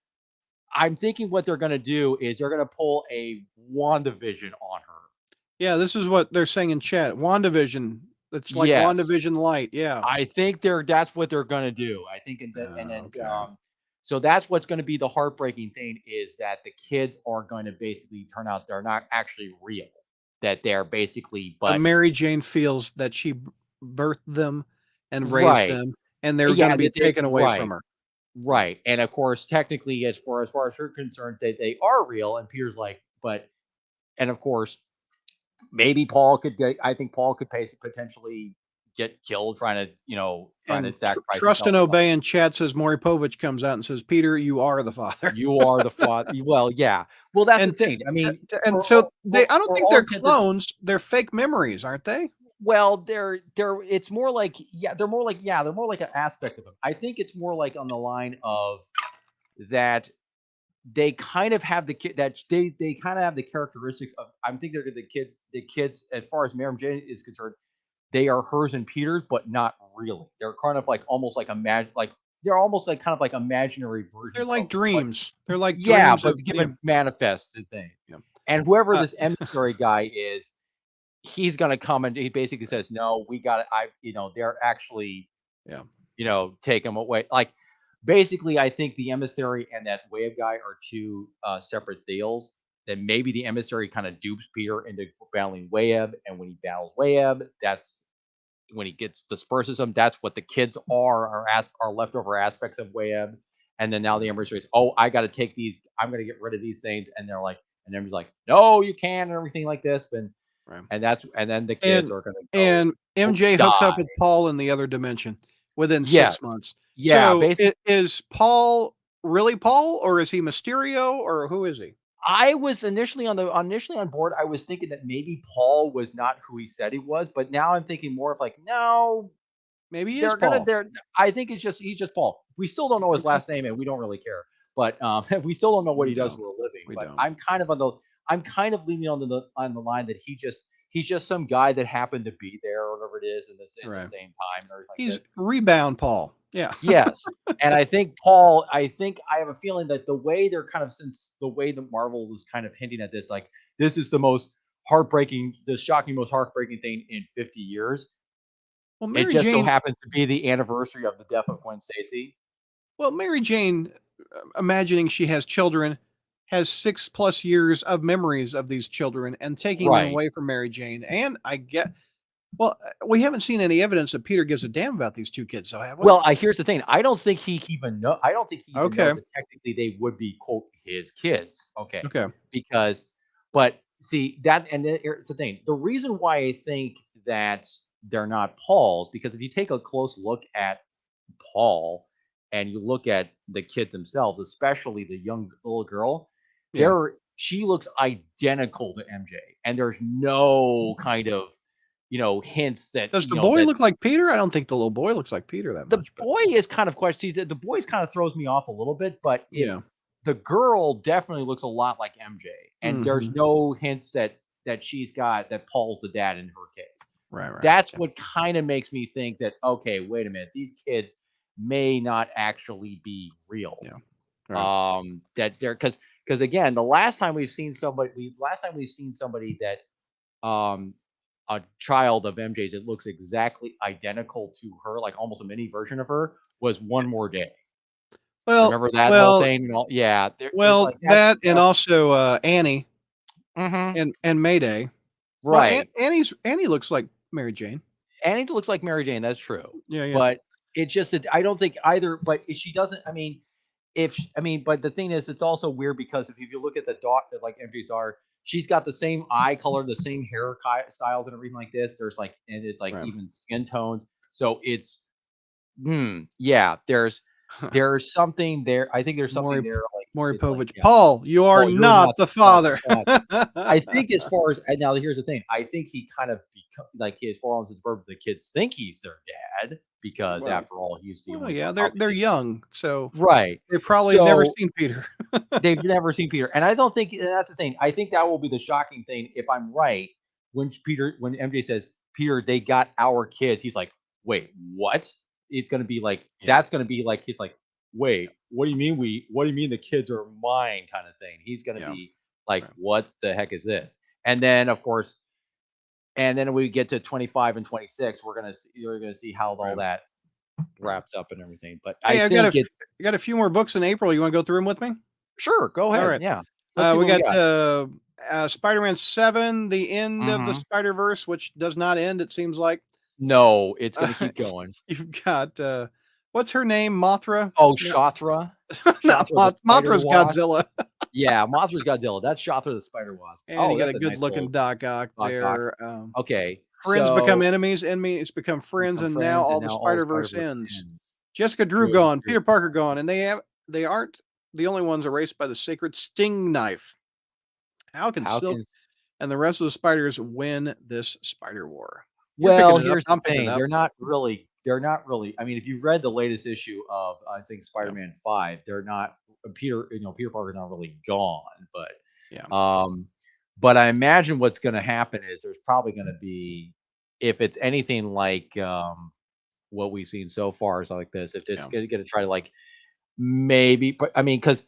I'm thinking what they're going to do is they're going to pull a WandaVision on her. Yeah, this is what they're saying in chat. WandaVision. It's like WandaVision Light. Yeah. I think that's what they're going to do. I think, so that's what's going to be the heartbreaking thing is that the kids are going to basically turn out they're not actually real. That they're basically, but Mary Jane feels that she birthed them and raised them, and they're going to be taken away from her. Right, and of course, technically, as far as you're concerned, they are real. And Peter's like, and of course, maybe Paul could get. I think Paul could potentially get killed trying to sacrifice. Trust and obey. And chat says Maury Povich comes out and says, "Peter, you are the father. You are the father." Well, yeah. Well, that's the thing. I mean, I don't think they're clones. They're fake memories, aren't they? Well, they're. It's more like they're more like an aspect of them. I think it's more like on the line of that. They kind of have they kind of have the characteristics of. I'm thinking they're the kids as far as Mary Jane is concerned. They are hers and Peter's, but not really. They're kind of like almost like they're almost like kind of like imaginary versions. They're like dreams. They're like dreams but given manifested thing. Yeah. And whoever this emissary guy is, he's gonna come and he basically says, "No, we got it. They're actually, take them away." Like, basically, I think the emissary and that Wayeb guy are two separate deals. Then maybe the emissary kind of dupes Peter into battling Wayeb, and when he battles Wayeb, that's when he disperses them. That's what the kids are leftover aspects of Wayeb. And then now the emissary is, I got to take these. I'm going to get rid of these things. And they're like, and everybody's like, no, you can, and everything like this. And then the kids are going to go, and MJ hooks up with Paul in the other dimension within 6 months. Yeah. So is Paul really Paul, or is he Mysterio, or who is he? I was initially on board. I was thinking that maybe Paul was not who he said he was, but now I'm thinking more of like, no, Maybe he is they're gonna. Paul. They're. I think he's just Paul. We still don't know his Okay. last name, and we don't really care. But we still don't know what We he does don't. for a living. We But don't. I'm kind of leaning on the line that he's just some guy that happened to be there or whatever it is in the Right. same time and everything like He's this. Rebound Paul. Yeah. Yes. And I think Paul, I have a feeling that the way they're kind of, since the way the Marvels is kind of hinting at this, like this is the most shocking, most heartbreaking thing in 50 years. Well, It Mary just so Jane. happens to be the anniversary of the death of Gwen Stacy. Well, Mary Jane, imagining she has children, has 6+ years of memories of these children, and taking them Right. away from Mary Jane. And I get. Well, we haven't seen any evidence that Peter gives a damn about these two kids, so have we? Well, here's the thing. I don't think he even knows Okay. that technically they would be quote his kids. Okay. Okay. Because, but see that, and here's the thing. The reason why I think that they're not Paul's, because if you take a close look at Paul and you look at the kids themselves, especially the young little girl, Yeah. she looks identical to MJ, and there's no kind of hints that Does the boy look like Peter? I don't think the little boy looks like Peter that the much. But boy is kind of questionable. The boy kind of throws me off a little bit, but yeah. the girl definitely looks a lot like MJ, and there's no hints that Paul's the dad in her case. Right. That's what kind of makes me think that, okay, wait a minute, these kids may not actually be real. Yeah. Right. That they're because again, the last time we've seen somebody that a child of MJ's that looks exactly identical to her, like almost a mini version of her, was One More Day. Well, remember that whole thing? And all, yeah. Well, like that and also Annie Mhm. and Mayday. Right. Well, Annie looks like Mary Jane. Annie looks like Mary Jane. That's true. Yeah. But it's just that I don't think either. But she doesn't. I mean, but the thing is, it's also weird because if you look at the daughter, like MJ's daughter, she's got the same eye color, the same hair styles, and everything like this. There's like, and it's like even skin tones. So it's, yeah. There's something there. I think there's something there. Like Maury it's like, Povich. yeah. Paul, you're not the father. I think as far as, and now here's the thing. I think he kind of like as far as the kids think he's their dad because after all, he's the only. Yeah, they're young, so right. They've probably never seen Peter. They've never seen Peter, and I don't think that's the thing. I think that will be the shocking thing if I'm right. When MJ says, "Peter, they got our kids," he's like, "Wait, what?" It's going to be like that's going to be like he's like, "Wait, what do you mean what do you mean the kids are mine?" kind of thing. He's going to be like, "What the heck is this?" And then of course, and then we get to 25 and 26. You're gonna see how all that wraps up and everything. But hey, I got a few more books in April. You want to go through them with me? Sure, go ahead. All right. Yeah. We got Spider-Man 7, the end of the Spider-Verse, which does not end, it seems like. No, it's going to keep going. You've got, what's her name? Mothra? Oh, Shathra. Mothra's Godzilla. Yeah, Mothra's Godzilla. That's Shathra the Spider Wasp. And you got a good-looking Doc Ock there. Okay. Friends become enemies become friends, and now all the Spider-Verse ends. Jessica Drew gone, Peter Parker gone, and they aren't the only ones erased by the sacred Sting knife. How can Silk and the rest of the spiders win this Spider War? Well, here's the thing. They're not really. I mean, if you read the latest issue of, I think, Spider-Man 5, they're not Peter Parker's not really gone, but but I imagine what's going to happen is there's probably going to be, if it's anything like what we've seen so far, is like this. If it's going to try to like maybe, but I mean, because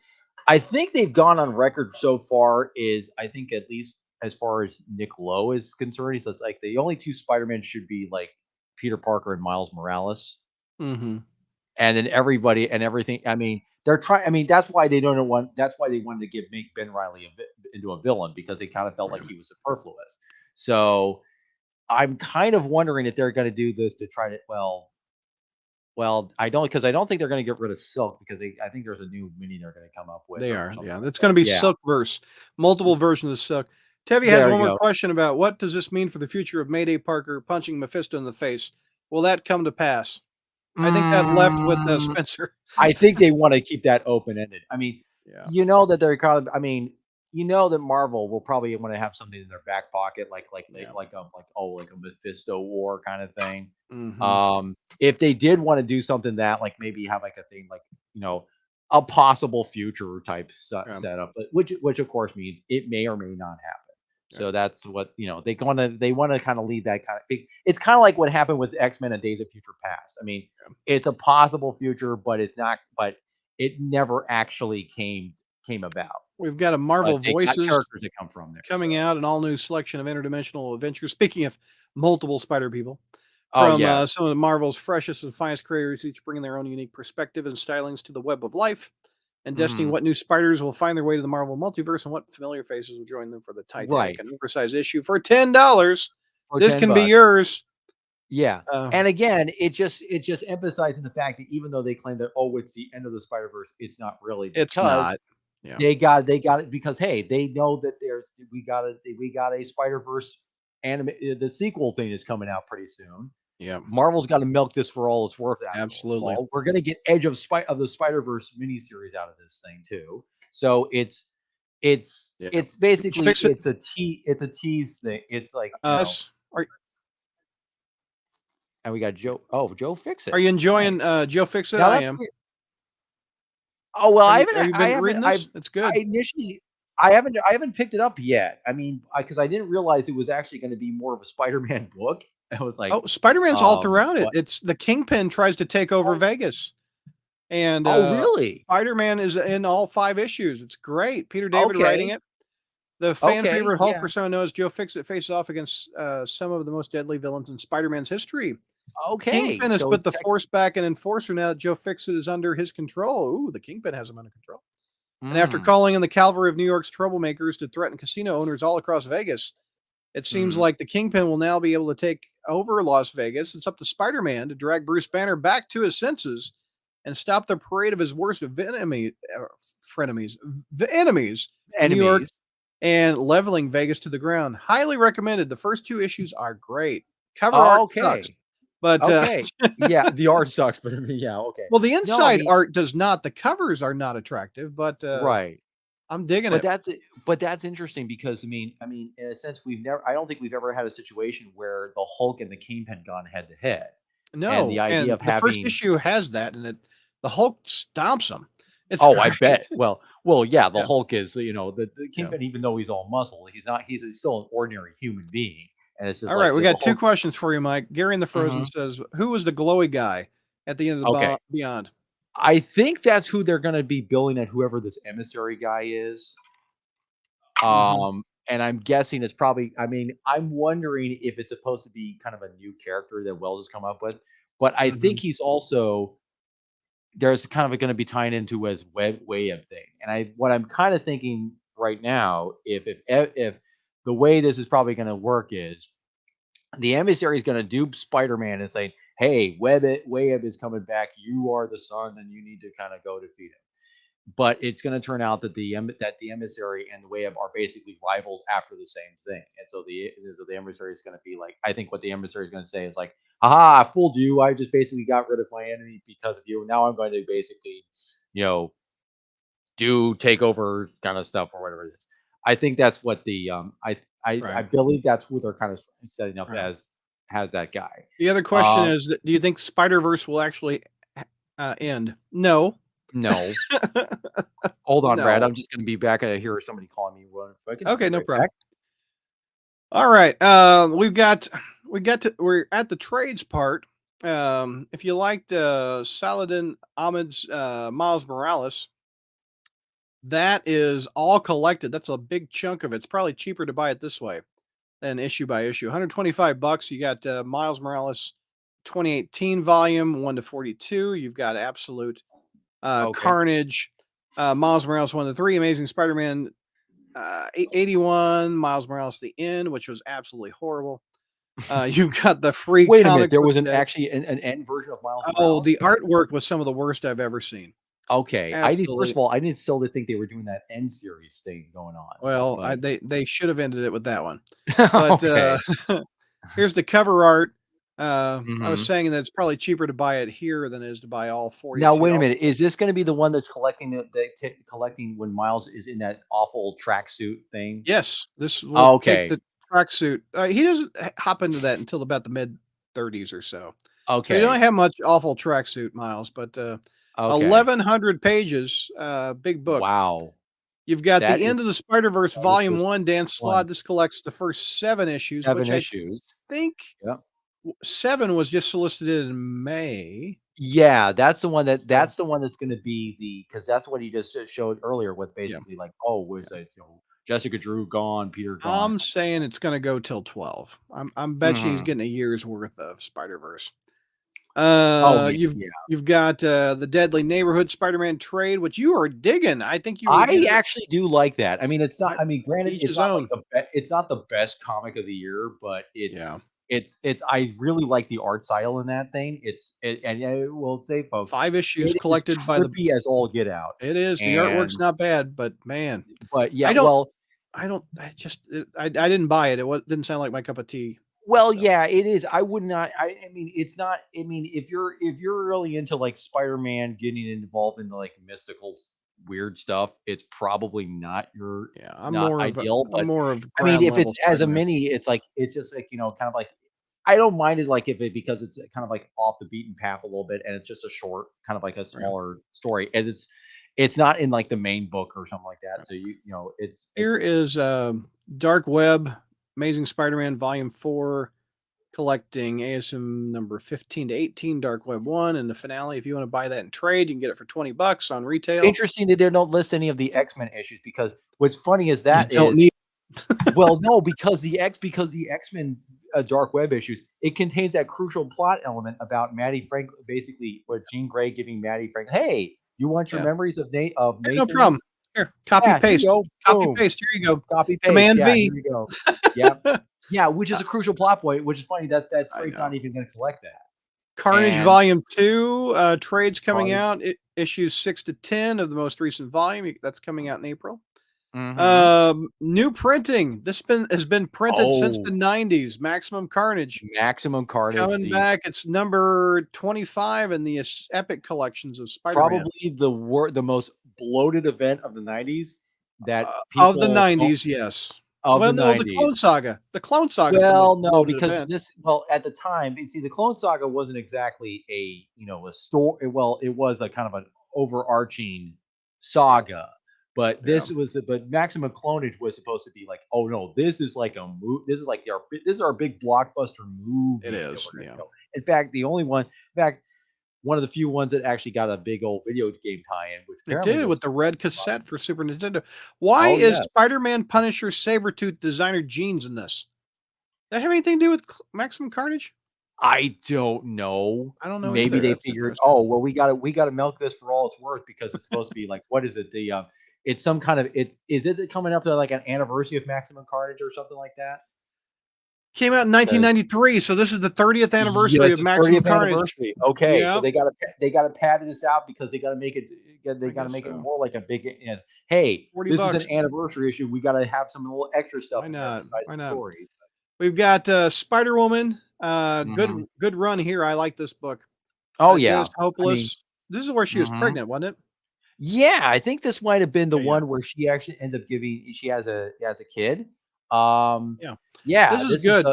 I think they've gone on record so far is I think at least as far as Nick Lowe is concerned, he says like the only two Spider-Men should be like Peter Parker and Miles Morales, and then everybody and everything. I mean, they're trying. I mean, that's why they don't want. That's why they wanted to make Ben Reilly into a villain, because they kind of felt like he was superfluous. So I'm kind of wondering if they're going to do this to try to Well, I don't think they're going to get rid of Silk, because I think there's a new mini they're going to come up with. They are, It's going to be Silkverse, multiple versions of Silk. Tevi has one more question about what does this mean for the future of Mayday Parker punching Mephisto in the face? Will that come to pass? I think that left with Spencer. I think they want to keep that open ended. I mean, you know that they're kind of. I mean, you know that Marvel will probably want to have something in their back pocket, like Yeah. like a Mephisto war kind of thing. Mhm. If they did want to do something that like maybe have like a thing like a possible future type Yeah. setup, but which of course means it may or may not happen. Yeah. So that's what they want to kind of lead that kind of. It's kind of like what happened with X-Men and Days of Future Past. I mean, it's a possible future, but it's not. But it never actually came about. We've got a Marvel But they got Voices characters that come from there. coming So. out, an all-new selection of interdimensional adventures. Speaking of multiple Spider people, Oh from yes. some of the Marvel's freshest and finest creators, each bringing their own unique perspective and stylings to the web of life, and destining Mhm. what new spiders will find their way to the Marvel multiverse and what familiar faces will join them for the Titanic Right. and oversized issue for $10. For This can be $10. yours. Yeah. Uh, And again, it just emphasizing the fact that even though they claim that it's the end of the Spider-Verse, it's not really, it's because not. Yeah. they got it because hey, they know that we got a Spider-Verse anime, the sequel thing is coming out pretty soon. Yeah. Marvel's got to milk this for all it's worth. Absolutely. We're gonna get Edge of the Spider-Verse miniseries out of this thing too. So it's basically Fix it. it's a tease thing. It's like Us. and we got Joe. Oh, Joe Fix It. Are you enjoying Nice. Joe Fix It? Now I that's am. weird. Oh well, Have you been reading this? It's good. I haven't picked it up yet. I mean, because I didn't realize it was actually going to be more of a Spider-Man book. I was like, Oh, Spider-Man's all throughout it. what? It's the Kingpin tries to take over Vegas. And Oh really? Spider-Man is in all 5 issues. It's great. Peter David writing Okay. it. The fan Okay. favorite Hulk Yeah. persona knows Joe Fixit faces off against some of the most deadly villains in Spider-Man's history. Okay. Kingpin has So put the it's Force back in Enforcer now that Joe Fixit is under his control. Ooh, the Kingpin has him under control. And after calling in the cavalry of New York's troublemakers to threaten casino owners all across Vegas, it seems like the Kingpin will now be able to take over Las Vegas. It's up to Spider-Man to drag Bruce Banner back to his senses and stop the parade of his worst enemies, New York, and leveling Vegas to the ground. Highly recommended. The first 2 issues are great. Cover art sucks, but yeah, the art sucks, but yeah, okay. Well, the inside art does not. The covers are not attractive, but right. I'm digging But it. that's interesting because I mean, in a sense, I don't think we've ever had a situation where the Hulk and the Kingpin gone head to head. No, and the idea of the first having issue has that, and the Hulk stomps him. It's I great. bet. Well, yeah. The Yeah. Hulk is, the Kingpin, even though he's all muscle, he's not. He's still an ordinary human being, and it's just All like, right. We the got 2 Hulk. questions for you, Mike. Gary in the Frozen says, "Who was the glowy guy at the end of the Okay. Beyond?" I think that's who they're going to be billing at, whoever this emissary guy is. And I'm guessing it's probably. I mean, I'm wondering if it's supposed to be kind of a new character that Wells has come up with, but I think he's also. There's kind of going to be tying into his web thing, and what I'm kind of thinking right now, if the way this is probably going to work is the emissary is going to dupe Spider-Man and say, "Hey, Web is coming back. You are the son, and you need to kind of go defeat him." But it's going to turn out that the emissary and the Web are basically rivals after the same thing, and so the emissary is going to be like, I think what the emissary is going to say is like, "Aha, I fooled you. I just basically got rid of my enemy because of you. Now I'm going to basically, do take over kind of stuff or whatever it is." I think that's what the I believe that's who they're kind of setting up as that guy. The other question is, do you think Spider-Verse will actually end? No. No. Hold on, Brad. I'm just going to be back. I hear somebody calling me. Okay, no problem. All right. We're at the trades part. If you liked Saladin Ahmed's Miles Morales, that is all collected. That's a big chunk of it. It's probably cheaper to buy it this way than issue by issue. $125. You got Miles Morales 2018 volume 1-42. You've got Absolute Carnage, Miles Morales 1-3, Amazing Spider-Man 81, Miles Morales The End, which was absolutely horrible. You've got the free. Wait a minute, there was actually an end version of Miles Morales. Oh, the artwork was some of the worst I've ever seen. Okay, first of all, I didn't still think they were doing that end series thing going on. Well, they should have ended it with that one. But here's the cover art. I was Mhm. saying that it's probably cheaper to buy it here than it is to buy all 42. Now, wait a minute. Is this going to be the one that's collecting collecting when Miles is in that awful tracksuit thing? Yes, this will take Okay. the tracksuit. He doesn't hop into that until about the mid 30s or so. So you don't Okay. have much awful tracksuit, Miles, but Okay. 1,100 pages, big book. Wow. You've got That the is End of the Spider-Verse that is Volume just 1, Dan one Slott. This collects the first 7 issues, 7 which I issues. think Yep. 7 was just solicited in May. Yeah, that's the one So, that's the one that's going to be because that's what he just showed earlier with yeah. basically like, oh, was it, Jessica Drew gone, Peter gone. I'm saying it's going to go till 12. I'm betting he's getting a year's worth of Spider-Verse. Oh, You've yeah. you've got the Deadly Neighborhood Spider-Man trade, which you are digging. I think you I reviewed it. actually do like that. I mean, it's not. I- I mean, granted, Each it's his not own. like it's not the best comic of the year, but Yeah. it's. I really like the art style in that thing. And I will say, folks, 5 issues it is collected by the. trippy as all get out. It is. The artwork's And not bad, but man, yeah, I don't. well, I don't. I didn't buy it. Didn't sound like my cup of tea. So. yeah, it is. I would not. I mean, it's not. I mean, if you're really into like Spider-Man getting involved in like mystical weird stuff, it's probably not your Yeah, I'm not more of ideal. But I mean, ground if level it's as a Spider-Man. mini, it's just like kind of like I don't mind it like if it because it's kind of like off the beaten path a little bit, and it's just a short, kind of like a smaller story, and it's not in like the main book or something like that. So Here is Dark Web, Amazing Spider-Man Volume 4, collecting ASM number 15 to 18, Dark Web 1, and the finale. If you want to buy that in trade, you can get it for $20 on retail. interesting that they don't list any of the X-Men issues because what's funny is that You don't need. well, no, because the X-Men Dark Web issues, it contains that crucial plot element about Maddie Franklin, basically what Jean Grey giving Maddie Franklin. Hey, you want your Yeah. memories of Hey, Nathan? no problem. Here, copy Yeah, here you paste. go. Copy Boom. paste. Here you go. Copy paste. Command Yeah, V. here you go. Yeah, yeah, which is a crucial plot point. Which is funny that I trade's know. not even going to collect that. Carnage And Volume 2, trades coming Carnage. out. Issues 6 to 10 of the most recent volume. That's coming out in April. New printing. This has been printed since the 90s. Maximum Carnage. Maximum Carnage Coming back. It's number 25 in the epic collections of Spider-Man. Probably the most bloated event of the 90s that of the people 90s, yes. of Well, the no, 90s. the Clone Saga. The Clone Saga. Well, no, bloated because event. at the time, you see, the Clone Saga wasn't exactly a story. Well, it was a kind of an overarching saga, but but Maximum Clonage was supposed to be like, oh no, this is like a movie. This is our big blockbuster movie. It is. In fact, one of the few ones that actually got a big old video game tie-in, which it did with the red cassette for Super Nintendo. Why is Spider-Man, Punisher, Sabretooth designer jeans in this? Does that have anything to do with Maximum Carnage? I don't know. I don't know. Maybe either. they That's figured, oh well, we got to milk this for all it's worth because it's supposed to be like, what is it? It's some kind of is it coming up to like an anniversary of Maximum Carnage or something like that? Came out in 1993, so this is the 30th anniversary of Maximum Carnage. Okay, so they got to pad this out because they got to make it. They got to make it more like a big. Hey, this is an anniversary issue. We got to have some little extra stuff. Why not? Besides the story. We've got Spider-Woman. Good run here. I like this book. Oh yeah, Just Hopeless. This is where she was pregnant, wasn't it? Yeah, I think this might have been the one where she actually ends up she has a kid. Yeah, this is good.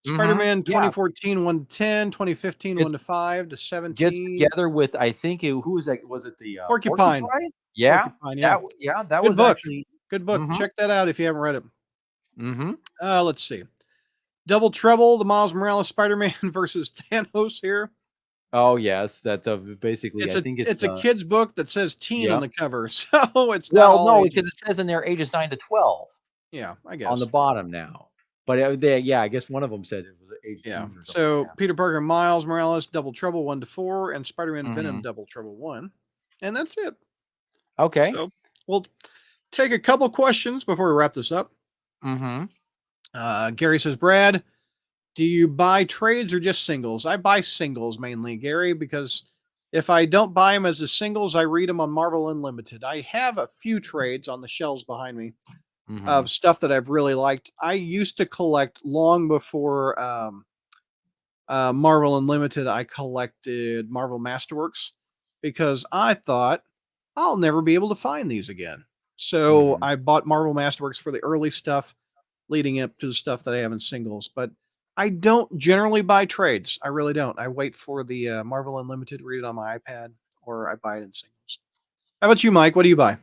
Spider-Man 2014 1 to 10, 2015 1 to 5 to 17. Gets together with I think who was that? Was it the Porcupine? Yeah, Porcupine, that good was book. Actually good book. Check that out if you haven't read it. Mm-hmm. Let's see. Double Trouble, the Miles Morales Spider-Man versus Thanos here. Oh yes, that's basically. I think it's a kid's book that says teen on the cover, so it's not. Well, no, because it says in there ages 9 to 12. Yeah, I guess on the bottom now. But I guess one of them said it was age. Yeah. So Peter Parker, Miles Morales, Double Trouble 1 to 4, and Spider-Man Venom Double Trouble 1, and that's it. Okay. So we'll take a couple questions before we wrap this up. Gary says, Brad, do you buy trades or just singles? I buy singles mainly, Gary, because if I don't buy them as a singles, I read them on Marvel Unlimited. I have a few trades on the shelves behind me of stuff that I've really liked. I used to collect long before Marvel Unlimited, I collected Marvel Masterworks because I thought I'll never be able to find these again. So Mhm. I bought Marvel Masterworks for the early stuff leading up to the stuff that I have in singles. But I don't generally buy trades. I really don't. I wait for the Marvel Unlimited, read it on my iPad, or I buy it in singles. How about you, Mike? What do you buy?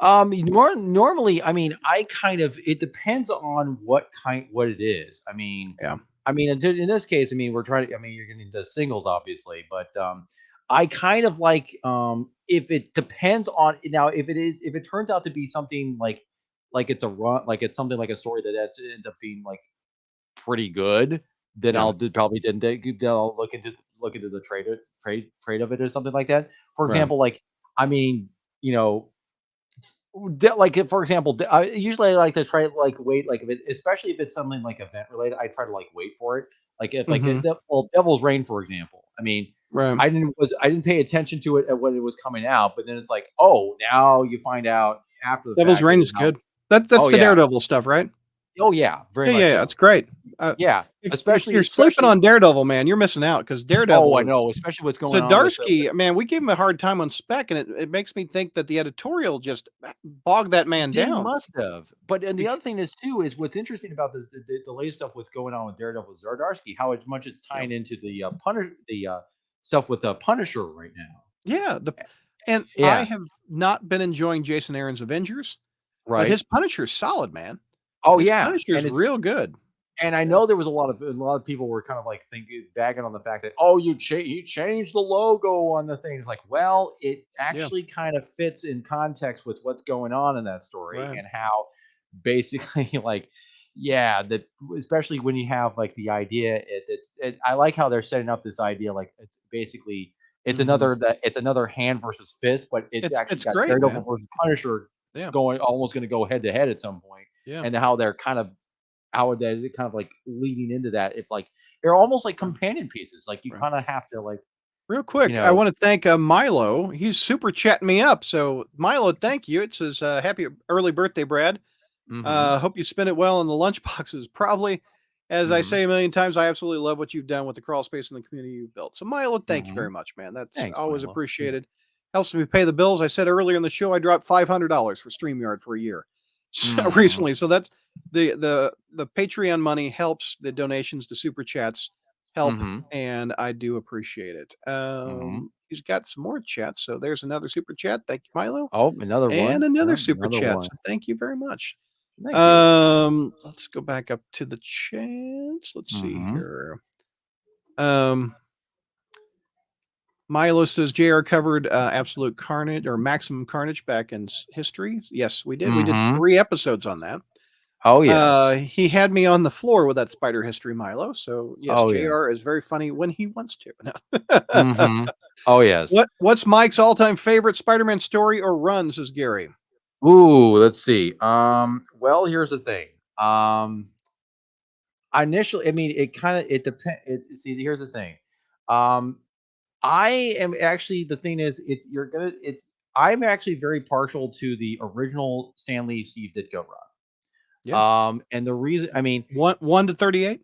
Normally, I mean, I kind of it depends on what it is. Yeah. In this case, I mean, we're trying to. I mean, you're getting into singles, obviously, but I kind of like if it depends on now if it turns out to be something like it's a run like it's something like a story that ends up being like pretty good, then Yeah. probably didn't I'll look into the trade of it or something like that. For Right. example, like I mean, you know, like for example, I usually like to try like wait like if it, especially if it's something like event related, I try to like wait for it. Like if like Mhm. Devil's Reign, for example. I mean, Right. I didn't pay attention to it when it was coming out, but then it's like, oh, now you find out after the Devil's fact that Reign it's is now. good. That's Oh the yeah, Daredevil stuff, right? oh yeah, very Yeah, much yeah, so. it's great. Uh, Yeah, if you're sleeping on Daredevil, man, you're missing out because oh, Daredevil I is know, especially what's going on with Zdarsky. Man, we gave him a hard time on spec, and it makes me think that the editorial just bogged that man they down. must have. But and the Bec- other thing is too is what's interesting about the latest stuff what's going on with Daredevil Zardarsky, how much it's Yeah, tying into the stuff with the Punisher right now. yeah. And I Yeah, have not been enjoying Jason Aaron's Avengers, but right. his Punisher's solid, man. Oh His yeah, Punisher's real good. and I Yeah, know there was a lot of people were kind of like thinking bagging on the fact that oh you changed the logo on the thing. It's like well it yeah, actually kind of fits in context with what's going on in that story right. and how basically like yeah that especially when you have like the idea I like how they're setting up this idea like it's basically Hmm. it's another hand versus fist but it's actually It's got great, Daredevil man. versus Punisher Yeah, going almost going to go head to head at some point yeah. and how they're kind of how they kind of like leading into that if like they're almost like Right, companion pieces like you right. kind of have to like Real you quick, I know want to thank Milo. He's super chatting me up. So Milo, thank you. It says happy early birthday, Brad. mhm Hope you spend it well in the lunch boxes. Probably, as I mhm say a million times, I absolutely love what you've done with the crawl space and the community you've built. So, Milo, thank you very mhm much, man. That's thanks always Milo yeah appreciated. Helps me pay the bills. I said earlier in the show, I dropped $500 for StreamYard for a year so, mhm recently. So that's the Patreon money helps. The donations to super chats help, mhm and I do appreciate it. mhm He's got some more chats. So there's another super chat. Thank you, Milo, oh another and one another yep super another chat. one So thank you very much. thank you Let's go back up to the chats. Let's see mhm here. Um, Milo says JR covered Absolute Carnage or Maximum Carnage back in history. Yes, we did. We did mhm 3 episodes on that. oh yes He had me on the floor with that spider history, Milo. So yes, oh yeah JR is very funny when he wants to. No. mhm oh yes What's Mike's all-time favorite Spider-Man story or run? Says Gary. ooh let's see well here's the thing um initially I mean it kind of it depends see here's the thing um I am actually the thing is it's you're gonna it's I'm actually very partial to the original Stanley Steve Ditko Yeah, run. And the reason I mean, 1 to 38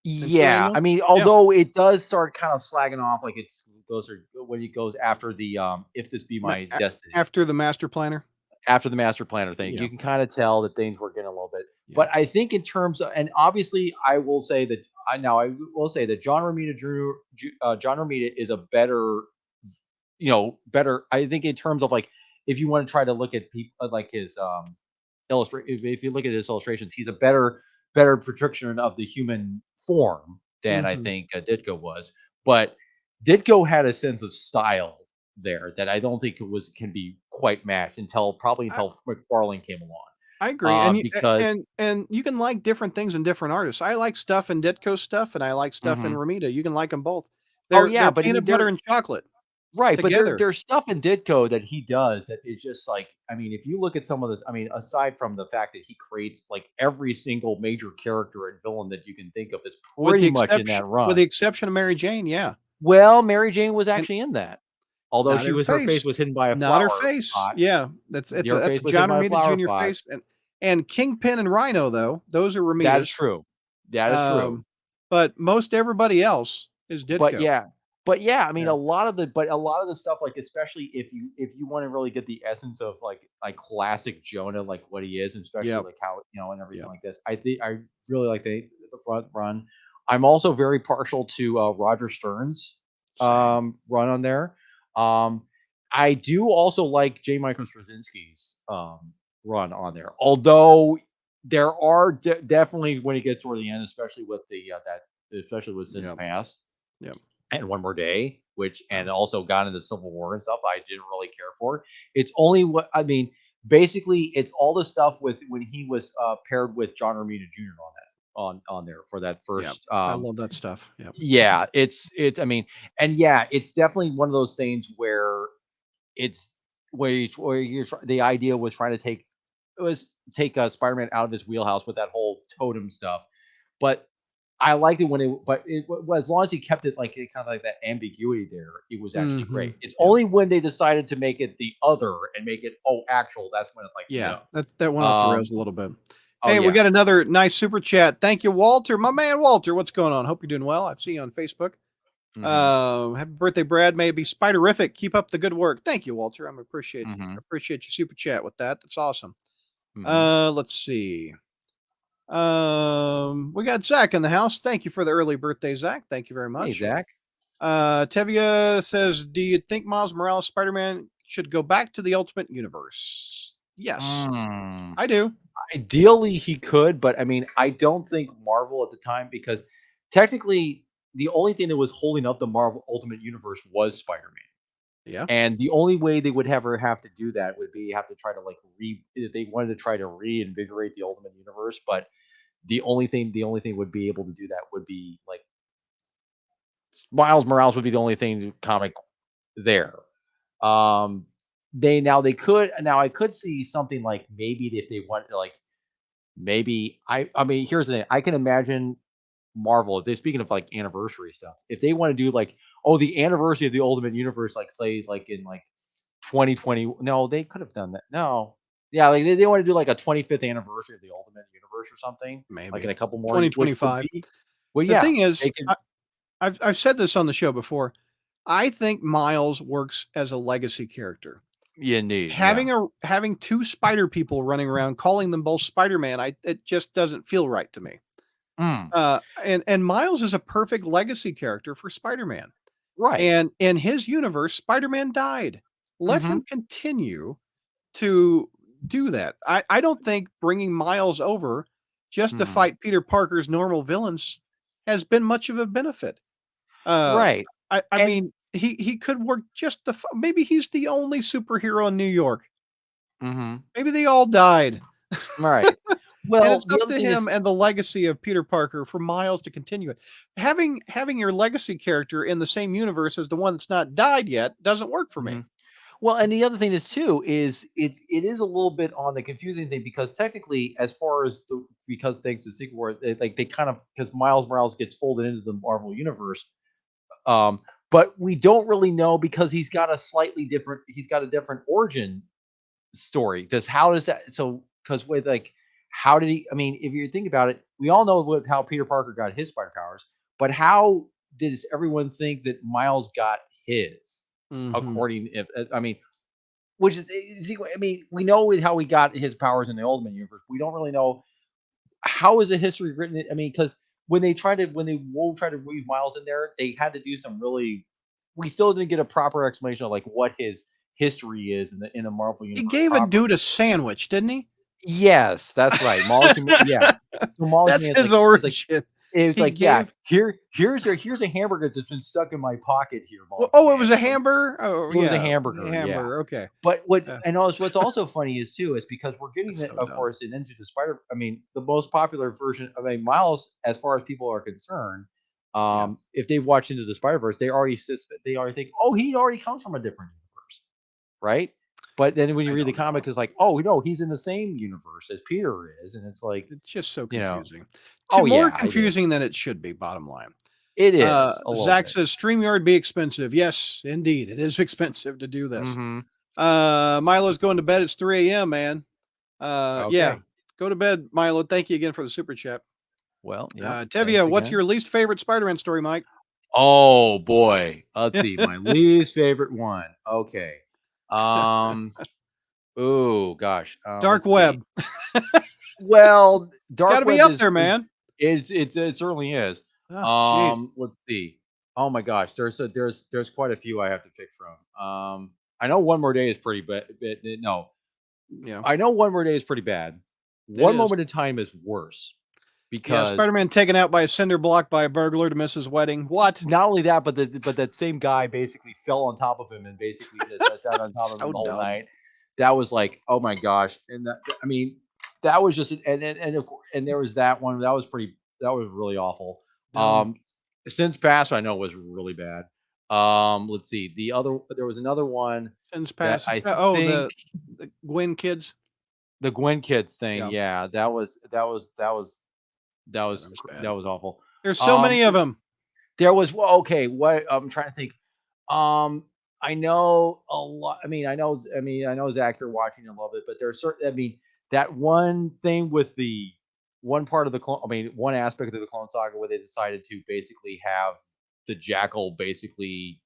and two yeah, I annuals. mean, Yeah, although it does start kind of slagging off like it's goes or when it goes after the if this be ma- my a- destiny. after the master planner. After the master planner thing, Yeah, you can kind of tell that things were getting a little bit. yeah. But I think in terms of, and obviously, I will say that I will say that John Romita is a better better. I think in terms of like, if you want to try to look at people like his illustrate, if you look at his illustrations, he's a better projection of the human form than I Hmm. think Ditko was. But Ditko had a sense of style there that I don't think it was can be quite matched until McFarlane came along. I agree, and Because and you can like different things in different artists. I like stuff in Ditko stuff, and I like stuff in mhm. Ramita. You can like them both. Oh They're yeah, but I mean peanut butter there and chocolate right, but together. there's stuff in Ditko that he does that is just like I mean, if you look at some of this, I mean, aside from the fact that he creates like every single major character and villain that you can think of is pretty much in that With run. the exception of Mary Jane, yeah, Well, Mary Jane was and actually in that, although not her her face, face was hidden by a not her flower face. pot. Yeah, Her that's face a was hidden John by a Ramita flower Jr. pot. face, and Kingpin and Rhino though those are That is Ramitas. true. That is true. Um, but most everybody else is But Ditko. yeah, I mean, Yeah. a lot of the stuff, like especially if you want to really get the essence of like classic Jonah, like what he is, and especially Yep. like how and everything Yep. like this. I think I really like the front run. I'm also very partial to Roger Stern's Same. run on there. I do also like J. Michael Straczynski's run on there, although there are definitely when it gets toward the end, especially with especially with Sin's Yep. Past Yep. and One More Day, which and also got into Civil War and stuff, I didn't really care for. It's only what I mean. Basically, it's all the stuff with when he was paired with John Romita Jr. on there for that Yep. first. I love that stuff. Yep. Yeah, it's. I mean, and yeah, it's definitely one of those things where it's the idea was trying to take Spider-Man out of his wheelhouse with that whole totem stuff, but I liked it as long as he kept it like kind of like that ambiguity there, it was actually Mm-hmm. great. It's Yep. only when they decided to make it the other and make it actual, that's when it's like Yeah, no. that went off the rails a little bit. Oh Hey, we yeah, got another nice super chat. Thank you, Walter. My man, Walter. What's going on? Hope you're doing well. I've seen you on Facebook. Happy birthday, Brad. May it be Spiderific. Keep up the good work. Thank you, Walter. I appreciate your super chat with that. That's awesome. Let's see. We got Zach in the house. Thank you for the early birthday, Zach. Thank you very much. Hey Zach. Tevia says, "Do you think Miles Morales Spider-Man should go back to the Ultimate Universe?" Yes, I do. Ideally, he could, but I mean, I don't think Marvel at the time, because technically, the only thing that was holding up the Marvel Ultimate Universe was Spider-Man, Yeah. and the only way they would ever have to do that would be have to try to if they wanted to try to reinvigorate the Ultimate Universe. But the only thing would be able to do that would be like Miles Morales would be the only thing comic there. Um, I could see something like maybe if they want like maybe I mean here's the thing. I can imagine Marvel, if they're speaking of like anniversary stuff, if they want to do like, oh, the anniversary of the Ultimate Universe, like say like in like 2020. No, they could have done that. No. Yeah, like they want to do like a 25th anniversary of the Ultimate Universe or something, like Maybe in a couple more, which would 2025. be well, The yeah, thing is, they could. I've said this on the show before. I think Miles works as a legacy character. Yeah, indeed, yeah. Having two spider people running around calling them both Spider-Man, it just doesn't feel right to me. Mm, And Miles is a perfect legacy character for Spider-Man. right. And in his universe, Spider-Man died. Let Mm-hmm. him continue to do that. I don't think bringing Miles over just to fight Peter Parker's normal villains has been much of a benefit. Uh, Right. I And mean, he could work just maybe he's the only superhero in New York. mm-hmm. Maybe they all died. Right. And Well, it's the up other to thing is, him and the legacy of Peter Parker for Miles to continue it. Having your legacy character in the same universe as the one that's not died yet doesn't work for me. mhm. Well, and the other thing is too is it is a little bit on the confusing thing, because technically, as far as because thanks to Secret War, like they kind of, because Miles Morales gets folded into the Marvel universe, um, but we don't really know because he's got a different origin story. How does that, so because with like how did he, I mean, if you think about it, we all know how Peter Parker got his spider powers, but how does everyone think that Miles got his? Mhm. According, if I mean, which I mean, we know how he got his powers in the Ultimate Universe. We don't really know how is the history written. I mean, because when they will try to weave Miles in there, they had to do some really. We still didn't get a proper explanation of like what his history is in the Marvel He universe gave a proper. dude a sandwich, didn't he? Yes, that's right. Yeah. So Molly That's Command his it's like origin. it was He like, yeah, gave here's a hamburger that's been stuck in my pocket here, Molly oh, it was Command. a hamburger? Oh, It was a yeah. hamburger, yeah. Hamburger, okay. But Yeah. what's also funny is too is because we're getting That's it, so of dumb. course, in Into the Spider. I mean, the most popular version. I mean, Miles, as far as people are concerned, Yeah. if they've watched Into the Spider Verse, they already think, oh, he already comes from a different universe, right? But then when you I read the don't know. comic, it's like, oh no, he's in the same universe as Peter is, and it's like, It's just so you know, confusing. oh More yeah, it is. confusing than it should be, bottom line. It is a little Zach bit. says StreamYard be expensive. Yes, indeed. It is expensive to do this. Mm-hmm. Milo's going to bed. It's 3 a.m., man. Yeah. Okay. Go to bed, Milo. Thank you again for the super chat. Well, yeah. Tevia, what's your least favorite Spider-Man story, Mike? Oh boy. Let's see. My least favorite one. Okay. Oh gosh. Dark Let's see. Web. Well, It's got Dark to be Web up there, man. it certainly is. Oh, jeez. Let's see. Oh my gosh, there's quite a few I have to pick from. I know One More Day is pretty bad. No, Yeah. I know One More Day is pretty bad. One Moment in Time is worse because Spider-Man taken out by a cinder block by a burglar to miss his wedding. What? not only that, but that same guy basically fell on top of him and basically sat on top of him the whole night. That was like, oh my gosh, and I mean, that was just and there was that one that was really awful. Since Past I know was really bad. Let's see, there was another one. Since Past. I think the Gwen kids. The Gwen kids thing, yeah, that was awful. There's so many of them. There was what I'm trying to think. I know a lot. I know Zach, you're watching a little bit, but there's certain. That one thing with the one part of the clone. One aspect of the Clone Saga where they decided to basically have the Jackal basically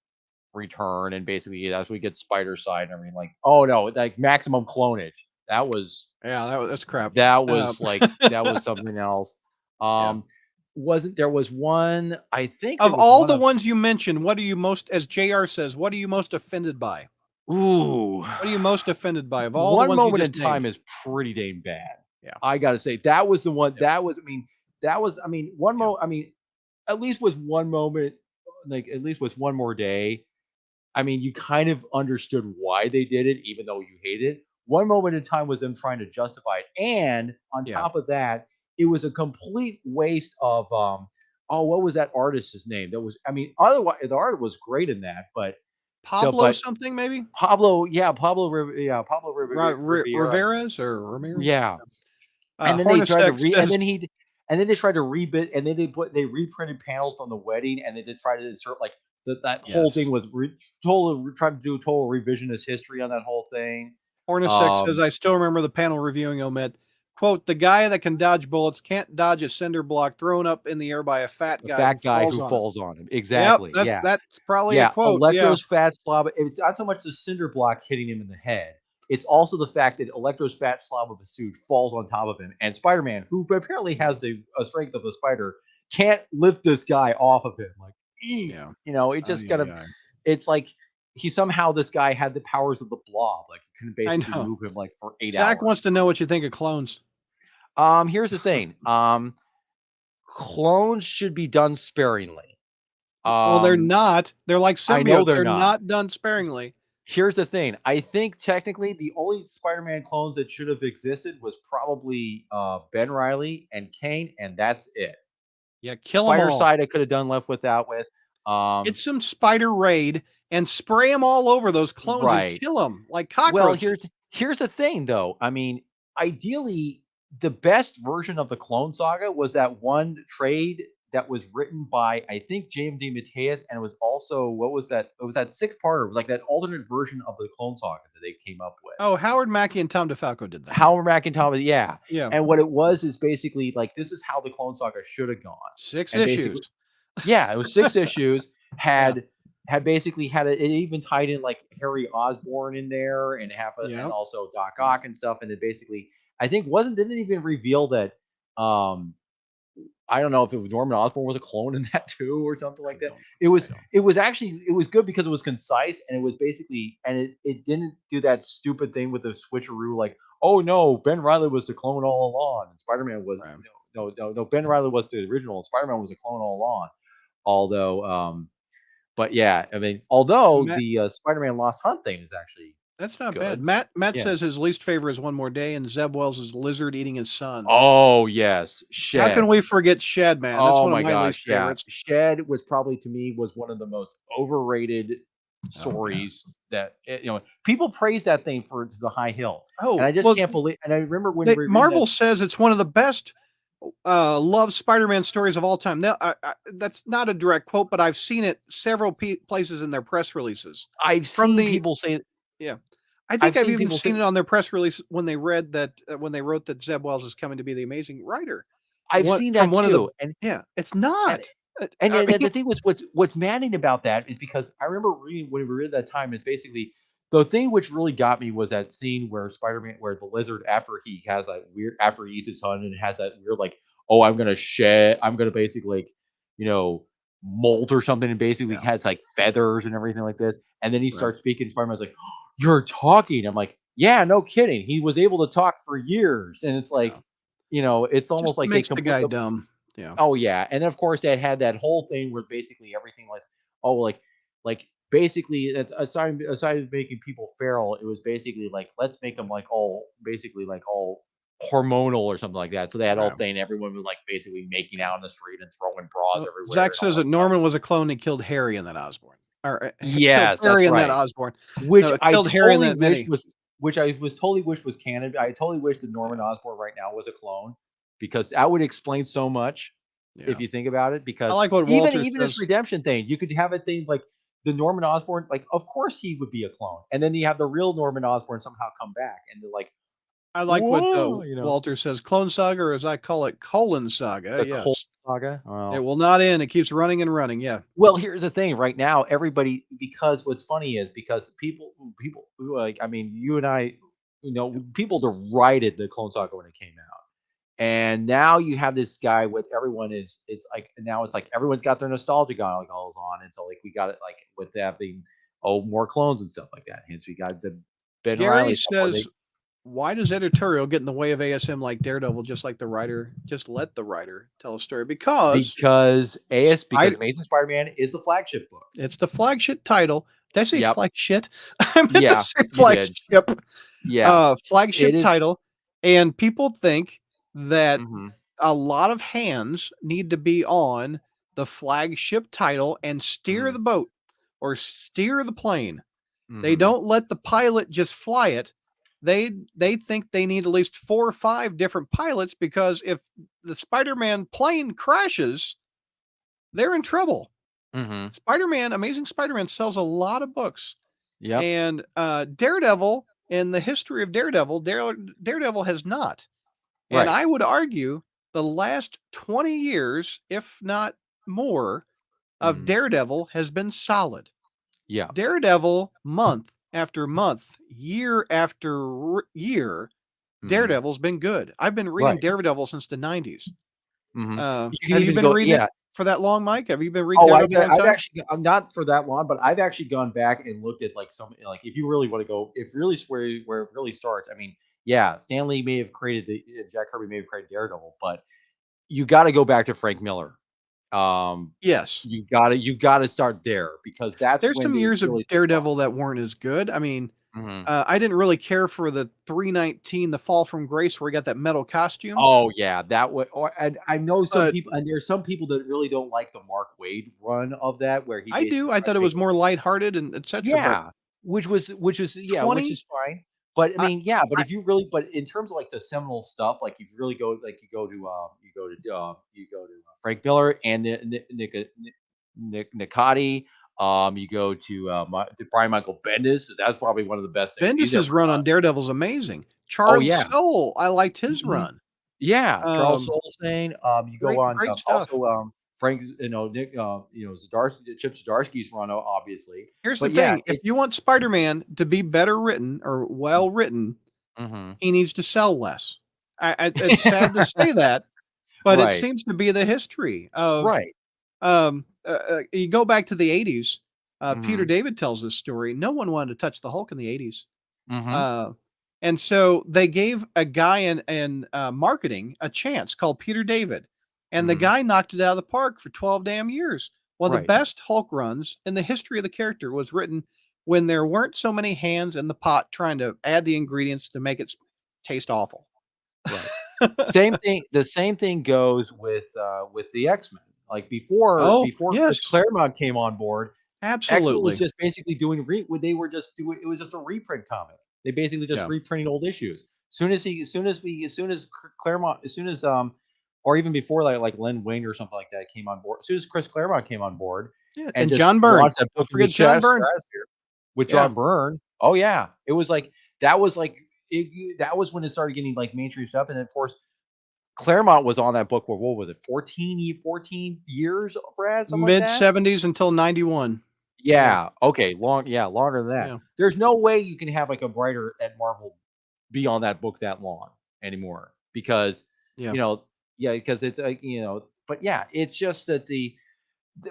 return, and basically that's we get Spider side and everything. Like, oh no, like maximum clonage. That was that's crap. That was that was something else. There was one, I think, of all the ones you mentioned, what are you most, as JR says, what are you most offended by? Ooh, what are you most offended by of all One the ones Moment you in just Time named? is pretty dang bad. Yeah, I gotta say that was the one. That was one moment. At least was one moment, like at least was One More Day. You kind of understood why they did it, even though you hated it. One Moment in Time was them trying to justify it, and on top of that, it was a complete waste of what was that artist's name? That was otherwise the art was great in that, but Pablo something maybe? Pablo Rivera, Rivera's or Ramirez? Yeah. And then they tried to and then they tried to rebit, and then they reprinted panels from the wedding, and they did try to insert like that whole thing was tried to do a total revisionist history on that whole thing. Hornacek says, I still remember the panel reviewing Omit. Quote, the guy that can dodge bullets can't dodge a cinder block thrown up in the air by a fat guy who falls on him. Exactly. Yep, that's probably a quote. Electro's fat slob. It's not so much the cinder block hitting him in the head. It's also the fact that Electro's fat slob of a suit falls on top of him, and Spider-Man, who apparently has the strength of a spider, can't lift this guy off of him. Like, it just it's like this guy had the powers of the Blob. Like, you couldn't basically move him like for 8 hours. Zach wants to know what you think of clones. Here's the thing. Clones should be done sparingly. Well, they're not. They're like symbiotes. I know they're not done sparingly. Here's the thing. I think technically the only Spider-Man clones that should have existed was probably Ben Reilly and Kane, and that's it. Yeah, kill them all. Spider-Side I could have done left without with. Get some Spider Raid and spray them all over those clones and kill them like cockroaches. Well, here's the thing, though. Ideally, the best version of the Clone Saga was that one trade that was written by, I think, James DeMatteis, and it was also, what was that? It was that 6-parter, like that alternate version of the Clone Saga that they came up with. Oh, Howard Mackie and Tom DeFalco did that. Howard Mackie and Tom, yeah. And what it was is basically like, this is how the Clone Saga should have gone. 6 issues. Yeah, it was 6 issues. Had basically had it even tied in like Harry Osborn in there and and also Doc Ock and stuff, and it basically I think didn't even reveal that I don't know if it was Norman Osborn was a clone in that too or something like that. It was good because it was concise, and it was basically, and it didn't do that stupid thing with the switcheroo like, oh no, Ben Reilly was the clone all along and Spider-Man was no, Ben Reilly was the original and Spider-Man was a clone all along. Although but yeah, although the Spider-Man Lost Hunt thing is actually that's not bad. Matt says his least favorite is One More Day, and Zeb Wells is Lizard eating his son. Oh yes, Shed. How can we forget Shed, man? That's one of my least favorites. Shed was probably to me was one of the most overrated stories that people praise that thing for the high hill. Oh, and I just can't believe. And I remember when Marvel says it's one of the best love Spider-Man stories of all time. That's not a direct quote, but I've seen it several places in their press releases. I've seen people say, I think I've even seen it on their press release when they read that when they wrote that Zeb Wells is coming to be the amazing writer. I've What seen from that one of the too, and yeah, it's and not. and I the mean, thing was, what's maddening about that is because I remember reading when we read that time is basically the thing which really got me was that scene where Spider-Man, where the lizard after he has that weird after he eats his son and has that weird like, oh, I'm gonna basically like, molt or something, and basically yeah, has like feathers and everything like this, and then he right. starts speaking. Spider-Man's like, oh, you're talking. I'm like, yeah, no kidding. He was able to talk for years, and it's Yeah. like, it's Just almost like they makes the guy completely. dumb. Yeah. Oh yeah, and then of course that had that whole thing where basically everything was like basically it's aside of making people feral, it was basically like let's make them like all basically like all hormonal or something like that. So that whole Right. thing, everyone was like basically making out in the street and throwing bras Well, everywhere Zach and all says that that stuff. Norman was a clone and killed Harry in that Osborn, or killed Yes, Harry that's in that right. Osborn. Which No, it I killed Harry in totally that wish mini. was which I was totally wish was canon. I totally wish that Norman Yeah. Osborn right now was a clone because that would explain so much Yeah. if you think about it. I Because like what even Walter even his says. redemption thing, you could have a thing like the Norman Osborn, like of course he would be a clone, and then you have the real Norman Osborn somehow come back, and they're like, I like what whoa, Walter says. Clone Saga, or as I call it, colon saga. the Cole Yes, saga. it Well, will not end. It keeps running and running. Yeah. well, here's the thing. Right now, everybody because what's funny is because people who like I mean, you and I, people derided the Clone Saga when it came out. And now you have this guy with everyone is it's like now it's like everyone's got their nostalgia goggles on, and so like we got it like with that being more clones and stuff like that. Hence we got the Ben Gary Riley stuff where they says, "Why does editorial get in the way of ASM like Daredevil? Just like the writer, just let the writer tell a story because because Spider, Amazing Spider-Man is the flagship book. it's the flagship title. Did I say Yep. flagship? I meant to Yeah, say you did. flagship. Yeah. Flagship It is. title, and people think that Mm-hmm. a lot of hands need to be on the flagship title and steer Mm-hmm. the boat or steer the plane. They Mm-hmm. don't let the pilot just fly it. They think they need at least 4 or 5 different pilots because if the Spider-Man plane crashes, they're in trouble. Mm-hmm. Spider-Man, Amazing Spider-Man sells a lot of books. Yep. And Daredevil, in the history of Daredevil, Daredevil has not. And Right. I would argue the last 20 years, if not more, of Mm-hmm. Daredevil has been solid. Yeah. Daredevil, month after month, year after year, Mm-hmm. Daredevil's been good. I've been reading Right. Daredevil since the 90s. Mm-hmm. You can Have you even been go. reading Yeah. it for that long, Mike? Have you been reading Oh, I've Daredevil a long I've time? actually I'm not for that long, but I've actually gone back and looked at like some like if you really want to go, if really where it really starts. I mean, yeah, Stanley may have created Jack Kirby may have created Daredevil, but you got to go back to Frank Miller. Yes. You got to start there because that's There's when some they years of really took off. Daredevil that weren't as good. I mean, Mhm. I didn't really care for the 319, The Fall from Grace, where he got that metal costume. Oh yeah, that would. And I know some But people, and there's some people that really don't like the Mark Wade run of that, where he I do. basically I tried thought to it make was more lighthearted and etc. But yeah, which is yeah, which 20, is fine. But I I, mean, yeah, but I if you really, but in terms of like the seminal stuff, like if you really go, like you go to Frank Miller and Nick Nicotti. You go to Brian Michael Bendis. That's probably one of the best things he's Bendis's ever run done. on Daredevil's amazing. Oh Charles yeah, Soule, I liked his hmm run. yeah. Charles Um, Solstein. You go great, on great stuff. also Frank, Nick, Zdarsky, Chip Zdarsky's run, obviously. Here's the But yeah, thing: if you want Spider-Man to be better written or well written, mm-hmm. he needs to sell less. It's sad to say that, but it Right, seems to be the history of. right. You go back to the 80s. Peter Mhm, David tells this story. No one wanted to touch the Hulk in the 80s. mhm, Uh, and so they gave a guy in marketing a chance called Peter David. And the mhm, guy knocked it out of the park for 12 damn years. One of the right, best Hulk runs in the history of the character was written when there weren't so many hands in the pot trying to add the ingredients to make it taste awful. right. Same thing the same thing goes with the X-Men. Like, Oh, before Chris yes, Claremont came on board, X-Men was absolutely. just basically doing they were just doing it was just a reprint comic. They basically just Yeah. reprinting old issues. As soon as Claremont, as soon as or even before like Len Wein or something like that came on board, as soon as Chris Claremont came on board Yeah. and And just John Byrne. launched that book Don't in the forget John Byrne. stratosphere with Yeah. John Byrne. Oh yeah, it was like that was like that was when it started getting like mainstream stuff, and then of course Claremont was on that book for, what was it, 14 years, Brad? Something like Mid that? 70s until 91. Yeah. Okay. Longer than that. Yeah. There's no way you can have like a writer at Marvel be on that book that long anymore because Yeah. because it's like but yeah, it's just that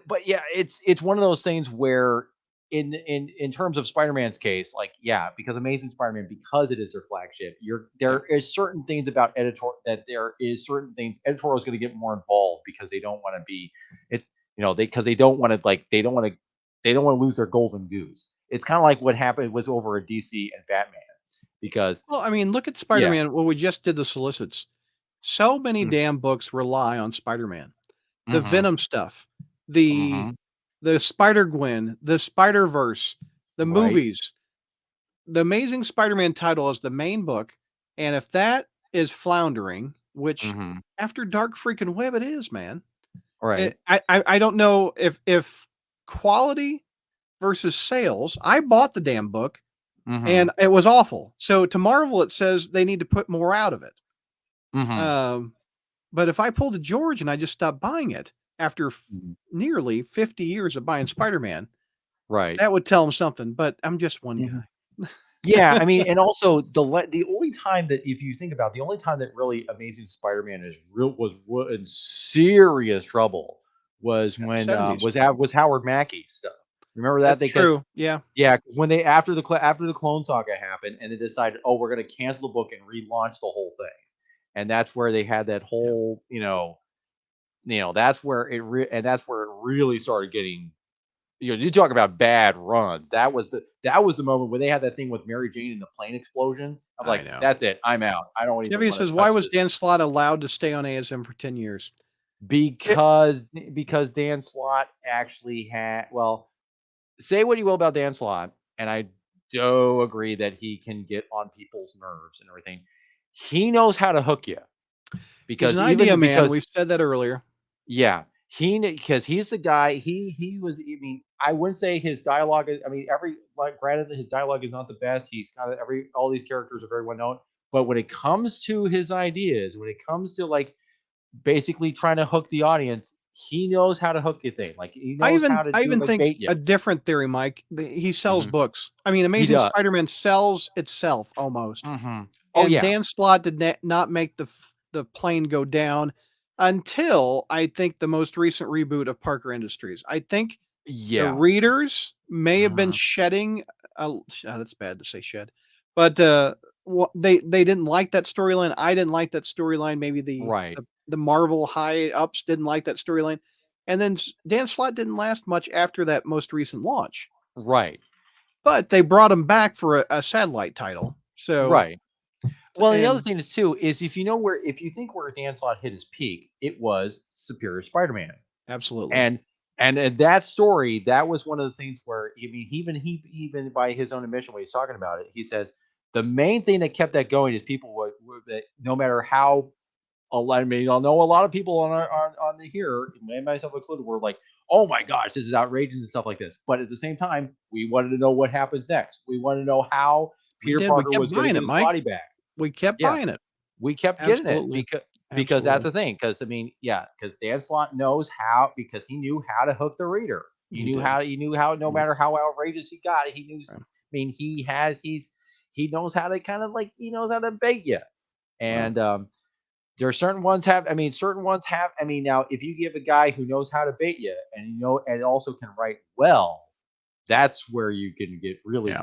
but yeah, it's one of those things where in terms of Spider-Man's case, like because Amazing Spider-Man, because it is their flagship, there is certain things about editorial is going to get more involved because they don't want to be they don't want to lose their golden goose. It's kind of like what happened was over at DC and Batman because Well, I mean, look at Spider-Man. Well, we just did the solicits. So many damn books rely on Spider-Man. The Venom stuff, the Spider-Gwen, the Spider-Verse, the movies. The Amazing Spider-Man title is the main book, and if that is floundering, which after Dark freaking Web it is, man. Right. I don't know if quality versus sales. I bought the damn book and it was awful. So to Marvel, it says they need to put more out of it. But if I pulled a George and I just stopped buying it after nearly 50 years of buying Spider-Man, right, that would tell them something. But I'm just one guy. Yeah, I mean, and also the only time that, if you think about, the only time that really Amazing Spider-Man was in serious trouble was when 70s. was Howard Mackey's stuff. Remember that? That's true. Yeah. Yeah, when they after the Clone Saga happened, and they decided, oh, we're going to cancel the book and relaunch the whole thing, and that's where they had that whole, that's where it really started getting. You talk about bad runs. That was the moment when they had that thing with Mary Jane and the plane explosion. I'm like, that's it. I'm out. I don't even Jeffy want to says, touch why was this. Dan Slott allowed to stay on ASM for 10 years? Because Dan Slott actually had, well, say what you will about Dan Slott, and I do agree that he can get on people's nerves and everything. He knows how to hook you. Because he's an idea man. We've said that earlier. Yeah. Because he's the guy. He was. I mean, I wouldn't say his dialogue. I mean, granted, his dialogue is not the best. He's kind of all these characters are very well known. But when it comes to his ideas, when it comes to like basically trying to hook the audience, he knows how to hook you thing. Like he knows how to. I even think bait you. a different theory, Mike. He sells books. I mean, Amazing Spider-Man sells itself almost. Oh yeah. Dan Slott did not make the plane go down until I think the most recent reboot of Parker Industries. I think the readers may have been shedding. That's bad to say shed, but they didn't like that storyline. I didn't like that storyline. Maybe the Marvel high ups didn't like that storyline, and then Dan Slott didn't last much after that most recent launch. Right, but they brought him back for a satellite title. So Well, the other thing is too is if you think where Dan Slott hit his peak, it was Superior Spider-Man. Absolutely. And that story, that was one of the things where, I mean, even by his own admission when he's talking about it, he says the main thing that kept that going is people were that no matter how, I mean, I know a lot of people on here, and myself included, were like, oh my gosh, this is outrageous and stuff like this. But at the same time, we wanted to know what happens next. We wanted to know how Peter Parker was going to get his body back. We kept buying it. We kept getting it because that's the thing. Because I mean, because Dan Slott knows how, because he knew how to hook the reader. He knew how. No matter how outrageous he got, he knew. I mean, he knows how to kind of like he knows how to bait you. And there are certain ones have. I mean, now if you give a guy who knows how to bait you and also can write well, that's where you can get really,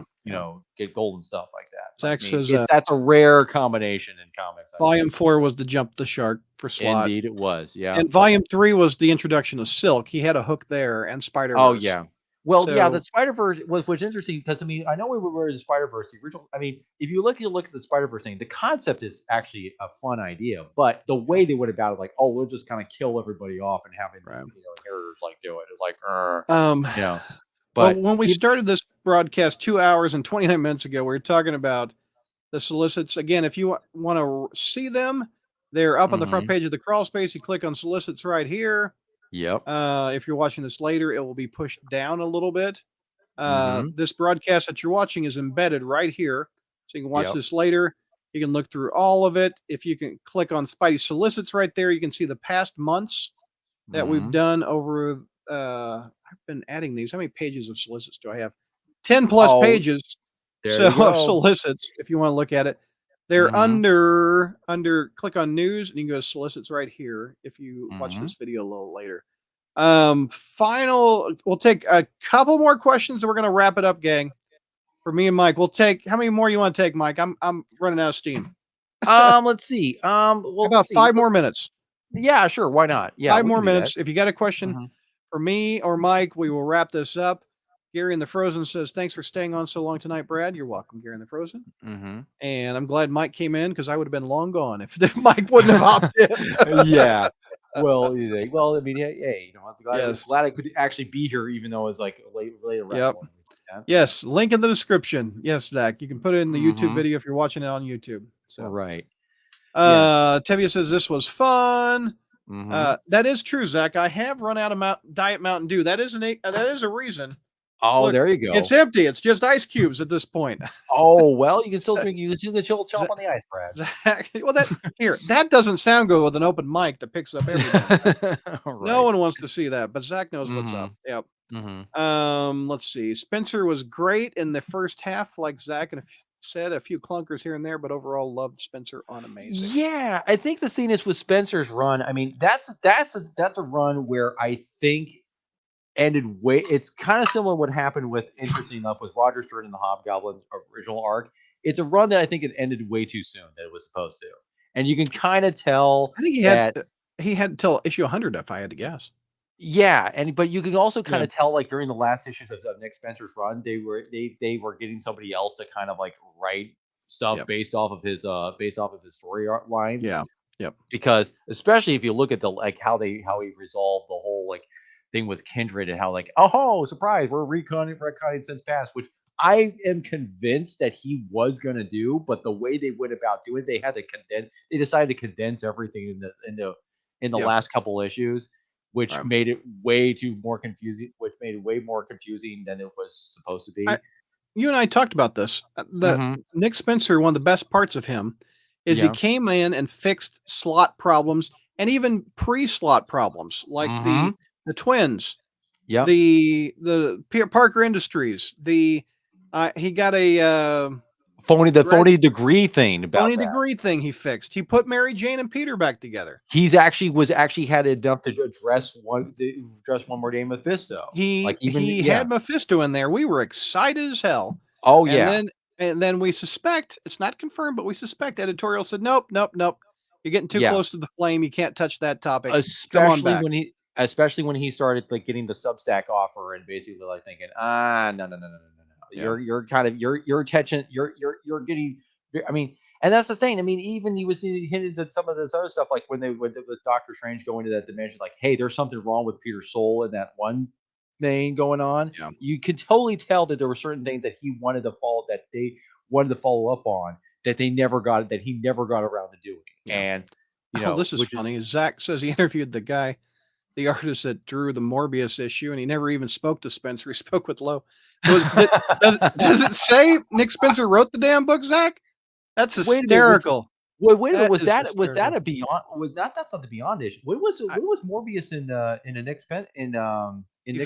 get golden stuff like that. That's a rare combination in comics. Volume 4 was the jump the shark for Slott. Indeed, it was. Yeah. And Volume 3 was the introduction of Silk. He had a hook there, and Spider-Verse. Oh yeah. Well, the Spider-Verse was interesting because I mean, I know we were in the Spider-Verse, the original. I mean, if you look at the Spider-Verse thing, the concept is actually a fun idea, but the way they went about it, like, oh, we'll just kind of kill everybody off and having inheritors like do it. It's like, But when we started this broadcast 2 hours and 29 minutes ago, we were talking about the solicits. Again, if you want to see them, they're up on the front page of the crawl space. You click on solicits right here. Yep. If you're watching this later, it will be pushed down a little bit. This broadcast that you're watching is embedded right here. So you can watch this later. You can look through all of it. If you can click on Spidey Solicits right there, you can see the past months that we've done over. I've been adding these. How many pages of solicits do I have? 10 plus pages. There So you go. of solicits, if you want to look at it. They're under click on news, and you can go to solicits right here if you watch this video a little later. We'll take a couple more questions and we're gonna wrap it up, gang. For me and Mike. We'll take how many more you want to take, Mike? I'm running out of steam. Let's see. Well, About 5 more minutes. Yeah, sure. Why not? Yeah, 5 we more can do that. minutes. If you got a question for me or Mike, we will wrap this up. Gary in the Frozen says, thanks for staying on so long tonight, Brad. You're welcome, Gary in the Frozen. And I'm glad Mike came in because I would have been long gone if Mike wouldn't have hopped in. Yeah. Well, I mean, hey, you know, I'm glad I could actually be here, even though it's like later. Yep. Yes. Link in the description. Yes, Zach. You can put it in the YouTube video if you're watching it on YouTube. So right. Tevia says this was fun. That is true, Zach. I have run out of Diet Mountain Dew. That is a reason. Oh, Look, there you go. It's empty. It's just ice cubes at this point. Oh, well, you can still drink. You can still chomp on the ice, Brad. Zach, well, that doesn't sound good with an open mic that picks up everything. Right. No one wants to see that, but Zach knows what's up. Yep. Let's see. Spencer was great in the first half, like Zach said, a few clunkers here and there, but overall loved Spencer on amazing. Yeah, I think the thing is with Spencer's run. I mean, that's a run where I think ended it's kind of similar to what happened with, interesting enough, with Roger Stern and the Hobgoblin original arc. It's a run that I think it ended way too soon than it was supposed to, and you can kind of tell. I think he had until issue 100, if I had to guess. Yeah, but you can also kind of tell, like, during the last issues of Nick Spencer's run, they were getting somebody else to kind of like write stuff based off of his story lines. Yeah. Yep. Because especially if you look at how he resolved the whole like thing with Kindred, and how like, oh, surprise, we're retconning since past, which I am convinced that he was going to do, but the way they went about doing it, they decided to condense everything in the last couple issues, which made it way more confusing than it was supposed to be. You and I talked about this. Nick Spencer, one of the best parts of him is he came in and fixed slot problems and even pre-slot problems, like the twins, the Parker Industries, he got a phony degree thing degree thing he fixed. He put Mary Jane and Peter back together. He's actually had enough to address one more day Mephisto. He had Mephisto in there. We were excited as hell. Oh, and then we suspect, it's not confirmed, but we suspect editorial said, nope. You're getting too close to the flame. You can't touch that topic. Especially when he started like getting the Substack offer and basically like thinking, no. You're getting. I mean, and that's the thing. I mean, even he was hinted at some of this other stuff, like when they went with Doctor Strange going to that dimension, like, hey, there's something wrong with Peter's soul in that one thing going on. Yeah. You could totally tell that there were certain things that he wanted to follow up on that he never got around to doing. Yeah. And this is funny. Zach says he interviewed the artist that drew the Morbius issue, and he never even spoke to Spencer. He spoke with Lowe. Does it say Nick Spencer wrote the damn book, Zach? That's hysterical. Wait a minute. Was that a Beyond? That's not the Beyond issue? When was Morbius in Nick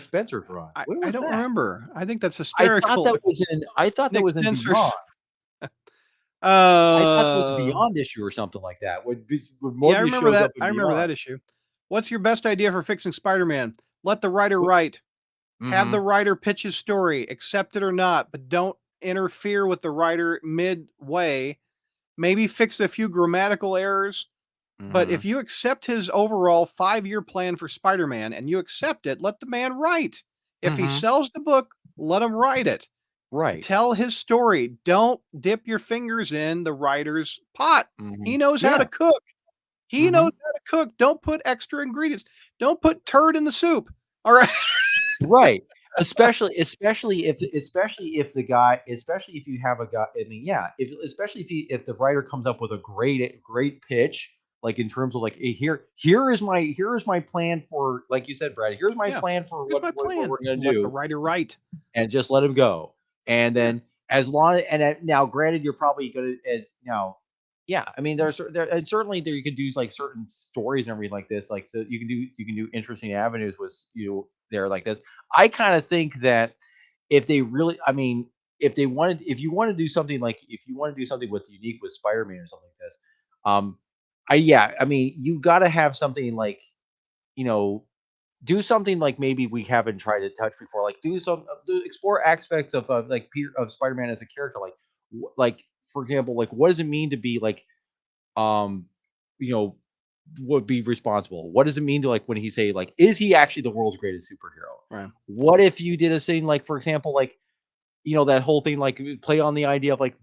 Spencer's run? I don't remember. I think that's hysterical. I thought that was in Beyond. I thought it was a Beyond issue or something like that. I remember that. I remember that issue. What's your best idea for fixing Spider-Man? Let the writer write. Have the writer pitch his story, accept it or not, but don't interfere with the writer midway. Maybe fix a few grammatical errors. But if you accept his overall 5-year plan for Spider-Man and you accept it, let the man write. If he sells the book, let him write it. Right. Tell his story. Don't dip your fingers in the writer's pot. He knows how to cook. He knows how to cook. Don't put extra ingredients. Don't put turd in the soup. All right. Right. Especially if you have a guy. I mean, if the writer comes up with a great pitch, like in terms of like, hey, here is my plan for, like you said, Brad. Here's my plan for what we're going to do. Let the writer write, and just let him go. And then now, granted, you're probably going to Yeah, I mean, and certainly there you could do like certain stories and everything like this. Like, so you can do interesting avenues with there like this. I kind of think that if they really, I mean, if you want to do something like if you want to do something with unique with Spider-Man or something like this, um, I mean, you got to have something like you know do something like maybe we haven't tried to touch before. Like explore aspects of like Peter of Spider-Man as a character. Like like for example, like what does it mean to be like um, you know, would be responsible? What does it mean to like when he say like, is he actually the world's greatest superhero? Right. What if you did a thing like, for example, like that whole thing like play on the idea of like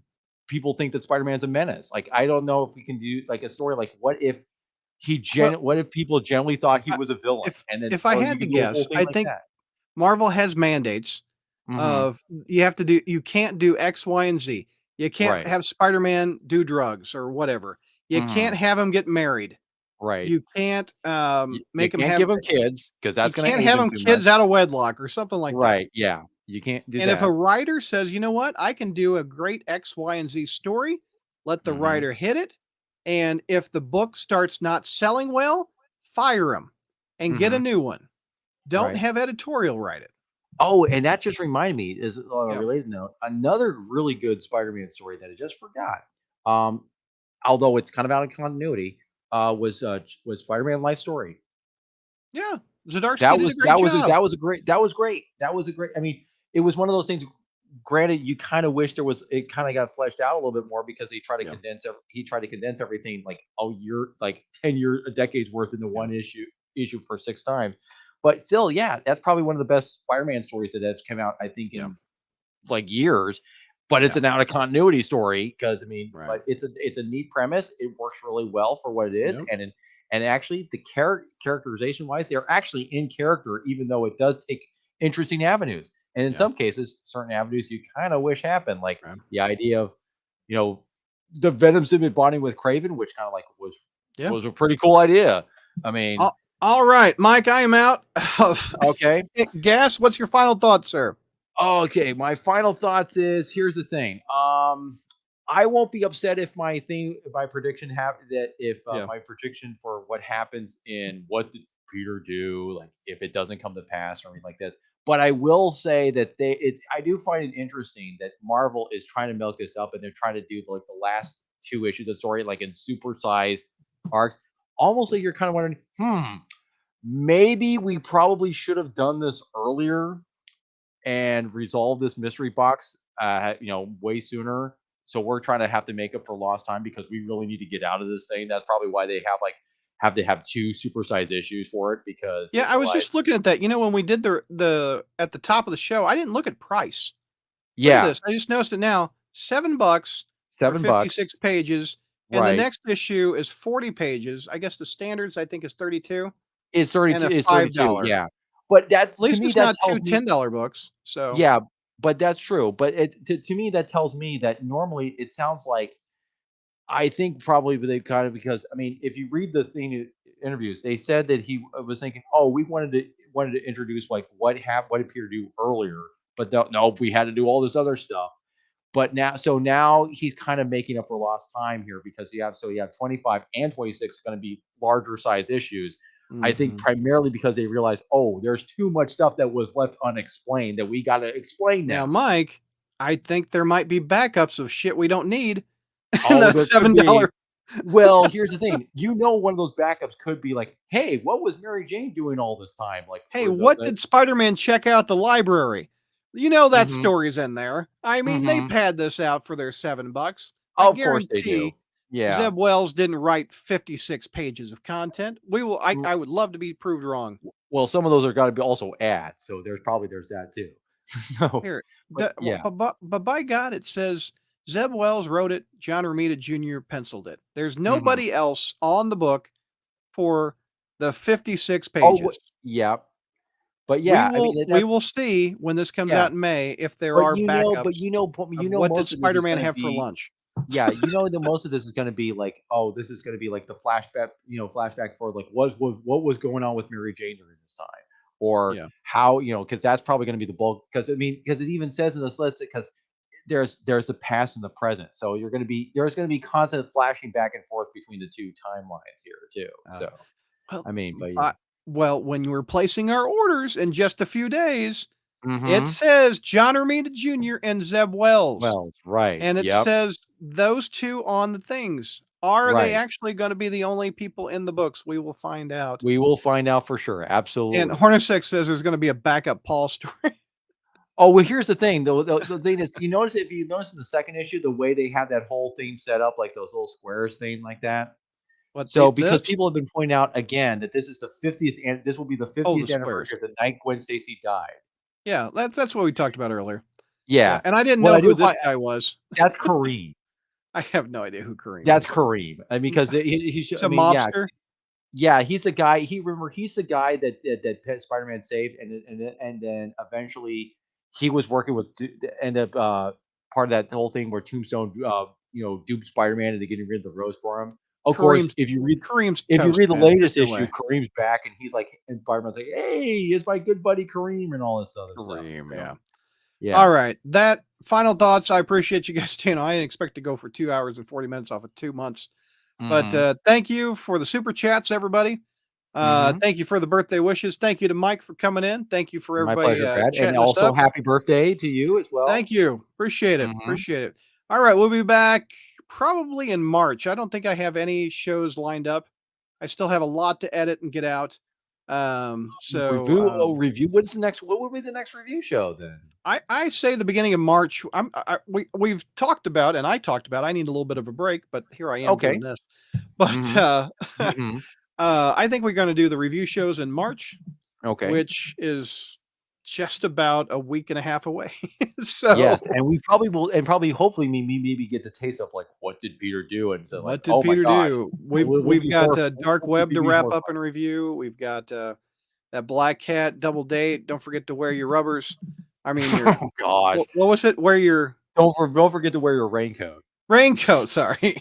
people think that Spider-Man's a menace. Like I don't know if we can do like a story like Well, what if people generally thought he I- was a villain if and then if I or you had to could do a whole guess, thing I like think that. Marvel has mandates Hmm. of you can't do X, Y, and Z. You can't Right. have Spider-Man do drugs or whatever. You can't Hmm. have him get married. Right. You can't You make him can't have give him kids because you that's going to can't age have him him too kids much. out of wedlock or something like that. Right. Yeah. You can't do And if a that. writer says, you know what, I can do a great X, Y, and Z story, let the Hmm. writer hit it. And if the book starts not selling well, fire him and get a Hmm. new one. Don't Right. have editorial write it. Oh, and that just reminded me, is on a Yeah. related note, another really good Spider-Man story that I just forgot. Um, Although it's kind of out of continuity, was Spider-Man Life Story. Yeah. Zdarsky That did a was great job. that was great. That was a great. I mean, it was one of those things. Granted, you kind of wish it kind of got fleshed out a little bit more because Yeah. he tried to condense everything like a year, like 10 years, a decade's worth into Yeah. one issue for 6 times. But still, yeah, that's probably one of the best Spider-Man stories that has come out. I think Yeah. in like years, but it's Yeah. an out of continuity story because I mean, Right. but it's a neat premise. It works really well for what it is, Yep. and actually the characterization wise, they're actually in character, even though it does take interesting avenues. And in Yeah. some cases, certain avenues you kind of wish happened, like Right. the idea of you know the Venom symbiote bonding with Craven, which kind of like Yeah. was a pretty cool idea. I mean, All right, Mike, I am out of okay. gas. What's your final thoughts, sir? Okay, my final thoughts is here's the thing. I won't be upset if my prediction if Yeah. my prediction for what happens in what did Peter do, like if it doesn't come to pass or anything like this. But I will say that I do find it interesting that Marvel is trying to milk this up and they're trying to do like the last 2 issues of the story like in supersized arcs. Almost like you're kind of wondering, maybe we probably should have done this earlier and resolve this mystery box, way sooner. So we're trying to have to make up for lost time because we really need to get out of this thing. That's probably why they have to have 2 supersized issues for it because they Yeah, I was realize, just looking at that. When we did the at the top of the show, I didn't look at price. Look at yeah, this. I just noticed it now. $7 for $7, 56 pages. And the right? next issue is 40 pages. I guess the standards I think is 32 It's and 32. a It's 32. $5. Yeah, but At that's to least me it's that not two tells me $10 books. So yeah, but that's true. But to me that tells me that normally it sounds like I think probably they kind of because I mean, if you read the thing interviews, they said that he was thinking, "Oh, we wanted to introduce like what did Peter do earlier, but no, we had to do all this other stuff." But now he's kind of making up for lost time here because you have 25 and 26 going to be larger size issues. I think mhm. primarily because they realize, oh, there's too much stuff that was left unexplained that we got to explain Now, now. Mike, I think there might be backups of shit we don't need in Oh, the there could be. $7. Well, here's the thing. One of those backups could be like, "Hey, what was Mary Jane doing all this time?" Like Hey, for what the did Spider-Man check out the library? That Mhm, story's in there. I mean, they mhm. pad this out for their $7. I Of course they do. guarantee Yeah. Zeb Wells didn't write 56 pages of content. Mm, I would love to be proved wrong. well, some of those are got to be also ads, so there's that too. So, Here, but yeah. but by God, it says Zeb Wells wrote it. John Romita Jr. penciled it. There's Mhm. nobody else on the book for the 56 Oh, pages. yeah. But yeah, I mean We that will see when this comes yeah. out in May if there are backups of what did Most of this is Spider-Man going to have for be lunch. yeah, that most of this is going to be like, oh, this is going to be like the flashback, flashback for like what was going on with Mary Jane during this time, or Yeah. how because that's probably going to be the bulk. Because I mean, because it even says in this list because there's the past and the present. So there's going to be constant flashing back and forth between the two timelines here too. So Well, I mean, but yeah. well, when you were placing our orders in just a few days, it Mhm. says John Romita Jr. and Zeb Wells. Wells, right? And it Yep. says those two on the things. Are they Right. actually going to be the only people in the books? We will find out. We will find out for sure. And Absolutely. Hornacek says there's going to be a backup Paul story. Oh, well, here's the thing. The thing is, if you notice in the second issue, the way they have that whole thing set up, like those little squares thing like that. What So because people have been pointing out again that this is the 50th, and this will be the 50th squares. anniversary of the night Gwen Stacy died. Yeah, that's what we talked about earlier. Yeah. And I didn't What know I who do this find- guy was. That's Kareem. I have no idea who Kareem That's is. Kareem. I mean, because he's He's a mobster. Yeah, he's the guy. He's the guy that Spider-Man saved, and then eventually he was working with end up part of that whole thing where Tombstone duped Spider-Man into getting rid of the rose for him. Of course, if you read the latest issue, Kareem's back and he's like, and Spider-Man's like, "Hey, it's my good buddy Kareem," and all this other Kareem, stuff. Yeah. All right. That final thoughts. I appreciate you guys staying on. I didn't expect to go for 2 hours and 40 minutes off of 2 months. But thank you for the super chats, everybody. Thank you for the birthday wishes. Thank you to Mike for coming in. Thank you for everybody. My pleasure, Brad. And also happy birthday to you as well. Thank you. Appreciate it. Appreciate it. All right. We'll be back probably in March. I don't think I have any shows lined up. I still have a lot to edit and get out. Review. What would be the next review show then? I say the beginning of March. We've talked about, and I talked about, I need a little bit of a break, but here I am doing this. But I think we're going to do the review shows in March. Okay. Which is just about a week and a half away. So yes, and we probably will, and hopefully maybe get the taste of like what did Peter do, and so what did Peter do? We've got Dark Web to wrap up and review. We've got that Black Cat double date. Don't forget to wear your rubbers. I mean, oh gosh, what was it? Wear your don't forget to wear your raincoat. Raincoat, sorry.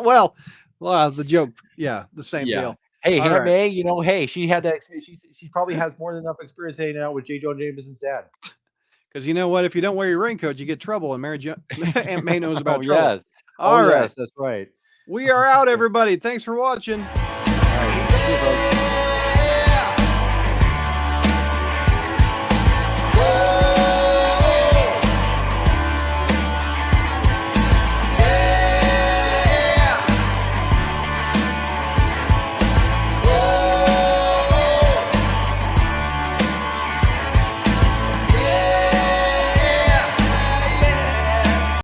well, the joke, the same deal. Hey, Aunt May, hey, she had that. She probably has more than enough experience hanging out with J. Jonah Jameson's dad. Because you know what? If you don't wear your raincoat, you get trouble, and Aunt May knows about trouble. Yes. All right. Yes, that's right. We are out, everybody. Thanks for watching. All right.